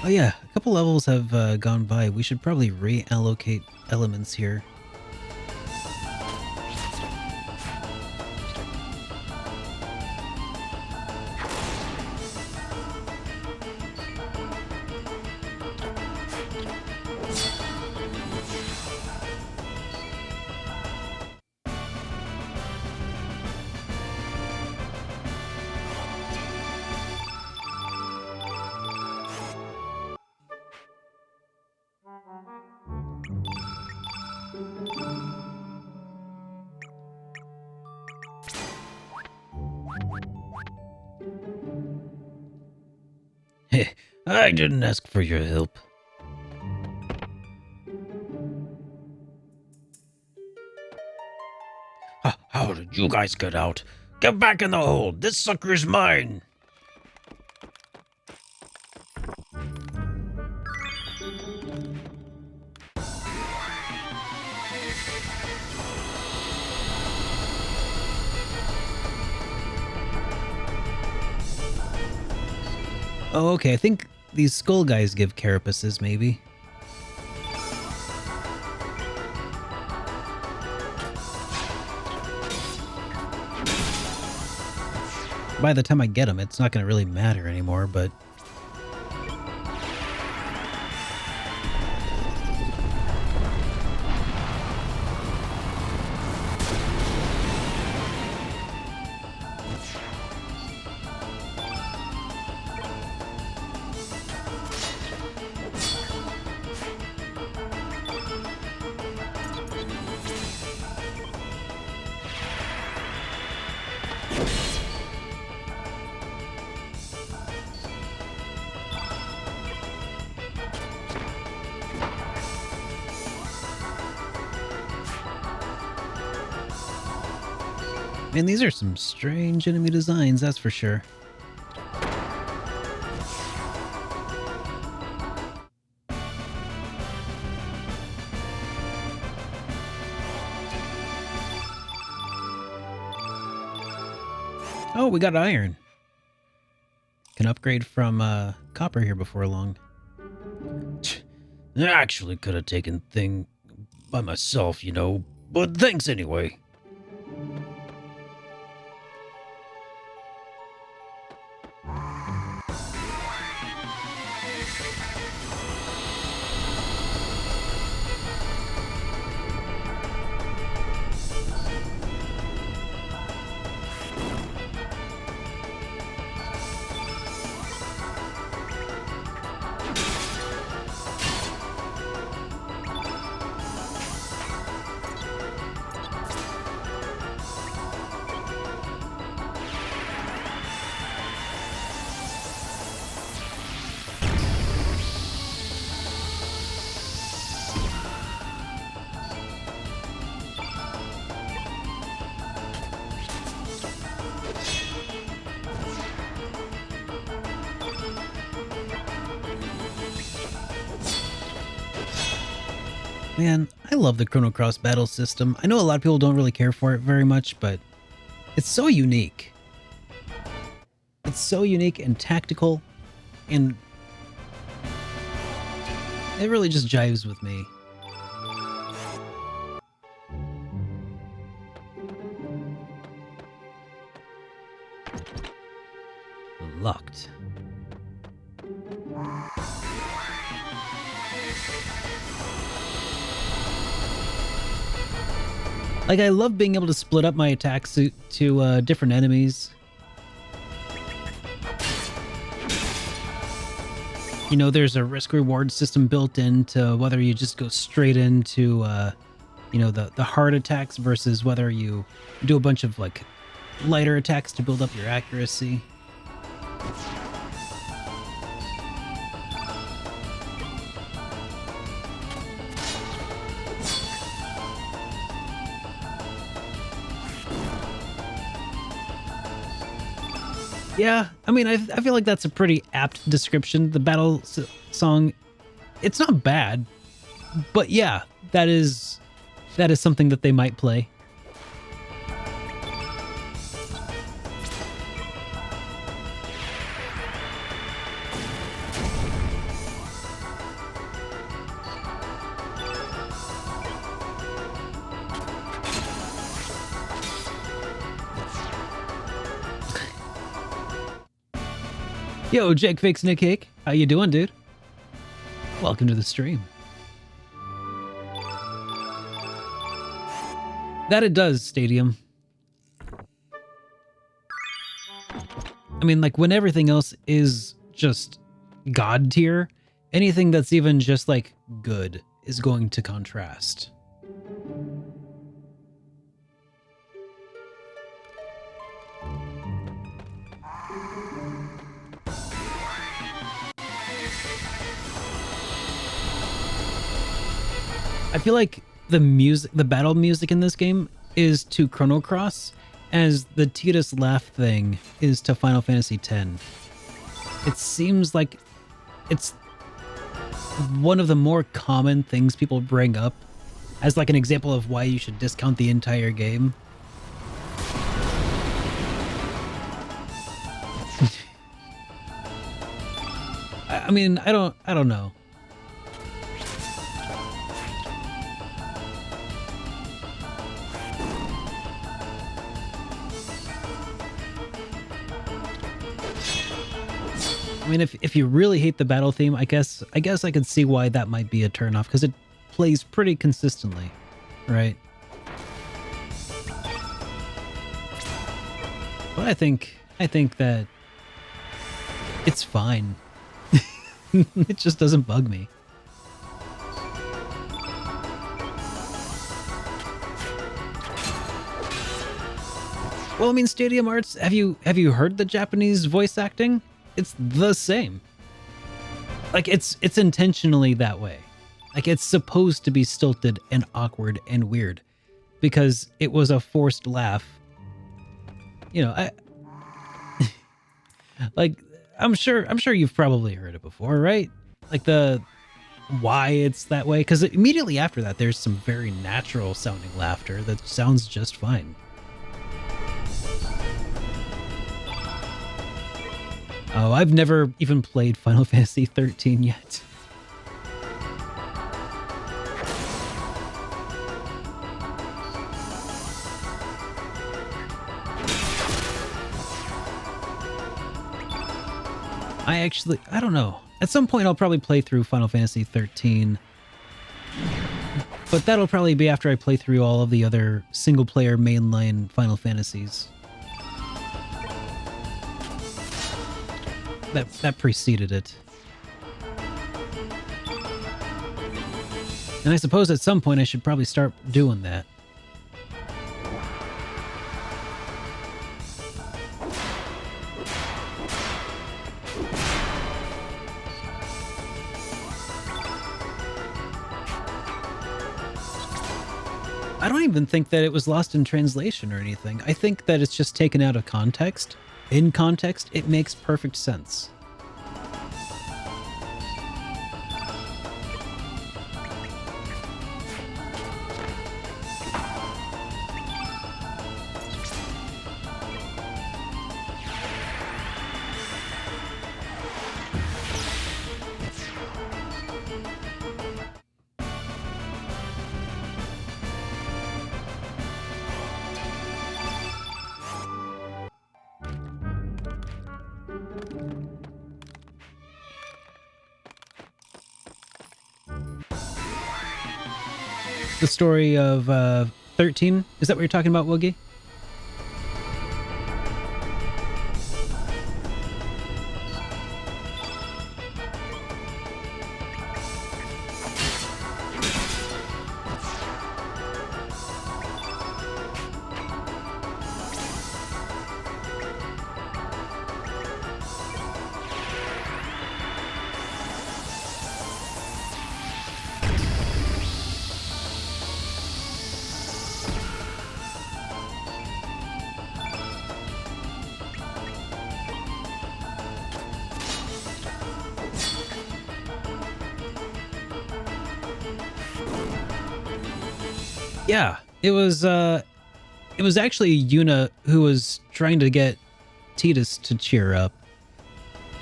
Oh yeah, a couple levels have gone by. We should probably reallocate elements here. Heh, I didn't ask for your help. How did you guys get out? Get back in the hold! This sucker is mine! Oh, okay, I think these skull guys give carapaces, maybe. By the time I get them, it's not going to really matter anymore, but... Man, these are some strange enemy designs, that's for sure. Oh, we got iron. Can upgrade from copper here before long. I actually could have taken thing by myself, you know, but thanks anyway. Man, I love the Chrono Cross battle system. I know a lot of people don't really care for it very much, but it's so unique. It's so unique and tactical, and it really just jives with me. Locked. Like, I love being able to split up my attacks to different enemies. You know, there's a risk-reward system built into whether you just go straight into, you know, the hard attacks versus whether you do a bunch of, like, lighter attacks to build up your accuracy. Yeah, I mean, I feel like that's a pretty apt description. The battle song, it's not bad, but yeah, that is something that they might play. Yo, Jake Fakes Nick Cake. How you doing, dude? Welcome to the stream. That it does, Stadium. I mean, like, when everything else is just God tier, anything that's even just, like, good is going to contrast. I feel like the battle music in this game is to Chrono Cross as the Tidus laugh thing is to Final Fantasy X. It seems like it's one of the more common things people bring up as like an example of why you should discount the entire game. I mean, I don't know. I mean, if you really hate the battle theme, I guess I could see why that might be a turnoff, because it plays pretty consistently, right? But I think that it's fine. It just doesn't bug me. Well, I mean, Stadium Arts, have you heard the Japanese voice acting? It's the same. Like, it's intentionally that way. Like, it's supposed to be stilted and awkward and weird because it was a forced laugh. You know, like, I'm sure you've probably heard it before, right? Like why it's that way, because immediately after that there's some very natural sounding laughter that sounds just fine. Oh, I've never even played Final Fantasy 13 yet. I don't know. At some point I'll probably play through Final Fantasy 13. But that'll probably be after I play through all of the other single-player mainline Final Fantasies. That preceded it. And I suppose at some point I should probably start doing that. I don't even think that it was lost in translation or anything. I think that it's just taken out of context. In context, it makes perfect sense. The story of 13? Is that what you're talking about, Woogie? Yeah, it was actually Yuna who was trying to get Tidus to cheer up.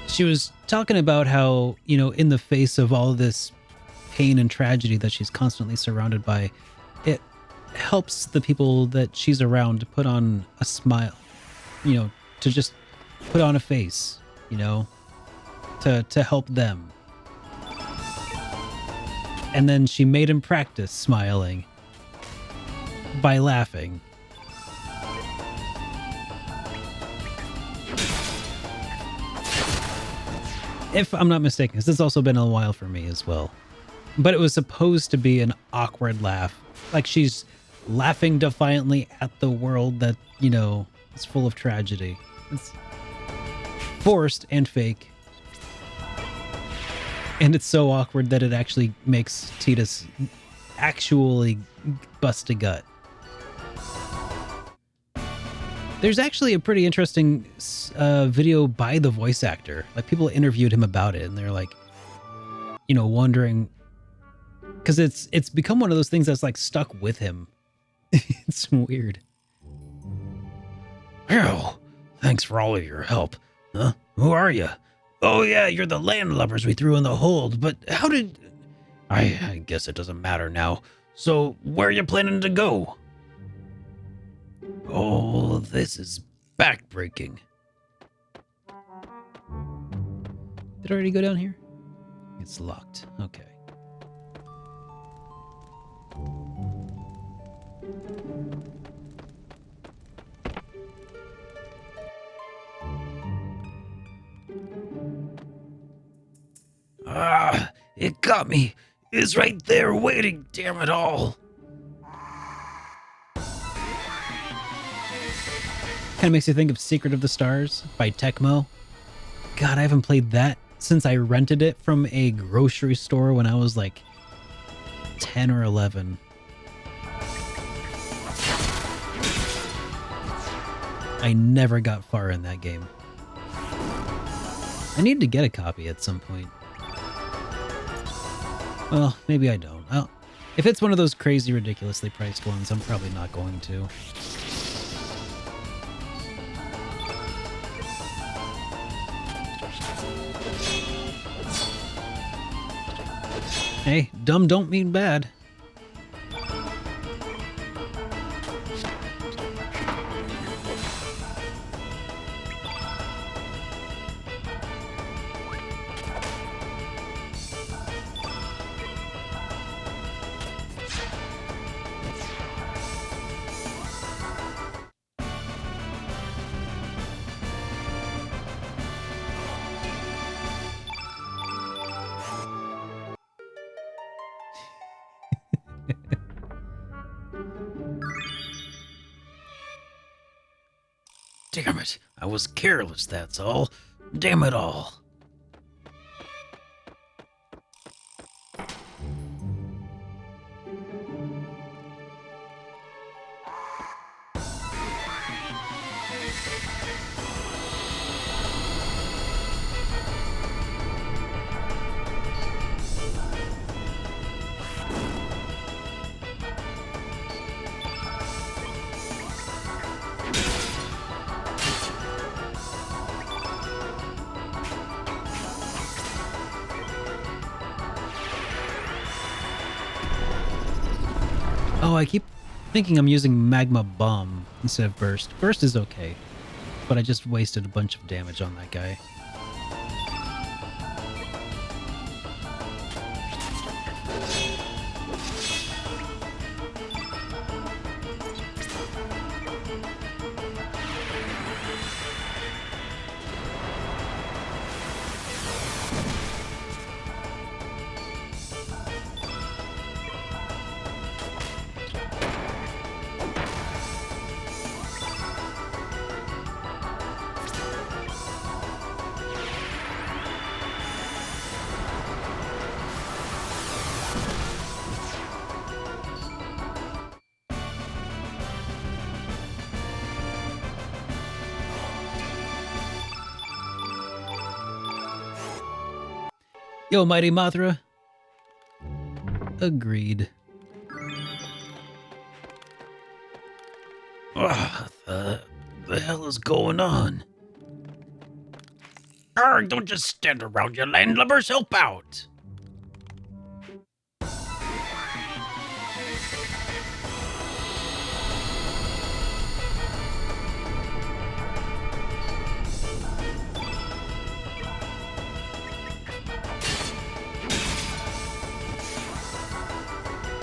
She was talking about how, you know, in the face of all this pain and tragedy that she's constantly surrounded by, it helps the people that she's around to put on a smile, you know, to just put on a face, you know, to help them. And then she made him practice smiling by laughing. If I'm not mistaken, because it's also been a while for me as well. But it was supposed to be an awkward laugh. Like she's laughing defiantly at the world that, you know, is full of tragedy. It's forced and fake. And it's so awkward that it actually makes Tidus actually bust a gut. There's actually a pretty interesting video by the voice actor. Like, people interviewed him about it, and they're like, you know, wondering, because it's become one of those things that's like stuck with him. It's weird. Hell, thanks for all of your help. Huh? Who are you? Oh yeah, you're the landlubbers we threw in the hold, but how did... I guess it doesn't matter now. So, where are you planning to go? Oh, this is backbreaking. Did I already go down here? It's locked. Okay. Ah, it got me. It's right there waiting, damn it all. Kind of makes you think of Secret of the Stars by Tecmo. God, I haven't played that since I rented it from a grocery store when I was like 10 or 11. I never got far in that game. I need to get a copy at some point. Well, maybe I don't. If it's one of those crazy, ridiculously priced ones, I'm probably not going to. Hey, dumb don't mean bad. Damn it, I was careless, that's all. Damn it all. Oh, I keep thinking I'm using Magma Bomb instead of Burst. Burst is okay, but I just wasted a bunch of damage on that guy. Yo, Mighty Mothra. Agreed. What the hell is going on? Arrgh, don't just stand around, you landlubbers, help out!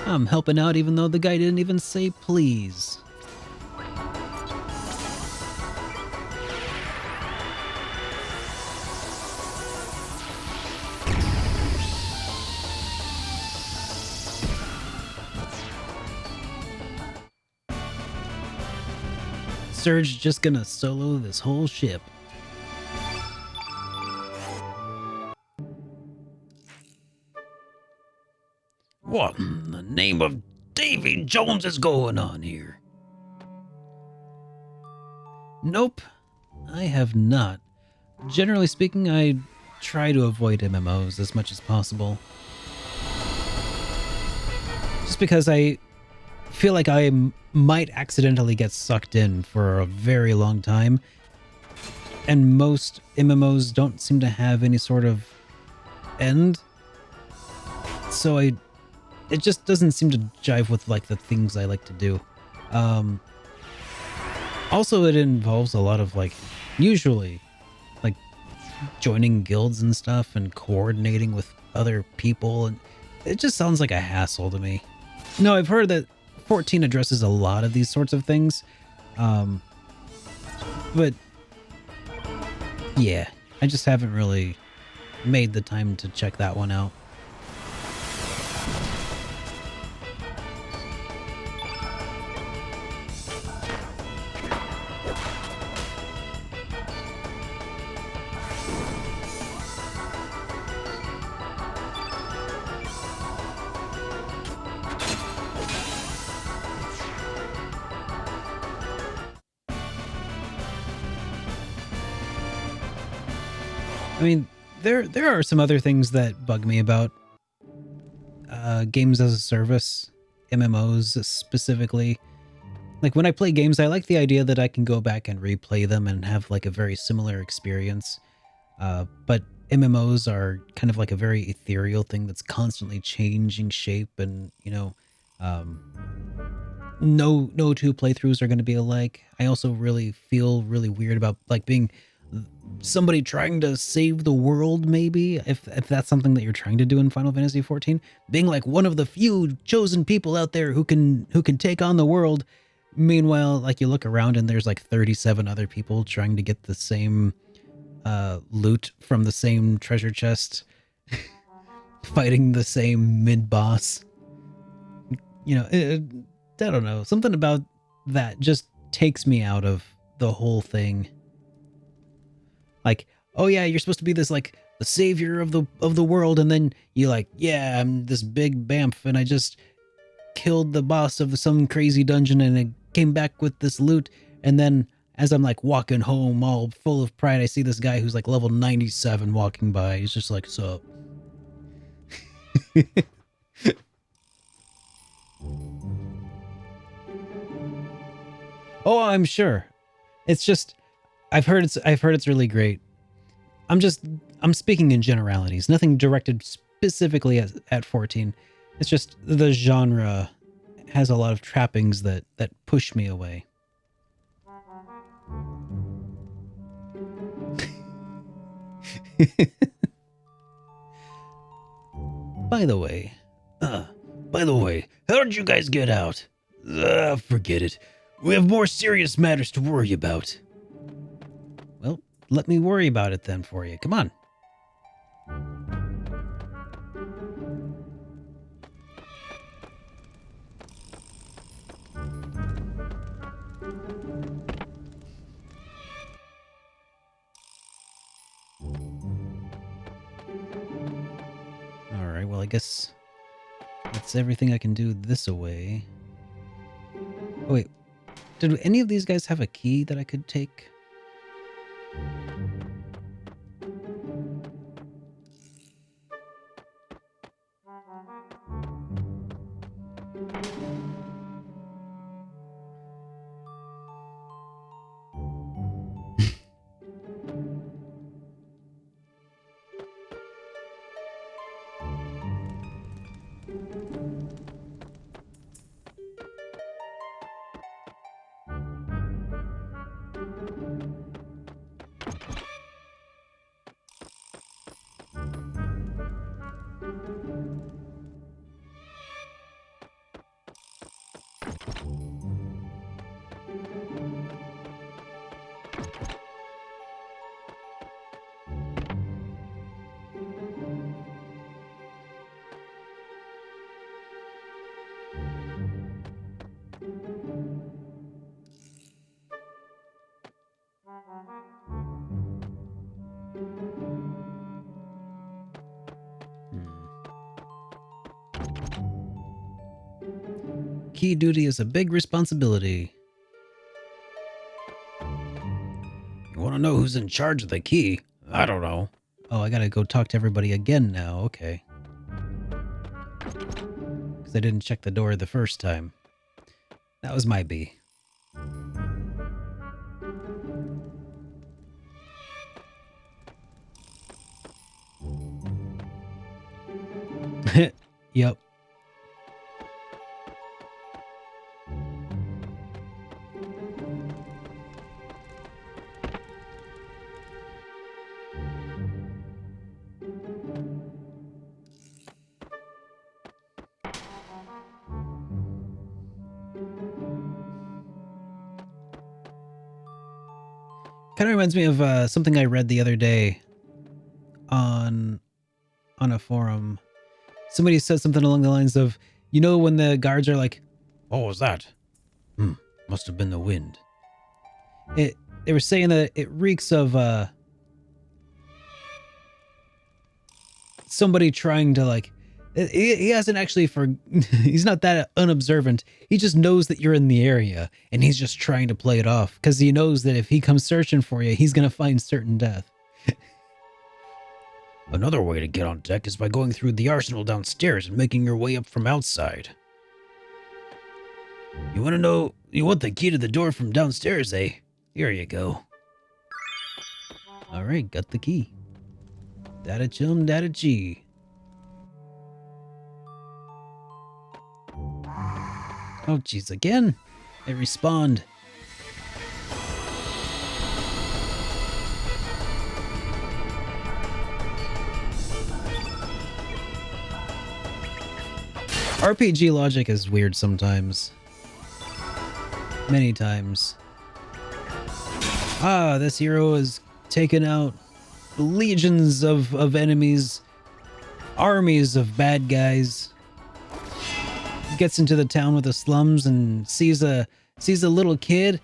I'm helping out even though the guy didn't even say please. Surge just gonna solo this whole ship. What in the name of Davy Jones is going on here? Nope, I have not. Generally speaking, I try to avoid MMOs as much as possible. Just because I feel like I might accidentally get sucked in for a very long time. And most MMOs don't seem to have any sort of end. So it just doesn't seem to jive with like the things I like to do. Also, it involves a lot of like, usually, like joining guilds and stuff and coordinating with other people, and it just sounds like a hassle to me. No, I've heard that 14 addresses a lot of these sorts of things, but yeah, I just haven't really made the time to check that one out. I mean, there are some other things that bug me about games as a service, MMOs specifically. Like when I play games, I like the idea that I can go back and replay them and have like a very similar experience. But MMOs are kind of like a very ethereal thing that's constantly changing shape, and no two playthroughs are going to be alike. I also really feel really weird about like being somebody trying to save the world, maybe, if that's something that you're trying to do in Final Fantasy XIV, being like one of the few chosen people out there who can take on the world. Meanwhile, like you look around and there's like 37 other people trying to get the same loot from the same treasure chest, fighting the same mid boss. I don't know, something about that just takes me out of the whole thing. Like, oh yeah, you're supposed to be this like the savior of the world, and then you like, yeah, I'm this big bamf, and I just killed the boss of some crazy dungeon, and it came back with this loot, and then as I'm like walking home all full of pride, I see this guy who's like level 97 walking by. He's just like, sup? Oh, I'm sure. It's just I've heard it's really great. I'm speaking in generalities, nothing directed specifically at 14. It's just the genre has a lot of trappings that push me away. By the way, how did you guys get out? Forget it. We have more serious matters to worry about. Well, let me worry about it then for you. Come on. Alright, well, I guess that's everything I can do this away. Oh, wait. Did any of these guys have a key that I could take? Key duty is a big responsibility. You want to know who's in charge of the key? I don't know. Oh, I gotta go talk to everybody again now. Okay. Because I didn't check the door the first time. That was my B. Yep. Kind of reminds me of something I read the other day on a forum. Somebody said something along the lines of, you know, when the guards are like, "What was that? Must have been the wind." They were saying that it reeks of somebody trying to like. He hasn't actually he's not that unobservant. He just knows that you're in the area, and he's just trying to play it off because he knows that if he comes searching for you, he's gonna find certain death. Another way to get on deck is by going through the arsenal downstairs and making your way up from outside. You want the key to the door from downstairs, eh? Here you go. Alright, got the key. Data chum, data G. Oh, jeez, again? I respawned. RPG logic is weird sometimes. Many times. This hero has taken out legions of enemies, armies of bad guys. Gets into the town with the slums and sees a little kid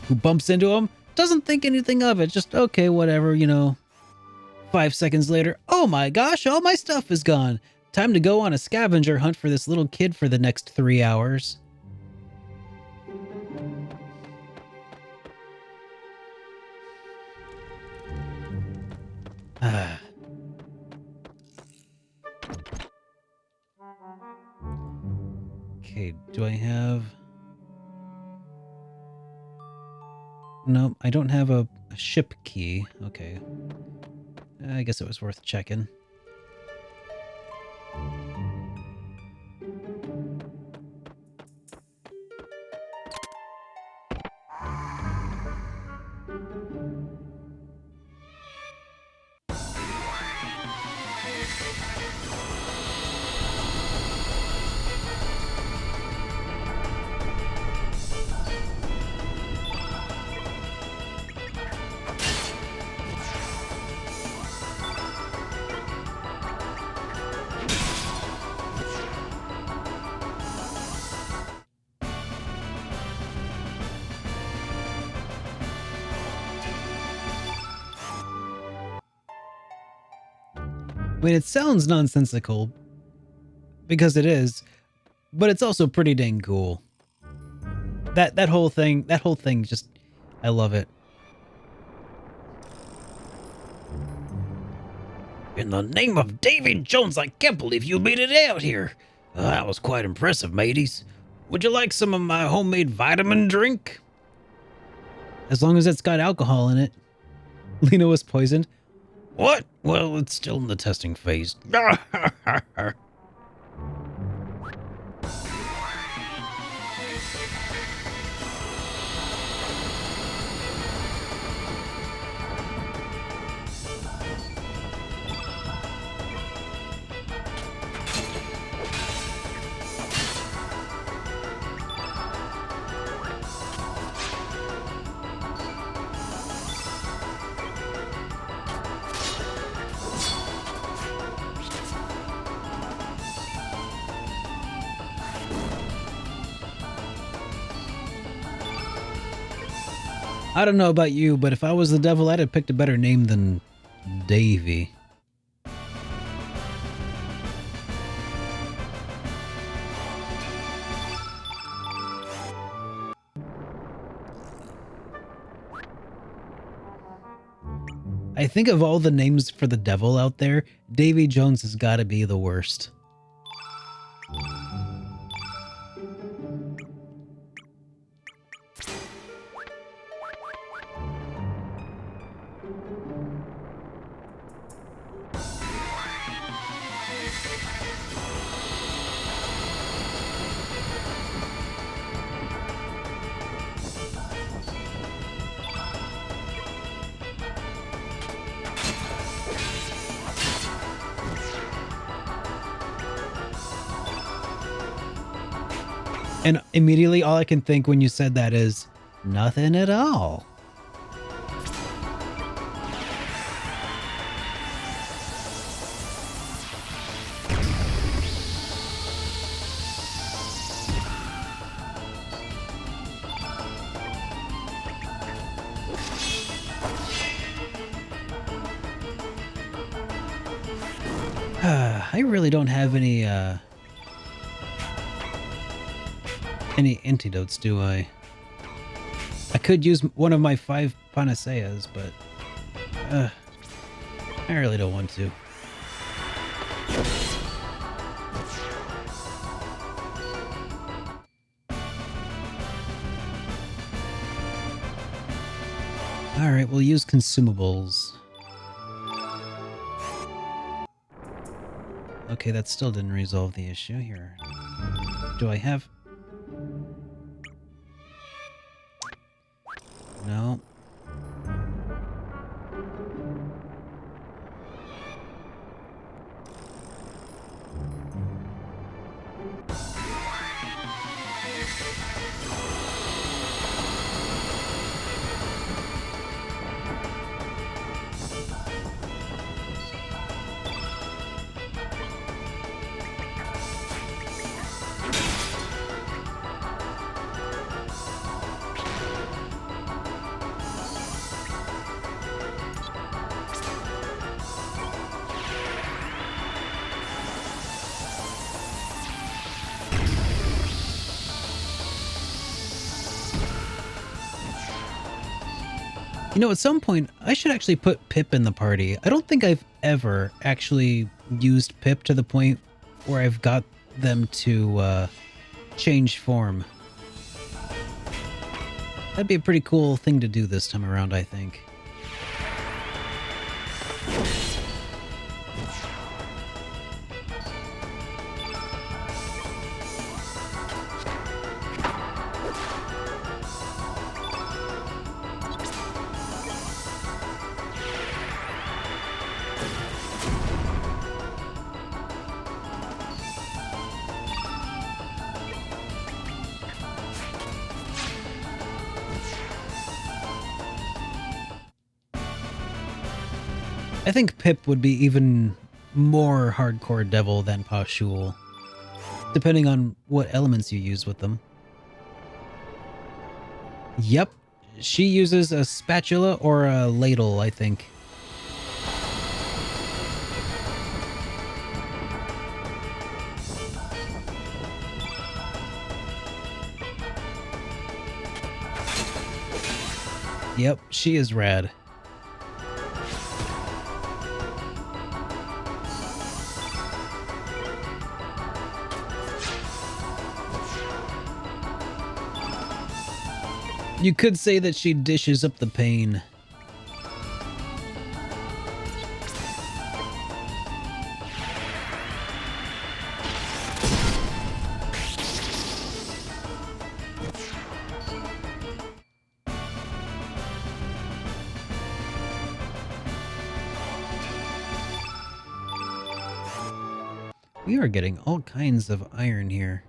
who bumps into him. Doesn't think anything of it. Just, okay, whatever, you know. 5 seconds later, oh my gosh, all my stuff is gone. Time to go on a scavenger hunt for this little kid for the next 3 hours. Okay, do I have... Nope, I don't have a ship key. Okay. I guess it was worth checking. I mean, it sounds nonsensical, because it is, but it's also pretty dang cool. That whole thing just, I love it. In the name of Davy Jones, I can't believe you made it out here. That was quite impressive, mateys. Would you like some of my homemade vitamin drink? As long as it's got alcohol in it. Lena was poisoned. What? Well, it's still in the testing phase. I don't know about you, but if I was the devil, I'd have picked a better name than Davy. I think of all the names for the devil out there, Davy Jones has got to be the worst. And immediately all I can think when you said that is nothing at all. I really don't have any antidotes, do I? I could use one of my 5 panaceas, but I really don't want to. Alright, we'll use consumables. Okay, that still didn't resolve the issue here. Do I have... No. You know, at some point, I should actually put Pip in the party. I don't think I've ever actually used Pip to the point where I've got them to change form. That'd be a pretty cool thing to do this time around, I think. I think Pip would be even more hardcore devil than Pashul, depending on what elements you use with them. Yep, she uses a spatula or a ladle, I think. Yep, she is rad. You could say that she dishes up the pain. We are getting all kinds of iron here.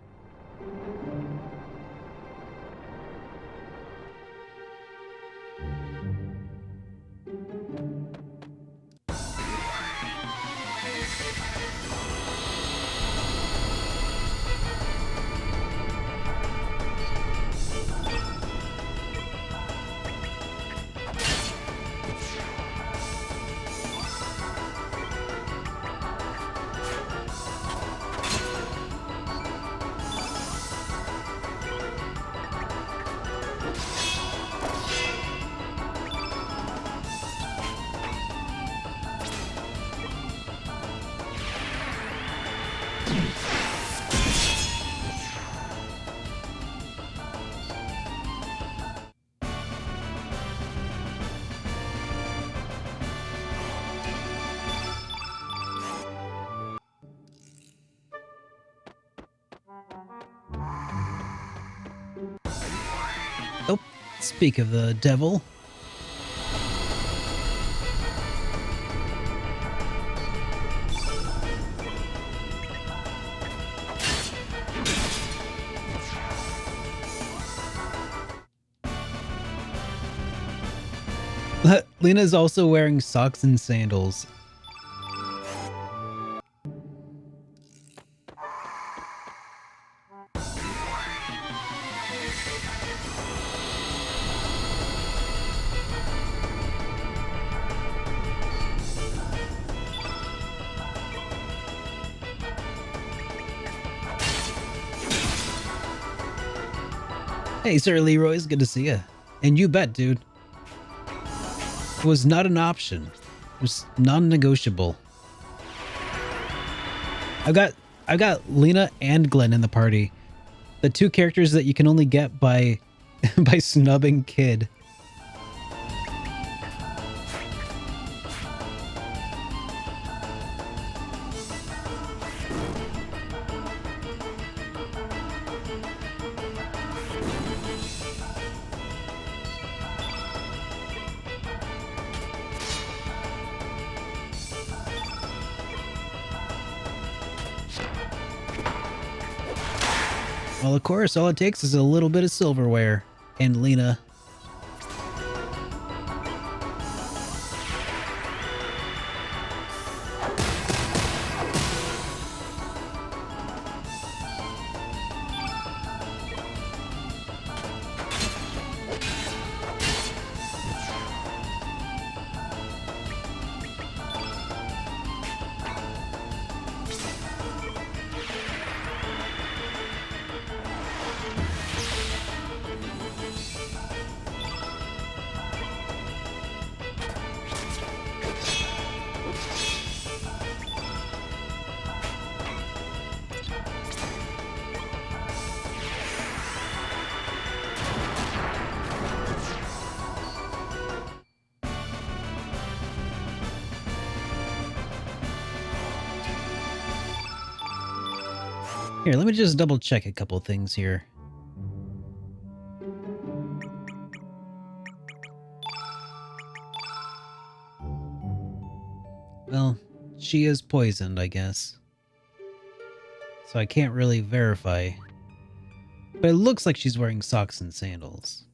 Speak of the devil. Lena's also wearing socks and sandals. Hey, Sir Leroy's good to see you. And you bet, dude. It was not an option. It was non-negotiable. I've got Lena and Glenn in the party. The two characters that you can only get by by snubbing Kid. Well, of course, all it takes is a little bit of silverware. And Lena. Here, let me just double check a couple things here. Well, she is poisoned, I guess. So I can't really verify. But it looks like she's wearing socks and sandals.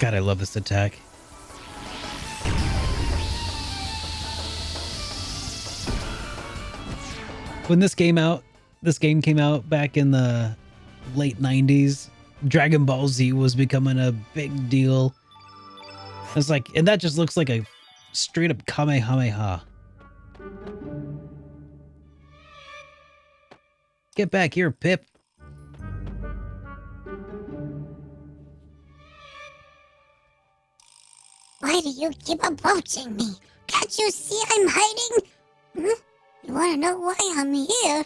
God, I love this attack. When this game came out back in the late 90s, Dragon Ball Z was becoming a big deal. It's like, and that just looks like a straight up Kamehameha. Get back here, Pip. Why do you keep approaching me? Can't you see I'm hiding? You want to know why I'm here?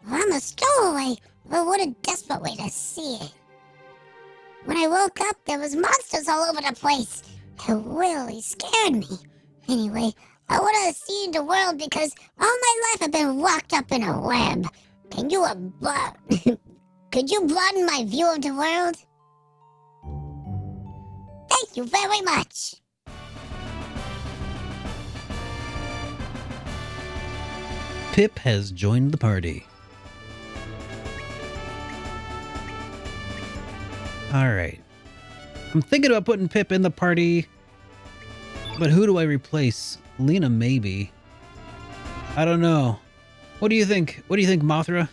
Well, I'm a stowaway, but what a desperate way to see it. When I woke up, there was monsters all over the place. It really scared me. Anyway, I want to see the world because all my life I've been locked up in a web. Can you, could you broaden my view of the world? Thank you very much. Pip has joined the party. Alright. I'm thinking about putting Pip in the party, but who do I replace? Lena, maybe. I don't know. What do you think? What do you think, Mothra?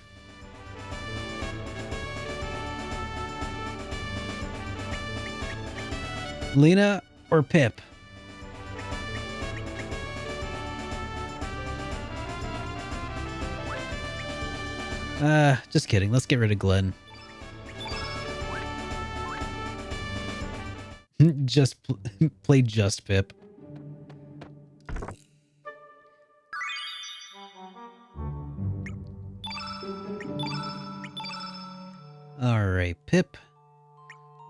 Lena or Pip? Just kidding. Let's get rid of Glenn. Just play just Pip. Alright, Pip.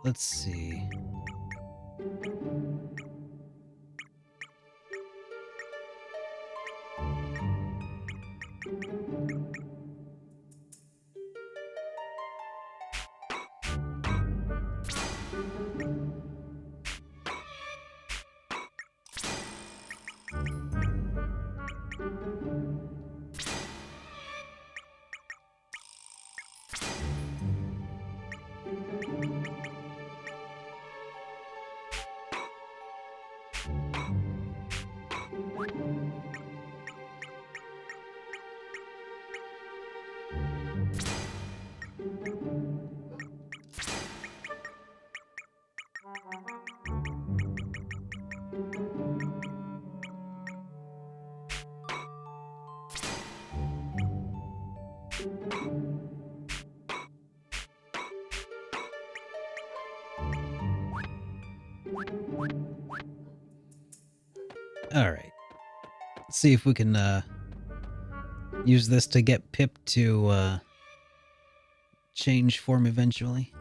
Let's see. Alright. Let's see if we can use this to get Pip to change form eventually.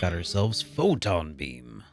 Got ourselves Photon Beam.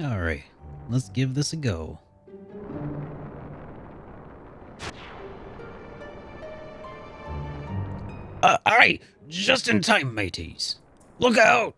Alright, let's give this a go. Alright, just in time, mateys. Look out!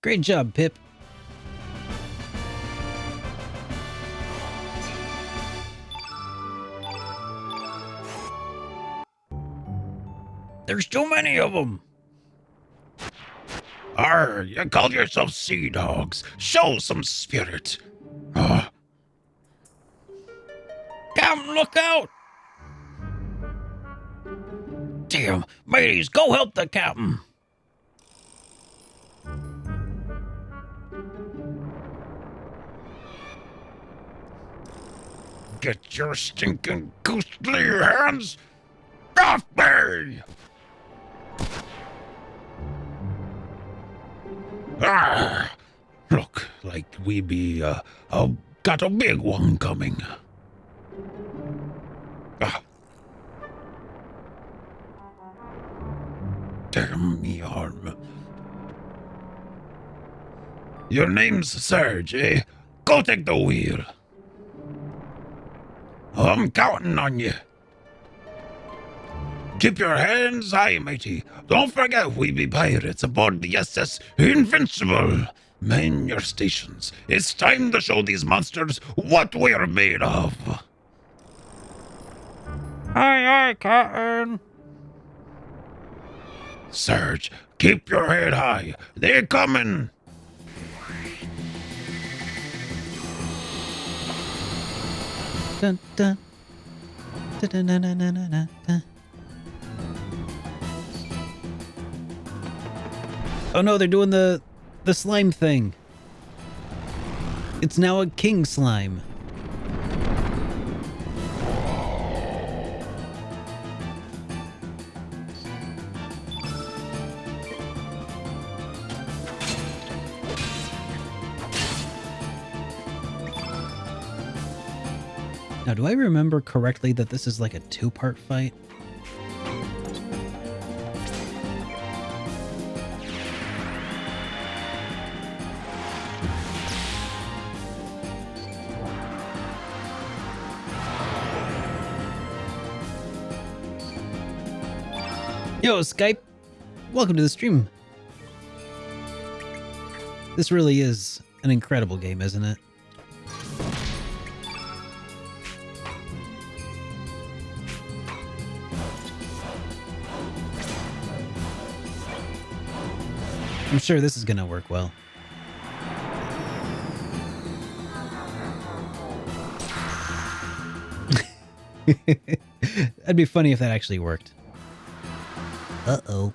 Great job, Pip. There's too many of them. Arr, you call yourself sea dogs. Show some spirit. Ah, Damn, look out! Damn, mateys, go help the captain. get your stinking ghostly hands off me! Ah, look like we be got a big one coming. Ah. Damn me arm. Your name's Serge, eh? Go take the wheel. I'm counting on you. Keep your hands high, matey. Don't forget we be pirates aboard the SS Invincible. Man your stations. It's time to show these monsters what we're made of. Aye, aye, Captain. Serge, keep your head high. They're coming. Dun, dun. Dun, dun, dun, dun, dun, dun, dun. Oh no, they're doing the slime thing. It's now a king slime. Now, do I remember correctly that this is like a two-part fight? Yo, Skype. Welcome to the stream. This really is an incredible game, isn't it? I'm sure this is gonna work well. That'd be funny if that actually worked. Uh-oh.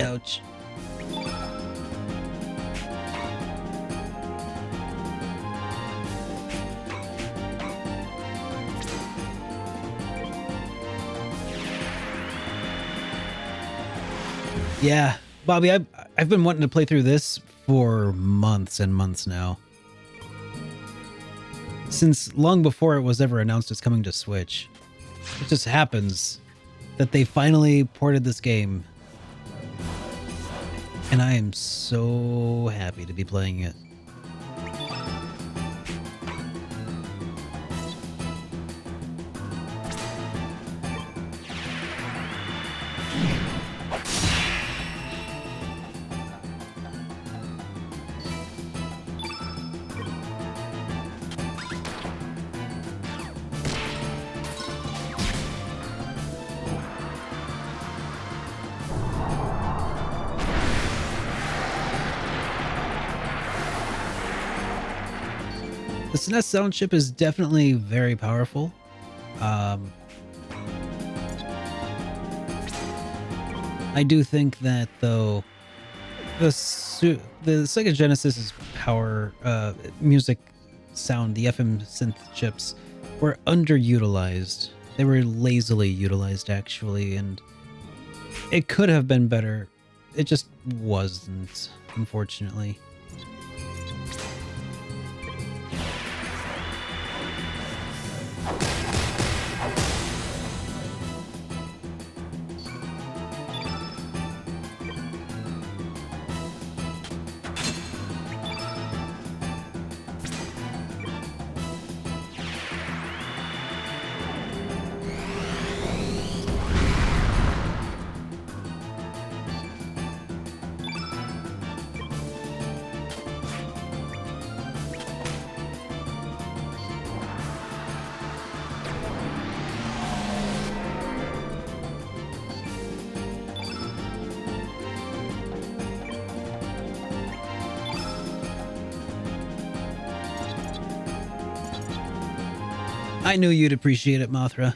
Ouch. Yeah, Bobby, I've been wanting to play through this for months and months now. Since long before it was ever announced it's coming to Switch. It just happens that they finally ported this game. And I am so happy to be playing it. The SNES sound chip is definitely very powerful. I do think that, though, the Sega Genesis's power music sound, the FM synth chips, were underutilized. They were lazily utilized, actually, and it could have been better. It just wasn't, unfortunately. I knew you'd appreciate it, Mothra.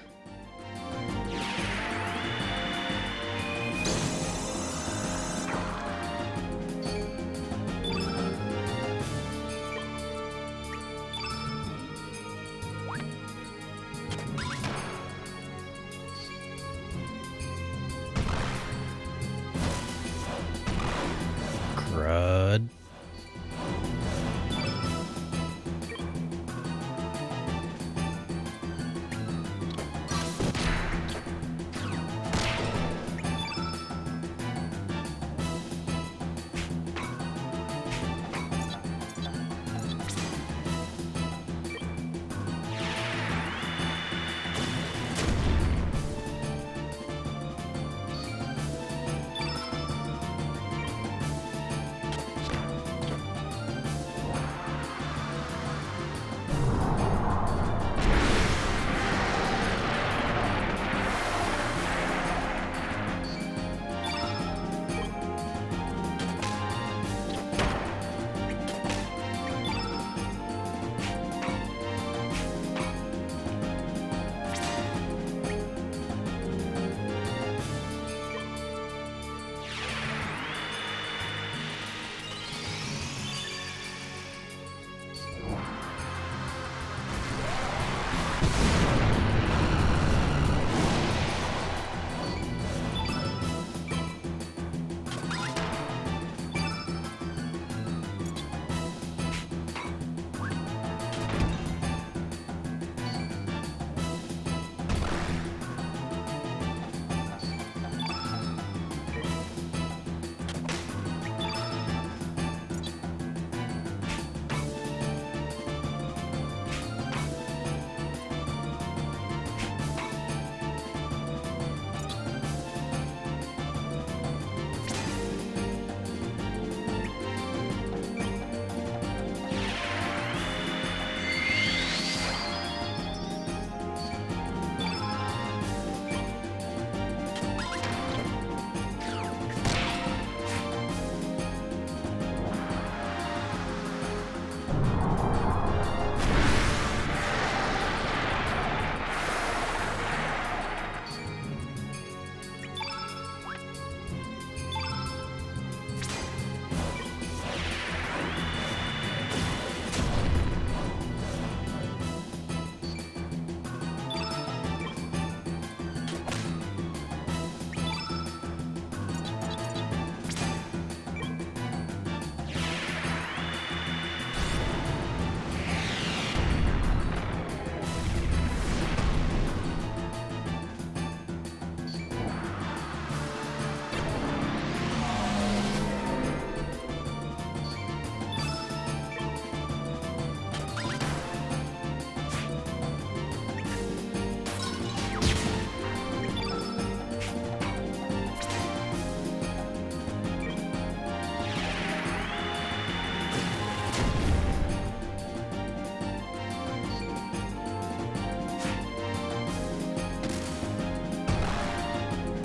Crud.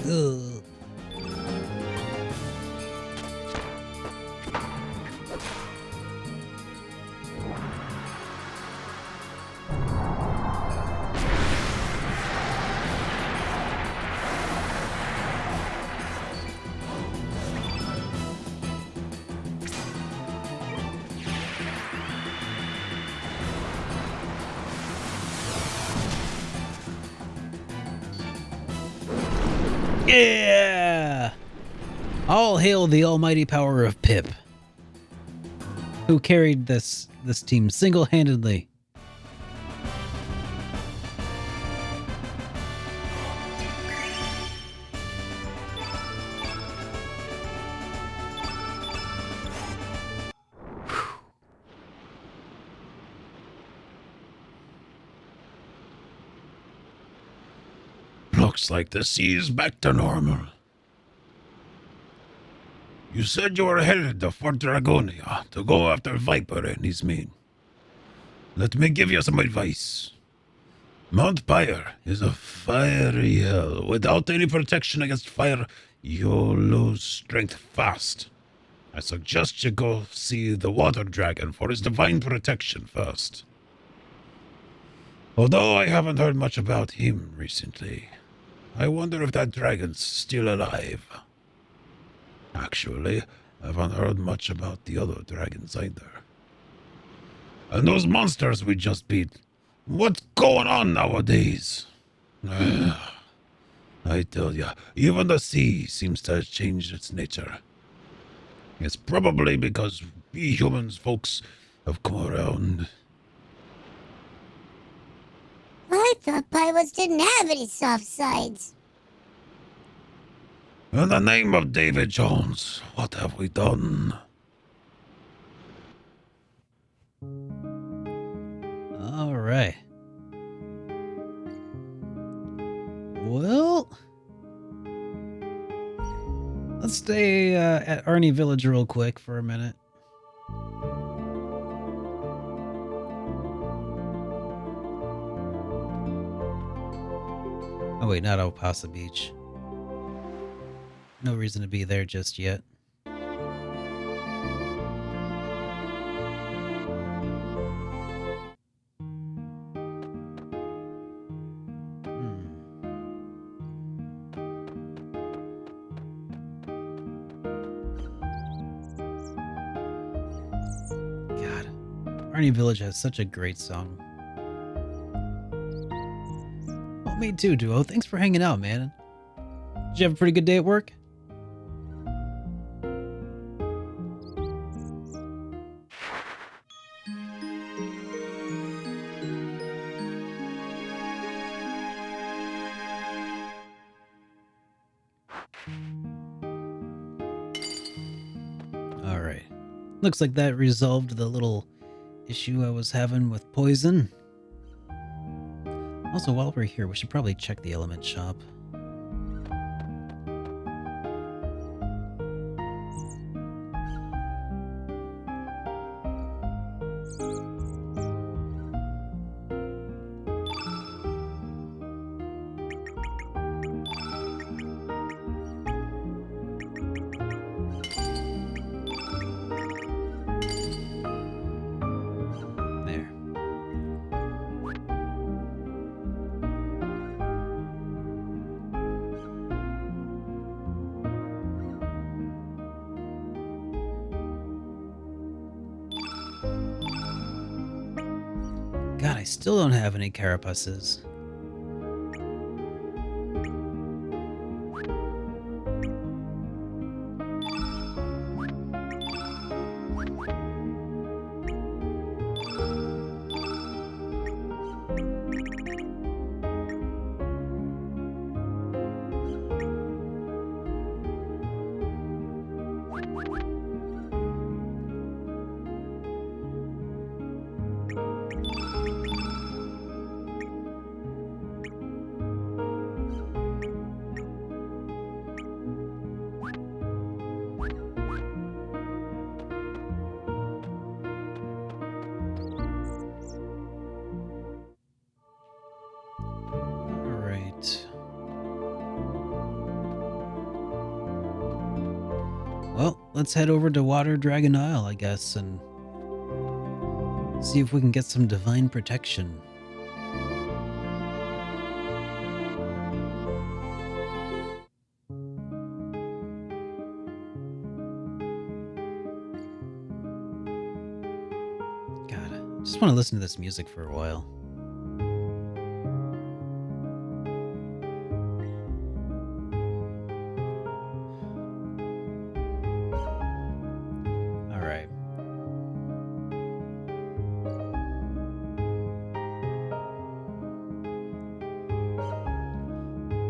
Ugh. Yeah! All hail the almighty power of Pip, who carried this team single-handedly. Looks like the sea is back to normal. You said you were headed to Fort Dragonia to go after Viper and his men. Let me give you some advice. Mount Pyre is a fiery hell. Without any protection against fire, you'll lose strength fast. I suggest you go see the water dragon for his divine protection first. Although I haven't heard much about him recently, I wonder if that dragon's still alive. Actually, I haven't heard much about the other dragons either. And those monsters we just beat, what's going on nowadays? I tell ya, even the sea seems to have changed its nature. It's probably because we humans folks have come around. I thought pirates didn't have any soft sides. In the name of David Jones, what have we done? All right. Well, let's stay at Arnie Village real quick for a minute. Oh wait, not Opasa Beach. No reason to be there just yet. God, Arnie Village has such a great song. Well, me too, Duo. Thanks for hanging out, man. Did you have a pretty good day at work? Alright. Looks like that resolved the little issue I was having with poison. Also, while we're here, we should probably check the element shop. There. God, I still don't have any carapaces. let's head over to Water Dragon Isle, I guess, and see if we can get some divine protection. God, I just want to listen to this music for a while. All right.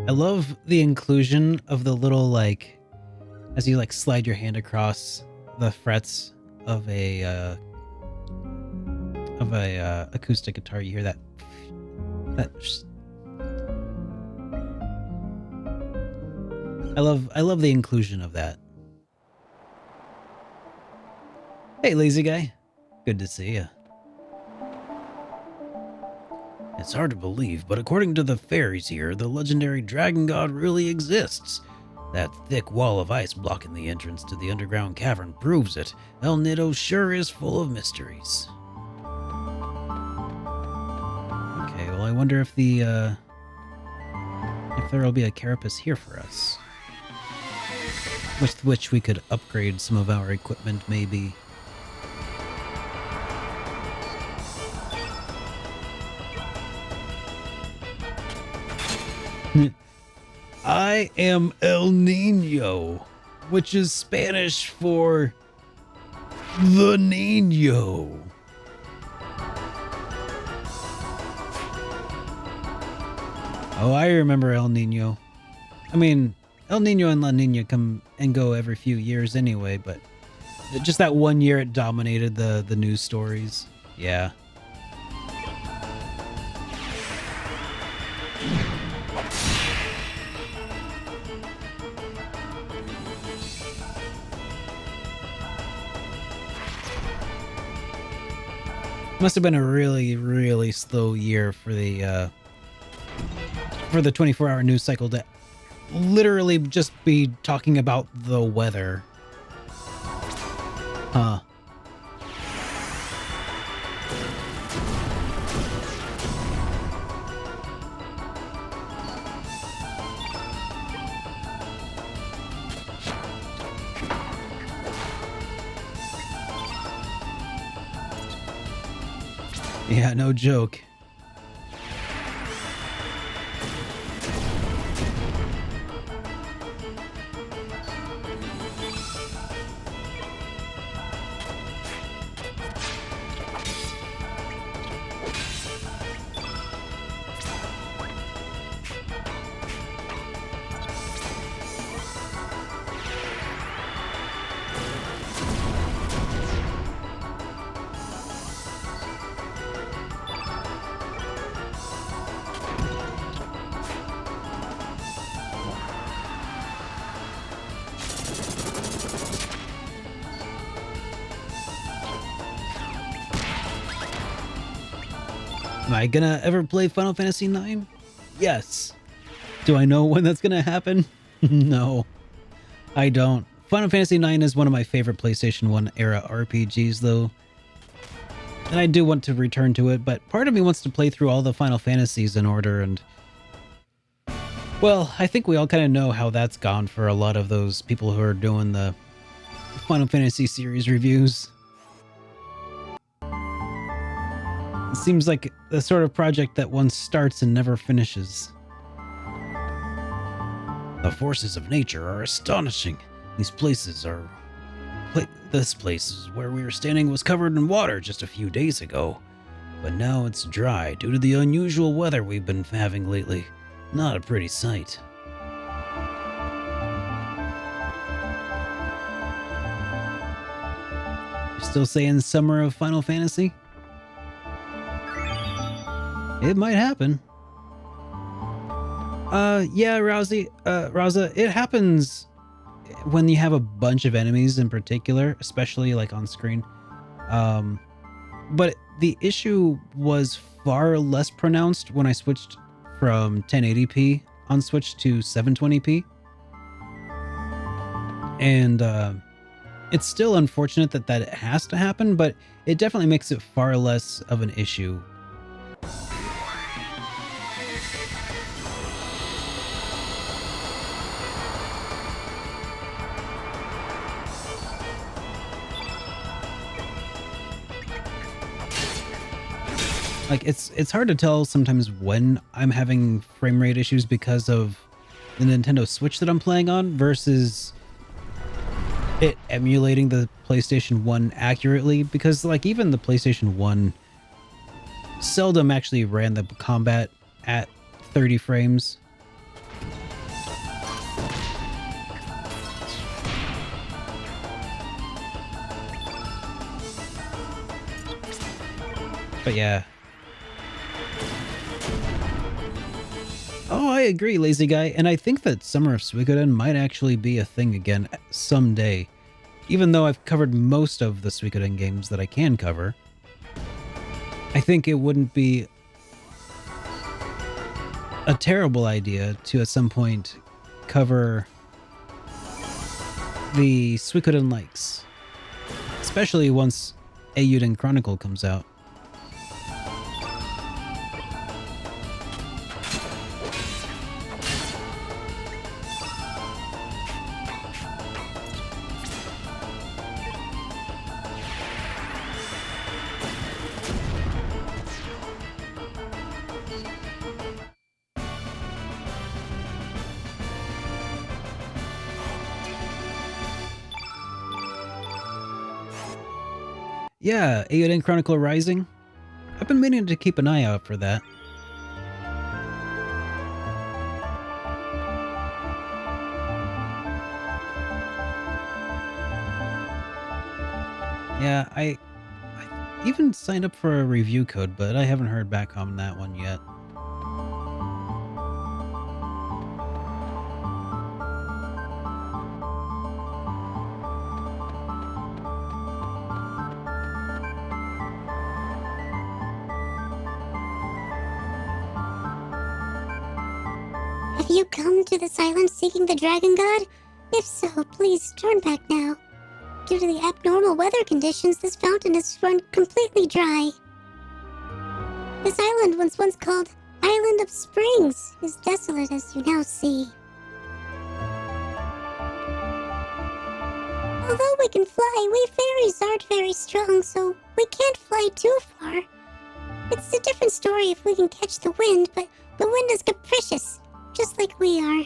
I love the inclusion of the little, like, as you like slide your hand across the frets of a acoustic guitar, you hear that I love the inclusion of that. Hey, lazy guy. Good to see you. It's hard to believe, but according to the fairies here, the legendary dragon god really exists. That thick wall of ice blocking the entrance to the underground cavern proves it. El Nido sure is full of mysteries. Okay, well, I wonder if if there'll be a carapace here for us. With which we could upgrade some of our equipment, maybe. I am El Nino, which is Spanish for the Nino. Oh, I remember El Nino. I mean, El Nino and La Nina come and go every few years anyway, but just that one year it dominated the news stories. Yeah. Must have been a really, really slow year for the 24-hour news cycle to literally just be talking about the weather. Huh. Yeah, no joke. Am I gonna ever play Final Fantasy IX? Yes. Do I know when that's gonna happen? No, I don't. Final Fantasy IX is one of my favorite PlayStation 1 era RPGs, though. And I do want to return to it, but part of me wants to play through all the Final Fantasies in order, and well, I think we all kind of know how that's gone for a lot of those people who are doing the Final Fantasy series reviews. It seems like the sort of project that one starts and never finishes. The forces of nature are astonishing. This place where we were standing was covered in water just a few days ago. But now it's dry due to the unusual weather we've been having lately. Not a pretty sight. You still saying Summer of Final Fantasy? It might happen. Yeah, Raza, it happens when you have a bunch of enemies in particular, especially like on screen. But the issue was far less pronounced when I switched from 1080p on Switch to 720p. And It's still unfortunate that that has to happen, but it definitely makes it far less of an issue. Like, it's hard to tell sometimes when I'm having frame rate issues because of the Nintendo Switch that I'm playing on versus it emulating the PlayStation 1 accurately, because like even the PlayStation 1 seldom actually ran the combat at 30 frames. But yeah. Oh, I agree, Lazy Guy, and I think that Summer of Suikoden might actually be a thing again someday. Even though I've covered most of the Suikoden games that I can cover, I think it wouldn't be a terrible idea to at some point cover the Suikoden likes, especially once Eiyuden Chronicle comes out. Yeah, Eiyuden Chronicle Rising. I've been meaning to keep an eye out for that. Yeah, I even signed up for a review code, but I haven't heard back on that one yet. Have you come to this island seeking the dragon god? If so, please turn back now. Due to the abnormal weather conditions, this fountain has run completely dry. This island was once called Island of Springs, is desolate as you now see. Although we can fly, we fairies aren't very strong, so we can't fly too far. It's a different story if we can catch the wind, but the wind is capricious, just like we are.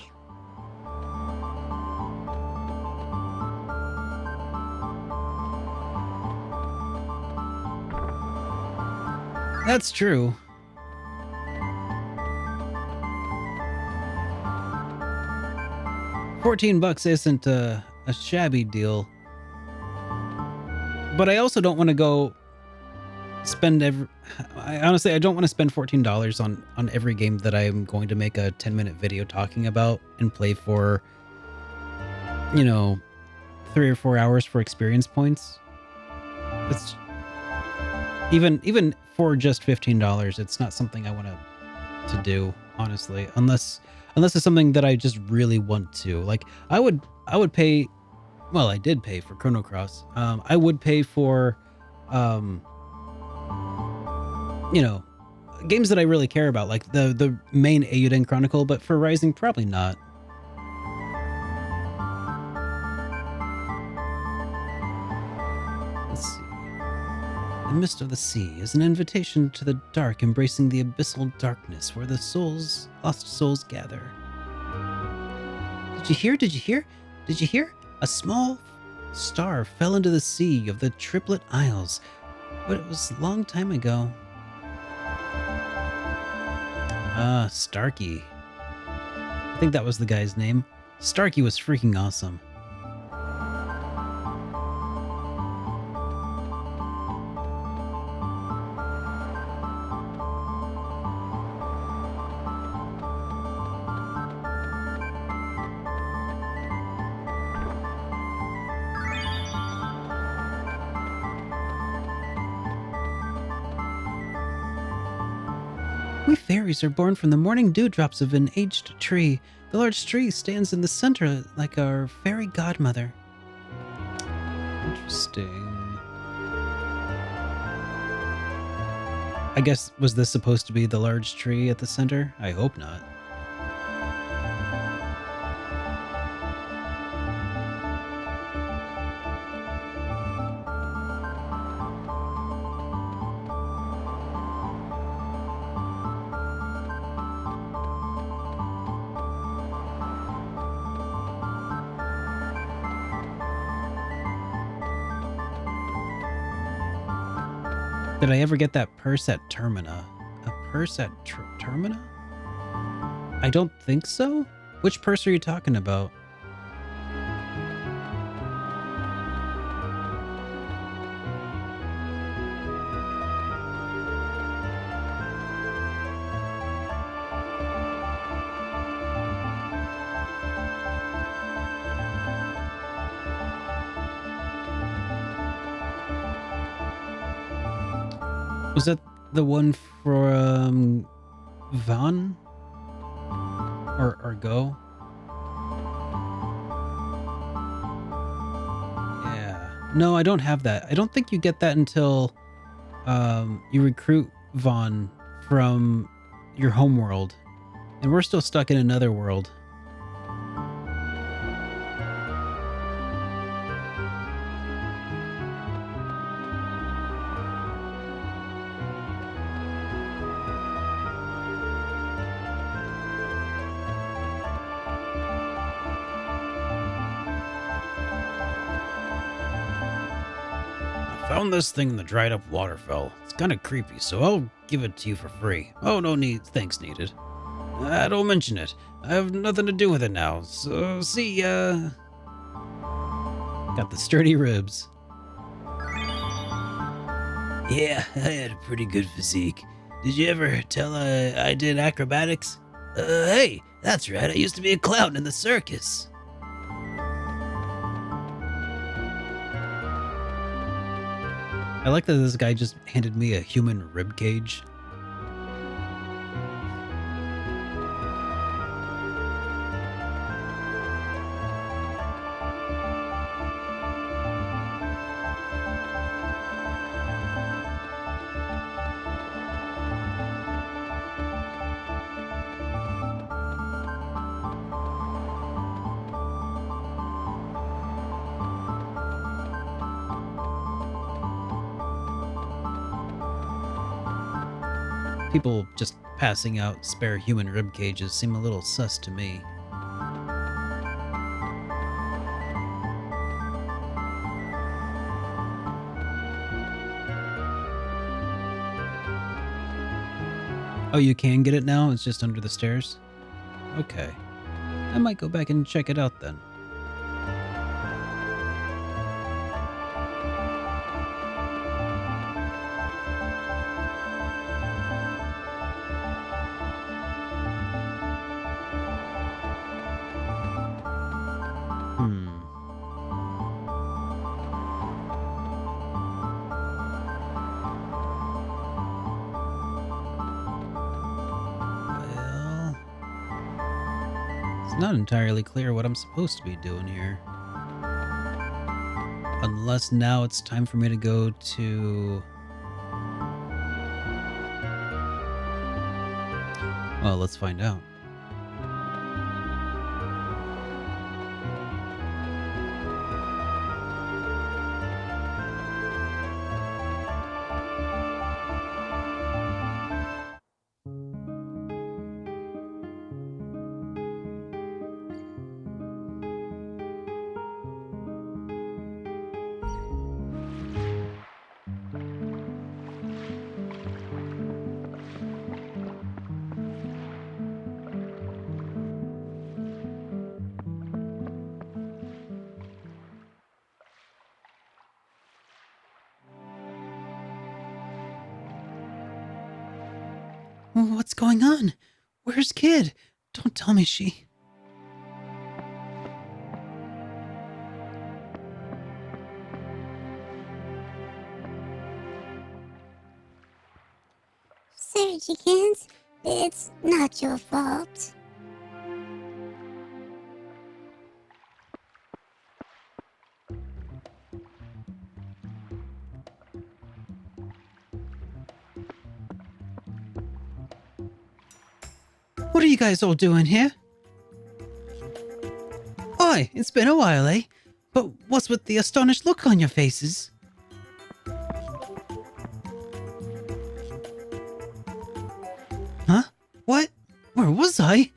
That's true. $14 isn't a shabby deal. But I also don't want to go spend I don't want to spend $14 on every game that I'm going to make a 10-minute video talking about and play for, 3 or 4 hours for experience points. It's even for just $15, it's not something I want to do, honestly, unless it's something that I just really want to. Like I would pay, well, I did pay for Chrono Cross. I would pay for games that I really care about, like the main Eiyuden Chronicle, but for Rising, probably not. Let's see. The mist of the sea is an invitation to the dark, embracing the abyssal darkness where the lost souls gather. Did you hear? Did you hear? Did you hear? A small star fell into the sea of the Triplet Isles, but it was a long time ago. Starkey. I think that was the guy's name. Starkey was freaking awesome. We fairies are born from the morning dewdrops of an aged tree. The large tree stands in the center like our fairy godmother. Interesting. I guess, was this supposed to be the large tree at the center? I hope not. Did I ever get that purse at Termina? A purse at Termina? I don't think so. Which purse are you talking about? Was that the one from Van? Or Go? Yeah. No, I don't have that. I don't think you get that until you recruit Vaughn from your homeworld. And we're still stuck in another world. Found this thing in the dried up waterfall. It's kind of creepy, so I'll give it to you for free. Oh, no need, thanks needed. Don't mention it. I have nothing to do with it now, so see ya. Got the sturdy ribs. Yeah, I had a pretty good physique. Did you ever tell I did acrobatics? Hey, that's right, I used to be a clown in the circus. I like that this guy just handed me a human rib cage. People just passing out spare human rib cages seem a little sus to me. Oh, you can get it now? It's just under the stairs? Okay. I might go back and check it out then. Not entirely clear what I'm supposed to be doing here. Unless now it's time for me to go to... Well, let's find out. What's going on? Where's Kid? Don't tell me she... Surgicans, it's not your fault. What are you guys all doing here? Oi, it's been a while, eh? But what's with the astonished look on your faces? Huh? What? Where was I?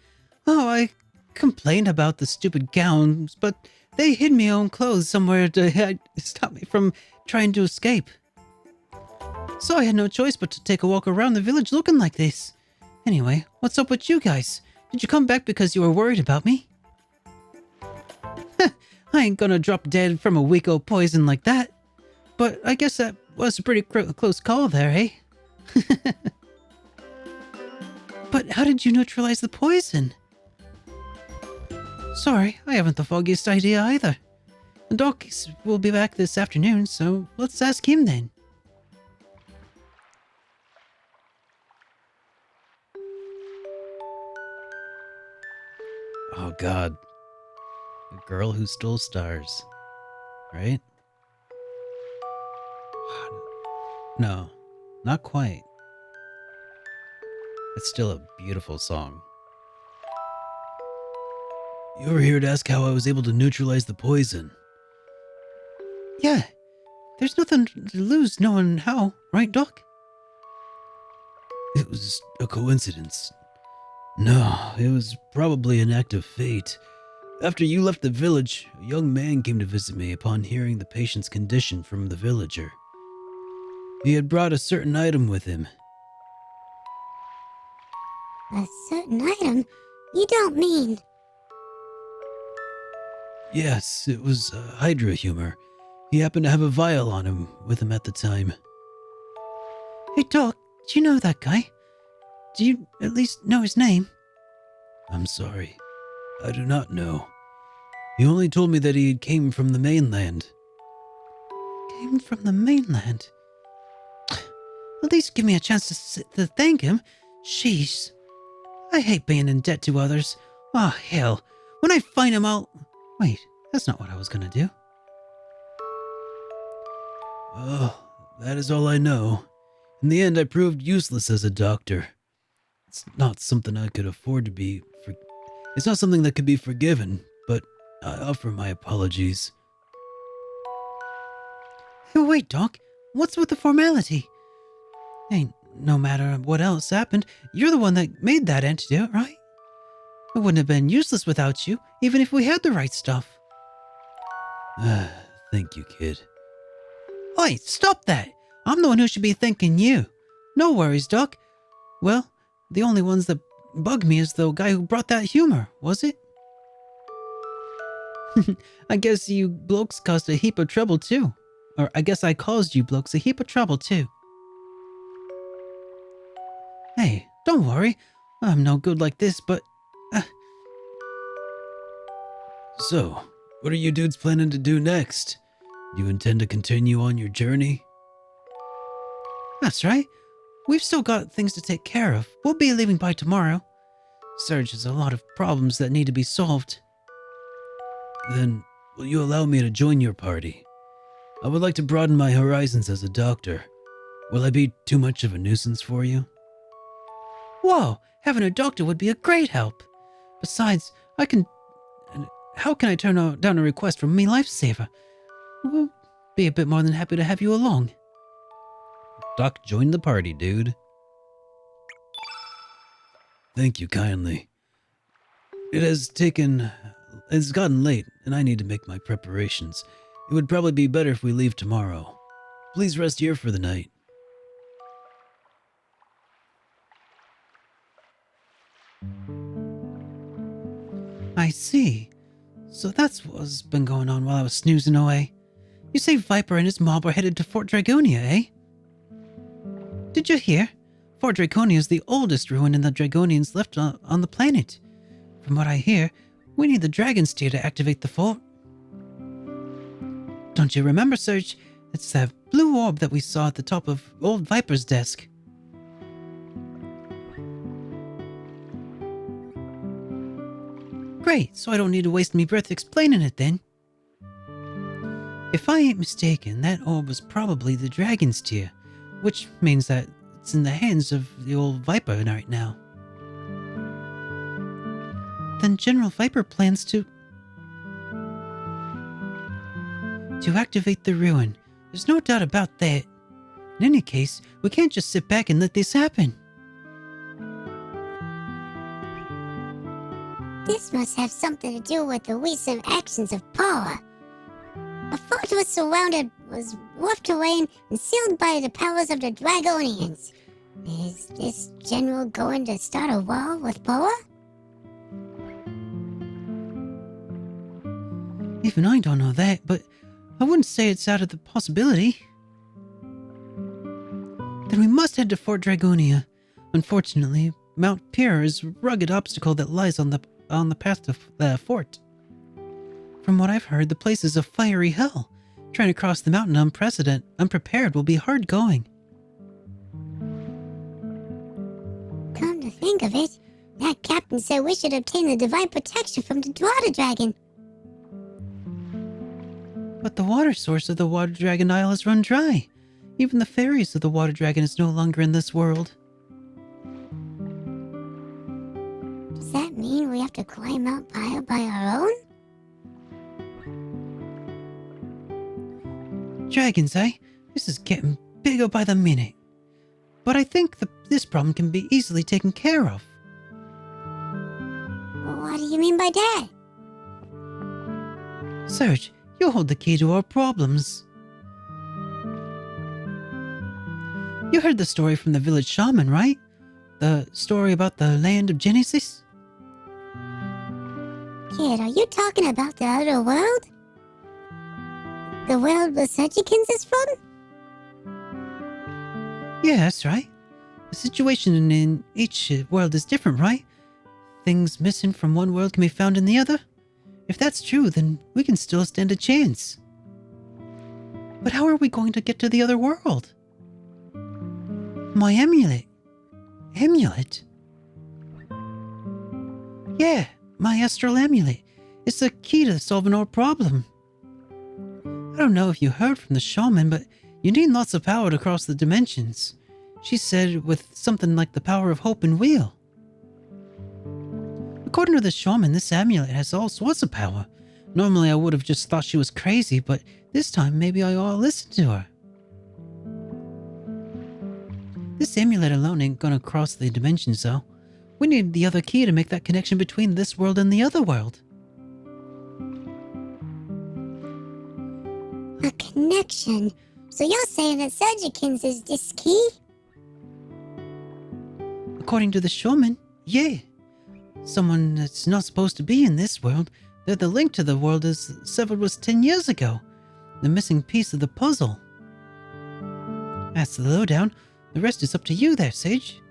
Oh, I complained about the stupid gowns, but they hid my own clothes somewhere to stop me from trying to escape. So I had no choice but to take a walk around the village looking like this. Anyway, what's up with you guys? Did you come back because you were worried about me? I ain't gonna drop dead from a weak old poison like that. But I guess that was a pretty close call there, eh? But how did you neutralize the poison? Sorry, I haven't the foggiest idea either. The doc will be back this afternoon, so let's ask him then. Oh god. The girl who stole stars. Right? No, not quite. It's still a beautiful song. You were here to ask how I was able to neutralize the poison. Yeah, there's nothing to lose knowing how, right, Doc? It was a coincidence. No, it was probably an act of fate. After you left the village, a young man came to visit me upon hearing the patient's condition from the villager. He had brought a certain item with him. A certain item? You don't mean... Yes, it was Hydra humor. He happened to have a vial on him with him at the time. Hey Doc, do you know that guy? Do you at least know his name? I'm sorry. I do not know. He only told me that he came from the mainland. Came from the mainland? At least give me a chance to thank him. Sheesh. I hate being in debt to others. Oh, hell. When I find him, I'll... Wait, that's not what I was gonna do. Oh, that is all I know. In the end, I proved useless as a doctor. It's not something I could afford to be... It's not something that could be forgiven, but I offer my apologies. Hey, wait, Doc. What's with the formality? Hey, no matter what else happened, you're the one that made that antidote, right? It wouldn't have been useless without you, even if we had the right stuff. Thank you, kid. Oi, stop that! I'm the one who should be thanking you. No worries, Doc. Well, the only ones that bug me is the guy who brought that humor, was it? I guess you blokes caused a heap of trouble too. Or I guess I caused you blokes a heap of trouble too. Hey, don't worry. I'm no good like this, but... So, what are you dudes planning to do next? Do you intend to continue on your journey? That's right. We've still got things to take care of. We'll be leaving by tomorrow. Surge has a lot of problems that need to be solved. Then, will you allow me to join your party? I would like to broaden my horizons as a doctor. Will I be too much of a nuisance for you? Whoa, having a doctor would be a great help. Besides, how can I turn down a request from me lifesaver? We'll be a bit more than happy to have you along. Doc, join the party, dude. Thank you kindly. It's gotten late, and I need to make my preparations. It would probably be better if we leave tomorrow. Please rest here for the night. I see. So that's what's been going on while I was snoozing away. You say Viper and his mob are headed to Fort Dragonia, eh? Did you hear? Fort Dragonia is the oldest ruin in the Dragonians left on the planet. From what I hear, we need the Dragon's Tear to activate the fort. Don't you remember, Surge? It's that blue orb that we saw at the top of old Viper's desk. Great, so I don't need to waste me breath explaining it then. If I ain't mistaken, that orb was probably the Dragon's Tear, which means that it's in the hands of the old Viper right now. Then General Viper plans to activate the ruin. There's no doubt about that. In any case, we can't just sit back and let this happen. This must have something to do with the recent actions of power. The fort was wolfed away and sealed by the powers of the Dragonians. Is this general going to start a war with power? Even I don't know that, but I wouldn't say it's out of the possibility. Then we must head to Fort Dragonia. Unfortunately, Mount Pyr is a rugged obstacle that lies on the path to the fort. From what I've heard, the place is a fiery hell. Trying to cross the mountain unprepared will be hard going. Come to think of it, that captain said we should obtain the divine protection from the water dragon. But the water source of the Water Dragon Isle has run dry. Even the fairies of the Water Dragon is no longer in this world. Does that mean we have to climb Mount Pyre by our own? Dragons, eh? This is getting bigger by the minute. But I think this problem can be easily taken care of. What do you mean by that? Serge, you hold the key to our problems. You heard the story from the village shaman, right? The story about the land of Genesis? Kid, are you talking about the other world? The world where Surgikins is from? Yeah, that's right. The situation in each world is different, right? Things missing from one world can be found in the other. If that's true, then we can still stand a chance. But how are we going to get to the other world? My amulet. Amulet? Yeah, my astral amulet. It's the key to solving our problem. I don't know if you heard from the shaman, but you need lots of power to cross the dimensions. She said with something like the power of hope and will. According to the shaman, this amulet has all sorts of power. Normally I would have just thought she was crazy, but this time maybe I ought to listen to her. This amulet alone ain't gonna cross the dimensions though. We need the other key to make that connection between this world and the other world. A connection? So you're saying that Surgikins is this key? According to the shaman, yeah. Someone that's not supposed to be in this world. That the link to the world is severed was 10 years ago. The missing piece of the puzzle. That's the lowdown. The rest is up to you there, Sage.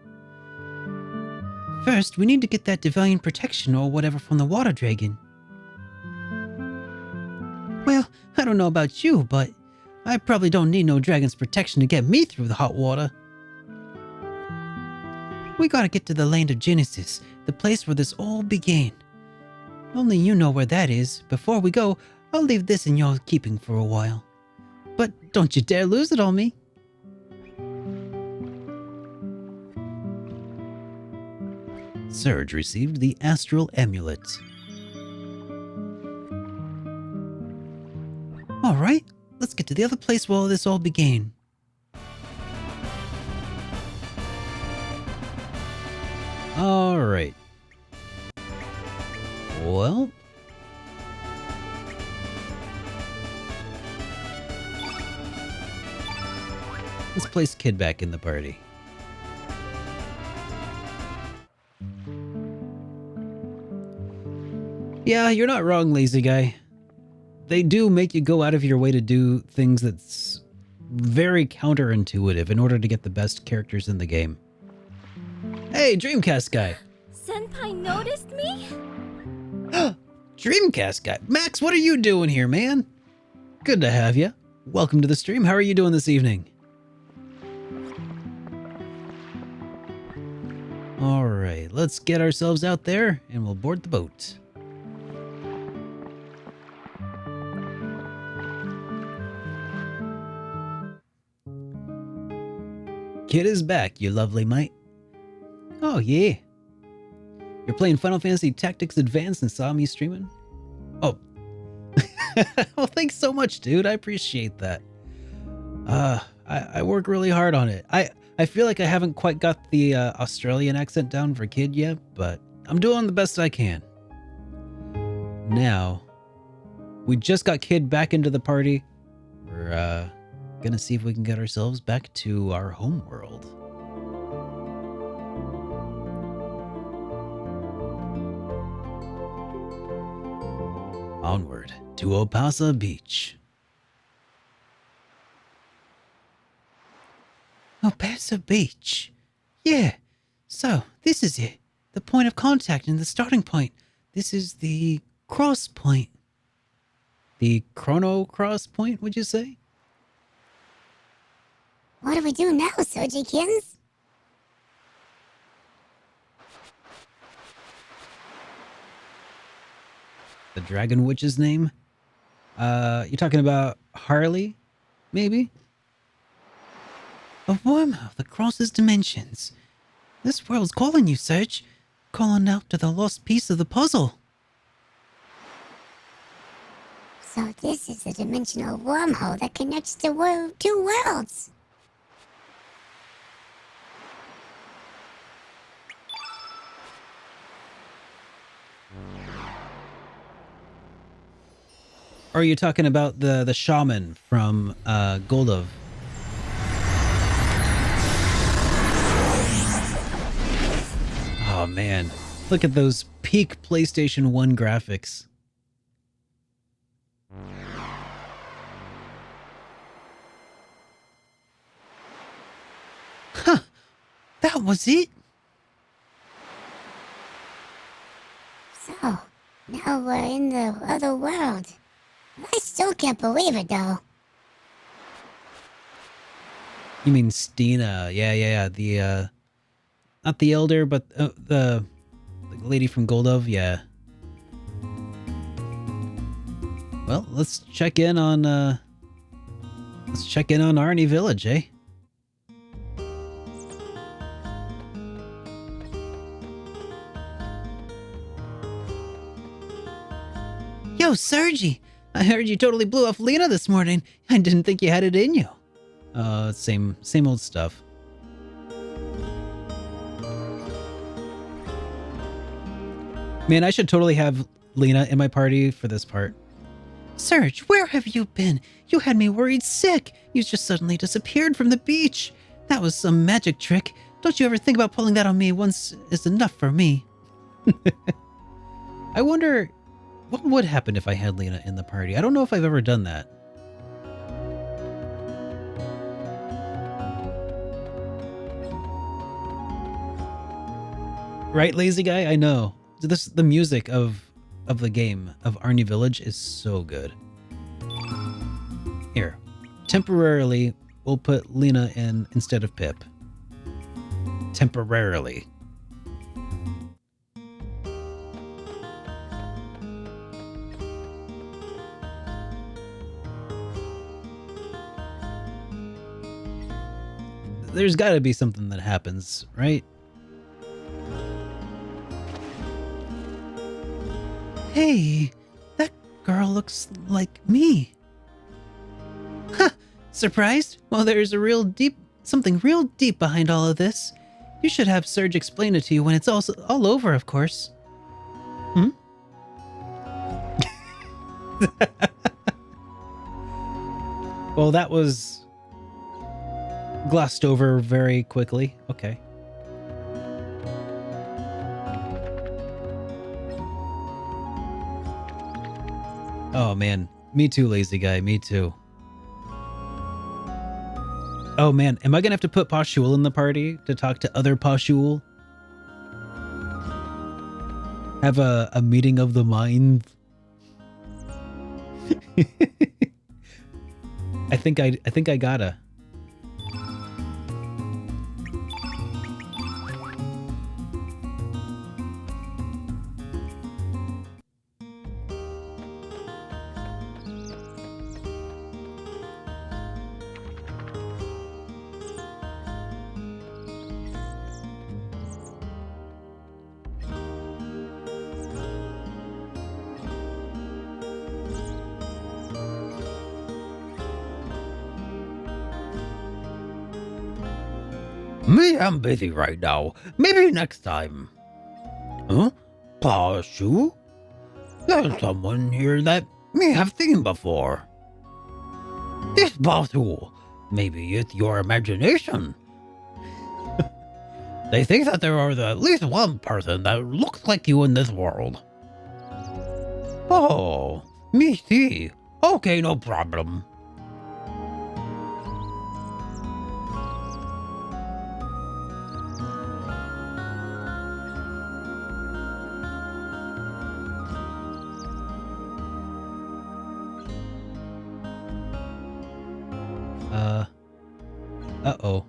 First, we need to get that divine protection or whatever from the water dragon. Well, I don't know about you, but I probably don't need no dragon's protection to get me through the hot water. We gotta get to the land of Genesis, the place where this all began. Only you know where that is. Before we go, I'll leave this in your keeping for a while. But don't you dare lose it on me. Serge received the astral amulet. Alright, let's get to the other place where this all began. Alright. Well... let's place Kid back in the party. Yeah, you're not wrong, lazy guy. They do make you go out of your way to do things that's very counterintuitive in order to get the best characters in the game. Hey, Dreamcast guy! Senpai noticed me? Dreamcast guy! Max, what are you doing here, man? Good to have you. Welcome to the stream. How are you doing this evening? Alright, let's get ourselves out there and we'll board the boat. Kid is back, you lovely mite. Oh, yeah. You're playing Final Fantasy Tactics Advance and saw me streaming? Oh. Well, thanks so much, dude. I appreciate that. I work really hard on it. I feel like I haven't quite got the Australian accent down for Kid yet, but I'm doing the best I can. Now, we just got Kid back into the party. We're gonna see if we can get ourselves back to our home world. Onward to Opasa Beach. Opasa Beach. Yeah. So, this is it. The point of contact and the starting point. This is the cross point. The Chrono cross point, would you say? What do we do now, Sojikins? The Dragon Witch's name? You're talking about Harley? Maybe? A wormhole that crosses dimensions. This world's calling you, Serge. Calling out to the lost piece of the puzzle. So this is a dimensional wormhole that connects the two worlds. Or are you talking about the shaman from Goldov? Oh man, look at those peak PlayStation 1 graphics. Huh, that was it? So, now we're in the other world. I still can't believe it, though. You mean Stina? Yeah. The not the elder, but the lady from Goldov. Yeah. Well, let's check in on Arnie Village, eh? Yo, Sergi! I heard you totally blew off Lena this morning. I didn't think you had it in you. Same old stuff. Man, I should totally have Lena in my party for this part. Serge, where have you been? You had me worried sick. You just suddenly disappeared from the beach. That was some magic trick. Don't you ever think about pulling that on me? Once is enough for me. I wonder what would happen if I had Lena in the party. I don't know if I've ever done that. Right, lazy guy? I know. The music of the game of Arnie Village is so good. Here, temporarily, we'll put Lena in instead of Pip. Temporarily. There's got to be something that happens, right? Hey, that girl looks like me. Huh, surprised? Well, there's something real deep behind all of this. You should have Serge explain it to you when it's all over, of course. Hmm? Well, that was glossed over very quickly. Okay. Oh man, me too, lazy guy, me too. Oh man, am I gonna have to put Pashul in the party to talk to other Pashul? Have a meeting of the mind? I think I gotta. Me, I'm busy right now. Maybe next time. Huh? Pashu? There's someone here that me have seen before. This Pashu. Maybe it's your imagination. They think that there are at least one person that looks like you in this world. Oh, me see. Okay, no problem. Uh-oh.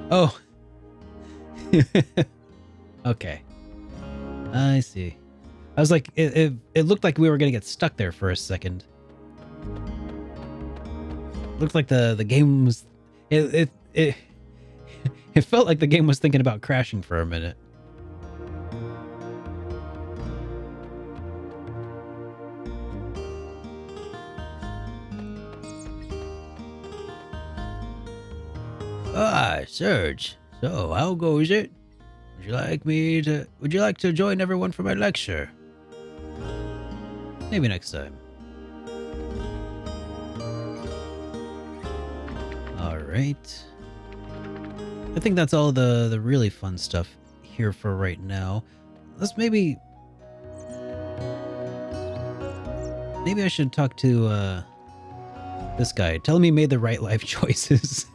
Oh. Okay. I see. I was like, it looked like we were gonna get stuck there for a second. Looked like the game was it it felt like the game was thinking about crashing for a minute. Ah, Serge. So, how goes it? Would you like to join everyone for my lecture? Maybe next time. All right. I think that's all the really fun stuff here for right now. Let's maybe I should talk to this guy. Tell him he made the right life choices.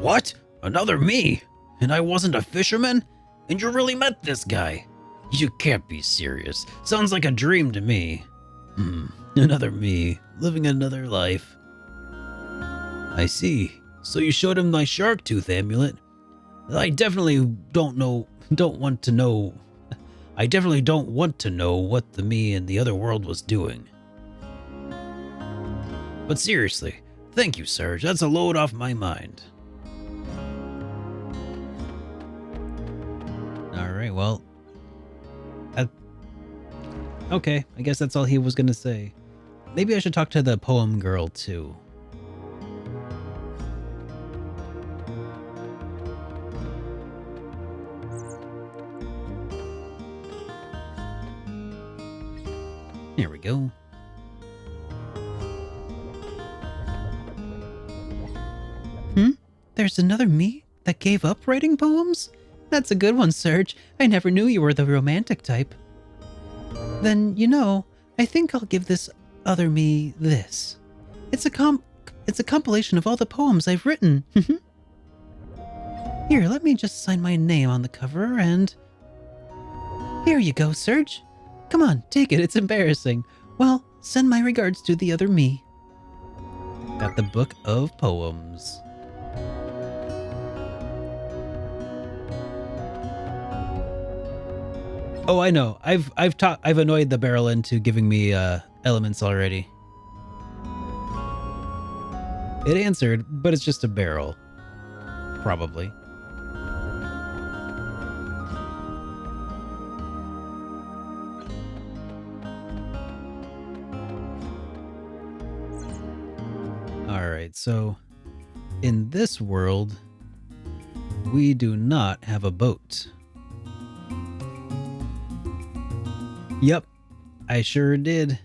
What? Another me? And I wasn't a fisherman? And you really met this guy? You can't be serious. Sounds like a dream to me. Another me, living another life. I see. So you showed him my shark tooth amulet? I definitely don't want to know what the me in the other world was doing. But seriously, thank you, Serge. That's a load off my mind. Alright, well... okay, I guess that's all he was gonna say. Maybe I should talk to the poem girl, too. Here we go. There's another me that gave up writing poems? That's a good one, Serge. I never knew you were the romantic type. Then, I think I'll give this other me this. It's a compilation of all the poems I've written. Here, let me just sign my name on the cover and... Here you go, Serge. Come on, take it. It's embarrassing. Well, send my regards to the other me. Got the book of poems. Oh, I know. I've annoyed the barrel into giving me elements already. It answered, but it's just a barrel. Probably. Alright, so in this world, we do not have a boat. Yep, I sure did.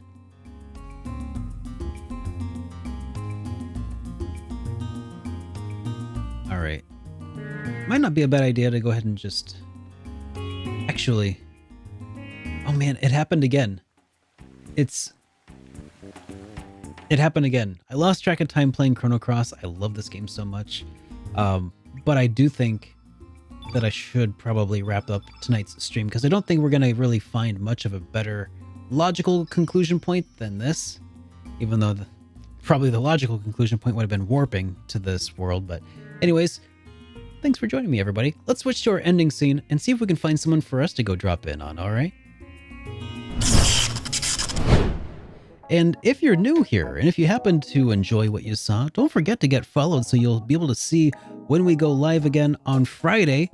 Alright. Might not be a bad idea to go ahead and just... Actually... Oh man, it happened again. It happened again. I lost track of time playing Chrono Cross. I love this game so much. But I do think that I should probably wrap up tonight's stream because I don't think we're going to really find much of a better logical conclusion point than this. Even though probably the logical conclusion point would have been warping to this world. But anyways, thanks for joining me, everybody. Let's switch to our ending scene and see if we can find someone for us to go drop in on, alright? And if you're new here, and if you happen to enjoy what you saw, don't forget to get followed so you'll be able to see when we go live again on Friday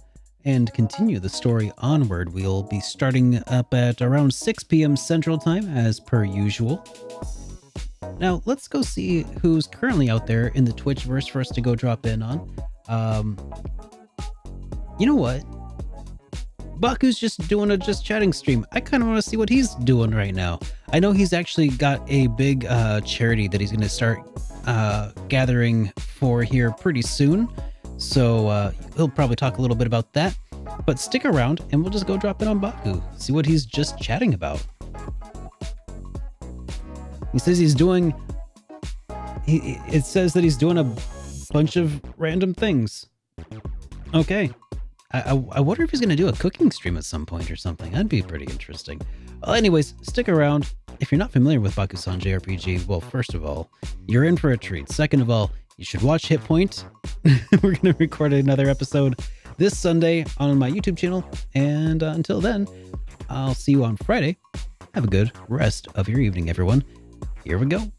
and continue the story onward. We'll be starting up at around 6 p.m. Central Time, as per usual. Now, let's go see who's currently out there in the Twitchverse for us to go drop in on. You know what? Baku's just doing a just chatting stream. I kind of want to see what he's doing right now. I know he's actually got a big charity that he's going to start gathering for here pretty soon. So he'll probably talk a little bit about that. But stick around and we'll just go drop in on Baku. See what he's just chatting about. He says he's doing... It says that he's doing a bunch of random things. Okay. I wonder if he's going to do a cooking stream at some point or something. That'd be pretty interesting. Well, anyways, stick around. If you're not familiar with Baku-san JRPG, well, first of all, you're in for a treat. Second of all, you should watch Hit Point. We're going to record another episode this Sunday on my YouTube channel. And until then, I'll see you on Friday. Have a good rest of your evening, everyone. Here we go.